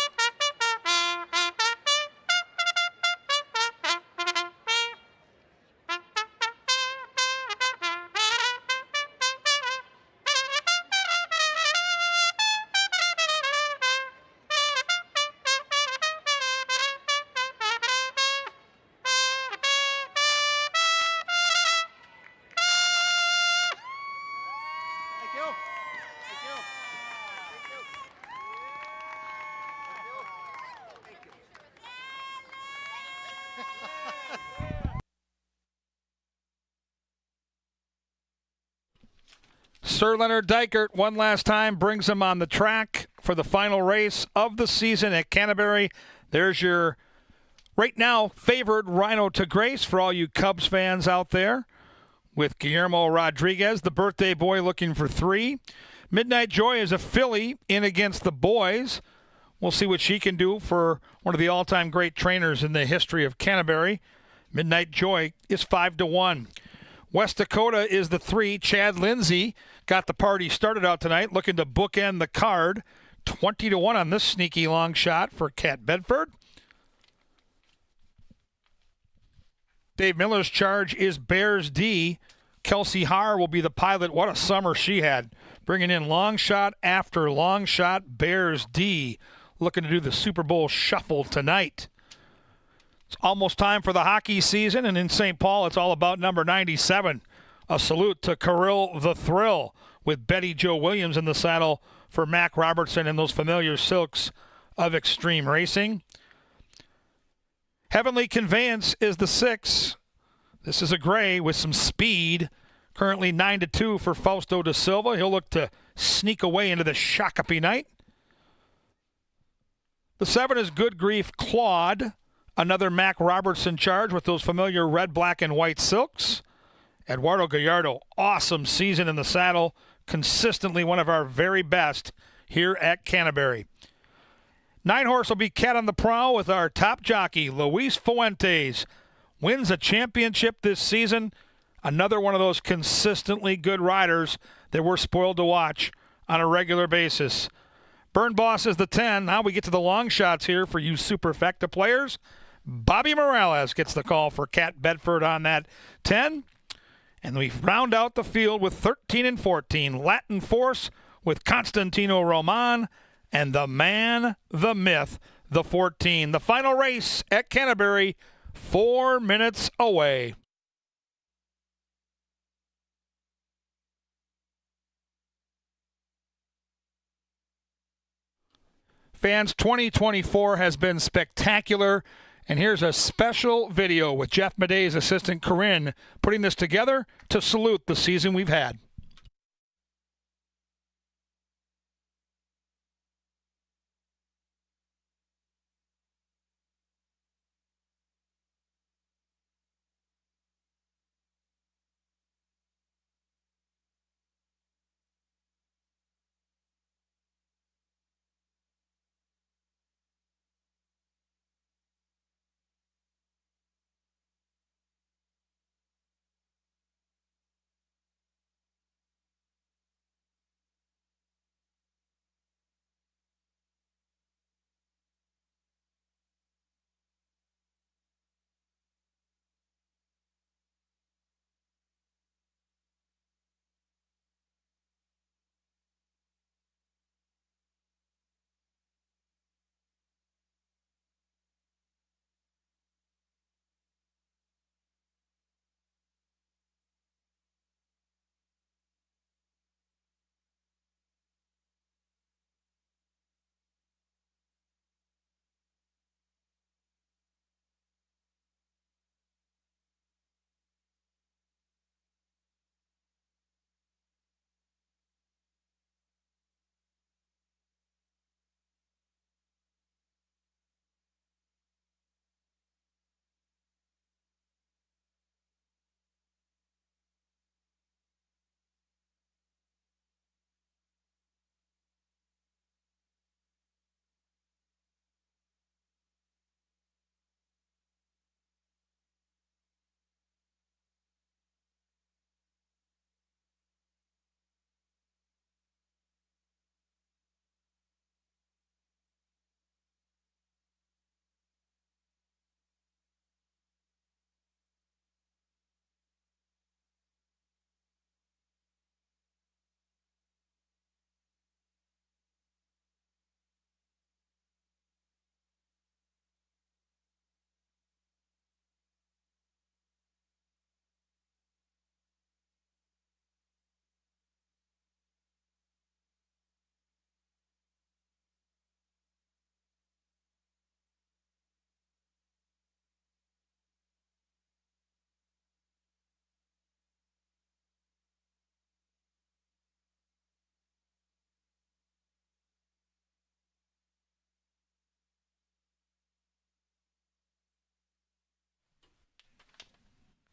Sir Leonard Dykert, one last time, brings him on the track for the final race of the season at Canterbury. There's your, right now, favored Rhino to Grace for all you Cubs fans out there, with Guillermo Rodriguez, the birthday boy, looking for 3. Midnight Joy is a filly in against the boys. We'll see what she can do for one of the all-time great trainers in the history of Canterbury. Midnight Joy is 5-1. West Dakota is the 3. Chad Lindsay got the party started out tonight, looking to bookend the card. 20-1 on this sneaky long shot for Cat Bedford. Dave Miller's charge is Bears D. Kelsey Haar will be the pilot. What a summer she had, bringing in long shot after long shot. Bears D looking to do the Super Bowl shuffle tonight. It's almost time for the hockey season, and in St. Paul, it's all about number 97. A salute to Kirill the Thrill, with Betty Joe Williams in the saddle for Mac Robertson and those familiar silks of Extreme Racing. Heavenly Conveyance is the 6. This is a gray with some speed. Currently 9-2 for Fausto da Silva. He'll look to sneak away into the Shakopee night. The 7 is Good Grief Claude. Another Mac Robertson charge with those familiar red, black, and white silks. Eduardo Gallardo, awesome season in the saddle. Consistently one of our very best here at Canterbury. 9 horse will be Cat on the Prowl with our top jockey, Luis Fuentes. Wins a championship this season. Another one of those consistently good riders that we're spoiled to watch on a regular basis. Burn Boss is the 10. Now we get to the long shots here for you Superfecta players. Bobby Morales gets the call for Cat Bedford on that 10. And we round out the field with 13 and 14. Latin Force with Constantino Roman and the man, the myth, the 14. The final race at Canterbury, 4 minutes away. Fans, 2024 has been spectacular. And here's a special video with Jeff Madey's assistant Corinne putting this together to salute the season we've had.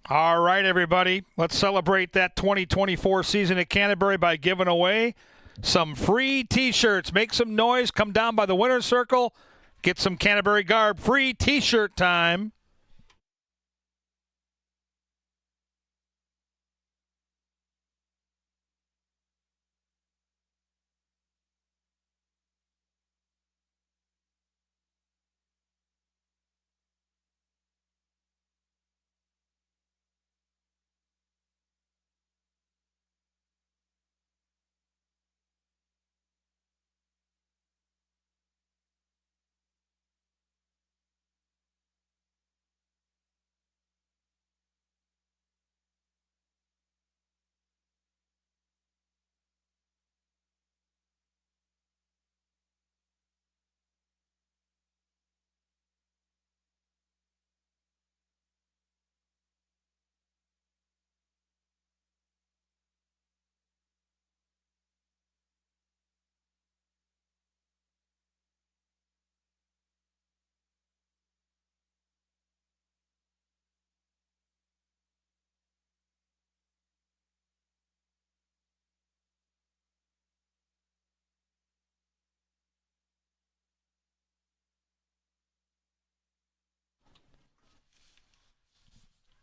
All right, everybody. Let's celebrate that 2024 season at Canterbury by giving away some free T-shirts. Make some noise. Come down by the winner's circle. Get some Canterbury garb. Free T-shirt time.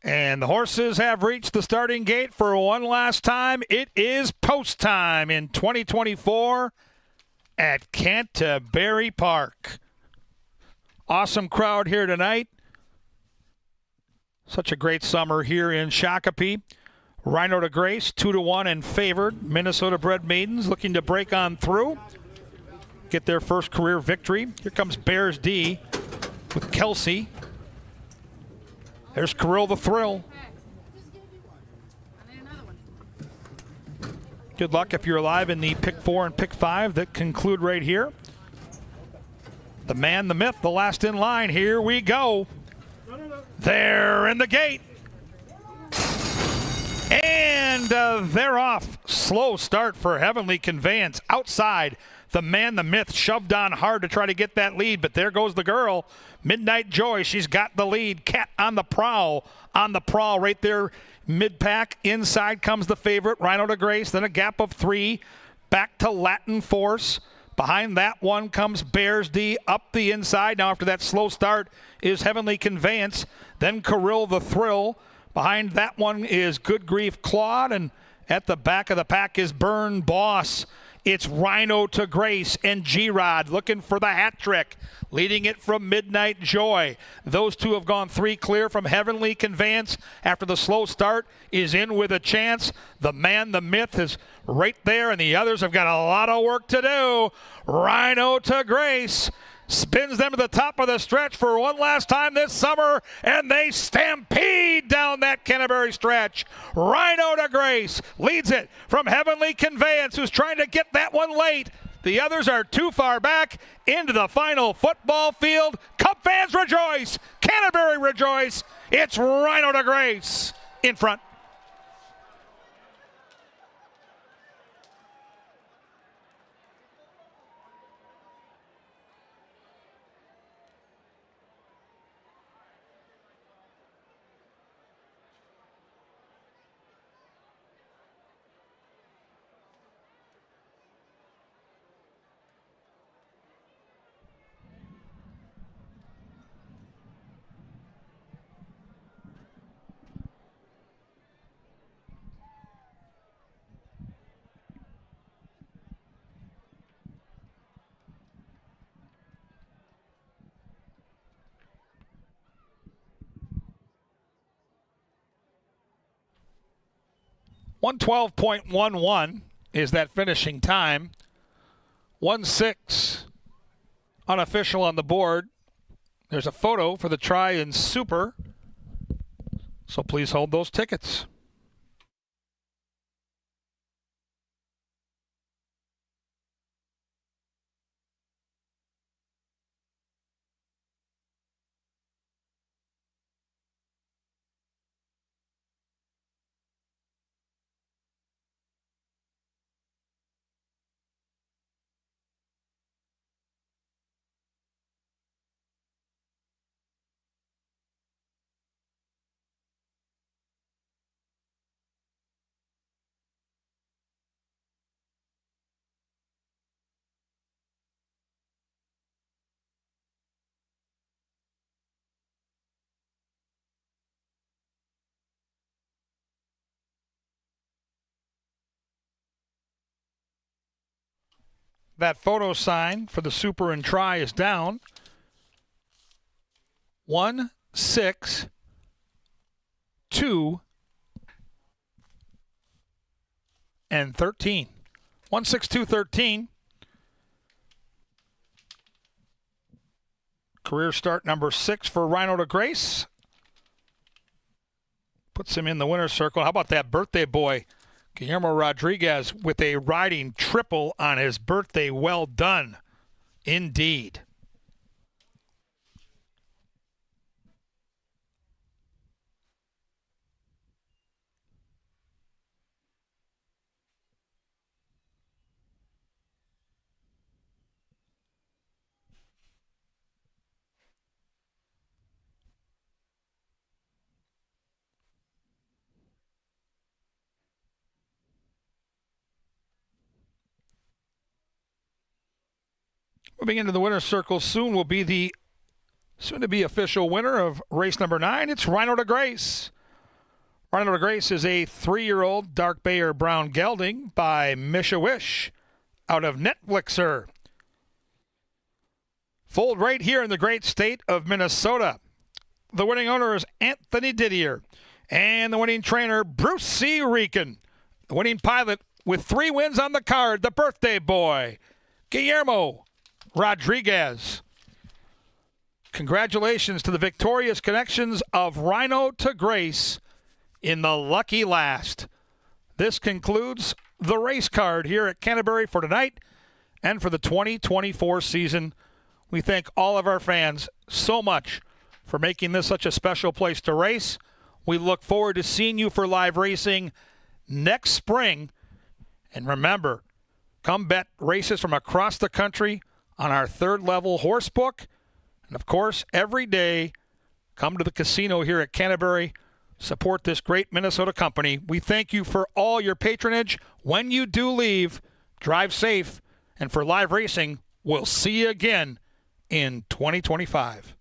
And the horses have reached the starting gate for one last time. It is post time in 2024 at Canterbury Park. Awesome crowd here tonight. Such a great summer here in Shakopee. Rhino to Grace, 2-1 and favored. Minnesota-bred maidens looking to break on through. Get their first career victory. Here comes Bears D with Kelsey. There's Kirill the Thrill. Good luck if you're alive in the pick 4 and pick 5 that conclude right here. The man, the myth, the last in line. Here we go. They're in the gate. And they're off. Slow start for Heavenly Conveyance. Outside, the man, the myth, shoved on hard to try to get that lead, but there goes the girl. Midnight Joy, she's got the lead. Cat on the prowl. On the prowl right there, mid-pack. Inside comes the favorite, Rhino to Grace. Then a gap of 3. Back to Latin Force. Behind that one comes Bears D up the inside. Now after that slow start is Heavenly Conveyance. Then Kirill the Thrill. Behind that one is Good Grief Claude. And at the back of the pack is Burn Boss. It's Rhino to Grace and G-Rod looking for the hat trick. Leading it from Midnight Joy. Those two have gone 3 clear from Heavenly Conveyance. After the slow start is in with a chance. The man, the myth is right there, and the others have got a lot of work to do. Rhino to Grace spins them to the top of the stretch for one last time this summer, and they stampede down that Canterbury stretch. Rhino to Grace leads it from Heavenly Conveyance, who's trying to get that one late. The others are too far back into the final football field. Cup fans rejoice. Canterbury rejoice. It's Rhino to Grace in front. .11 is that finishing time. 1:06 unofficial on the board. There's a photo for the try in Super. So please hold those tickets. That photo sign for the super and try is down. 1, 6, 2, and 13. 1, 6, 2, 13. Career start number 6 for Rhino de Grace. Puts him in the winner's circle. How about that birthday boy, Guillermo Rodriguez, with a riding triple on his birthday? Well done, indeed. Moving into the winner's circle soon will be the soon-to-be official winner of race number 9. It's Rhino de Grace. Rhino de Grace is a 3-year-old dark bay or brown gelding by Misha Wish out of Netflixer. Foaled right here in the great state of Minnesota. The winning owner is Anthony Didier, and the winning trainer, Bruce C. Rieken. The winning pilot with 3 wins on the card, the birthday boy, Guillermo Rodriguez. Congratulations to the victorious connections of Rhino to Grace in the lucky last. This concludes the race card here at Canterbury for tonight and for the 2024 season. We thank all of our fans so much for making this such a special place to race. We look forward to seeing you for live racing next spring. And remember, come bet races from across the country on our 3rd level horse book. And of course, every day, come to the casino here at Canterbury. Support this great Minnesota company. We thank you for all your patronage. When you do leave, drive safe. And for live racing, we'll see you again in 2025.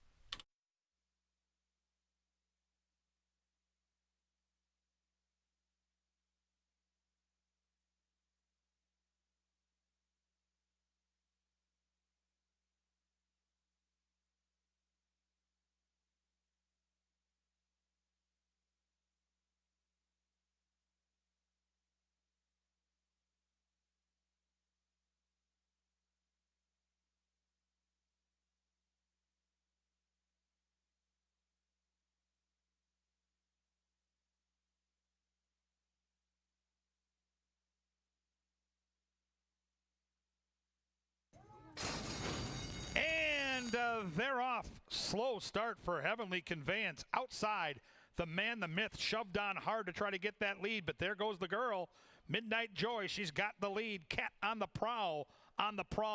They're off. Slow start for Heavenly Conveyance. Outside, the man, the myth, shoved on hard to try to get that lead, but there goes the girl. Midnight Joy, she's got the lead. Cat on the prowl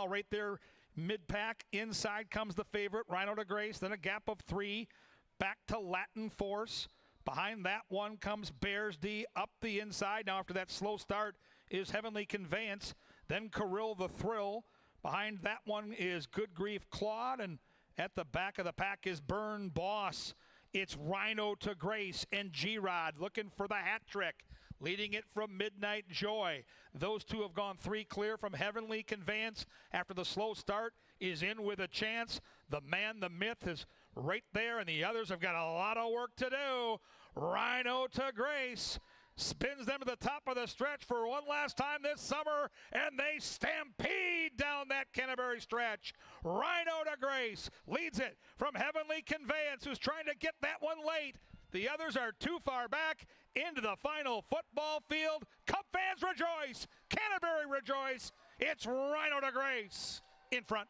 right there, mid-pack. Inside comes the favorite, Rhino de Grace, then a gap of 3. Back to Latin Force. Behind that one comes Bears D up the inside. Now after that slow start is Heavenly Conveyance, then Kirill the Thrill. Behind that one is Good Grief Claude, and at the back of the pack is Burn Boss. It's Rhino to Grace and G-Rod looking for the hat trick, leading it from Midnight Joy. Those two have gone 3 clear from Heavenly Conveyance. After the slow start is in with a chance. The man, the myth is right there, and the others have got a lot of work to do. Rhino to Grace spins them to the top of the stretch for one last time this summer, and they stampede down that Canterbury stretch. Rhino to Grace leads it from Heavenly Conveyance, who's trying to get that one late. The others are too far back into the final football field. Cup fans rejoice. Canterbury rejoice. It's Rhino to Grace in front.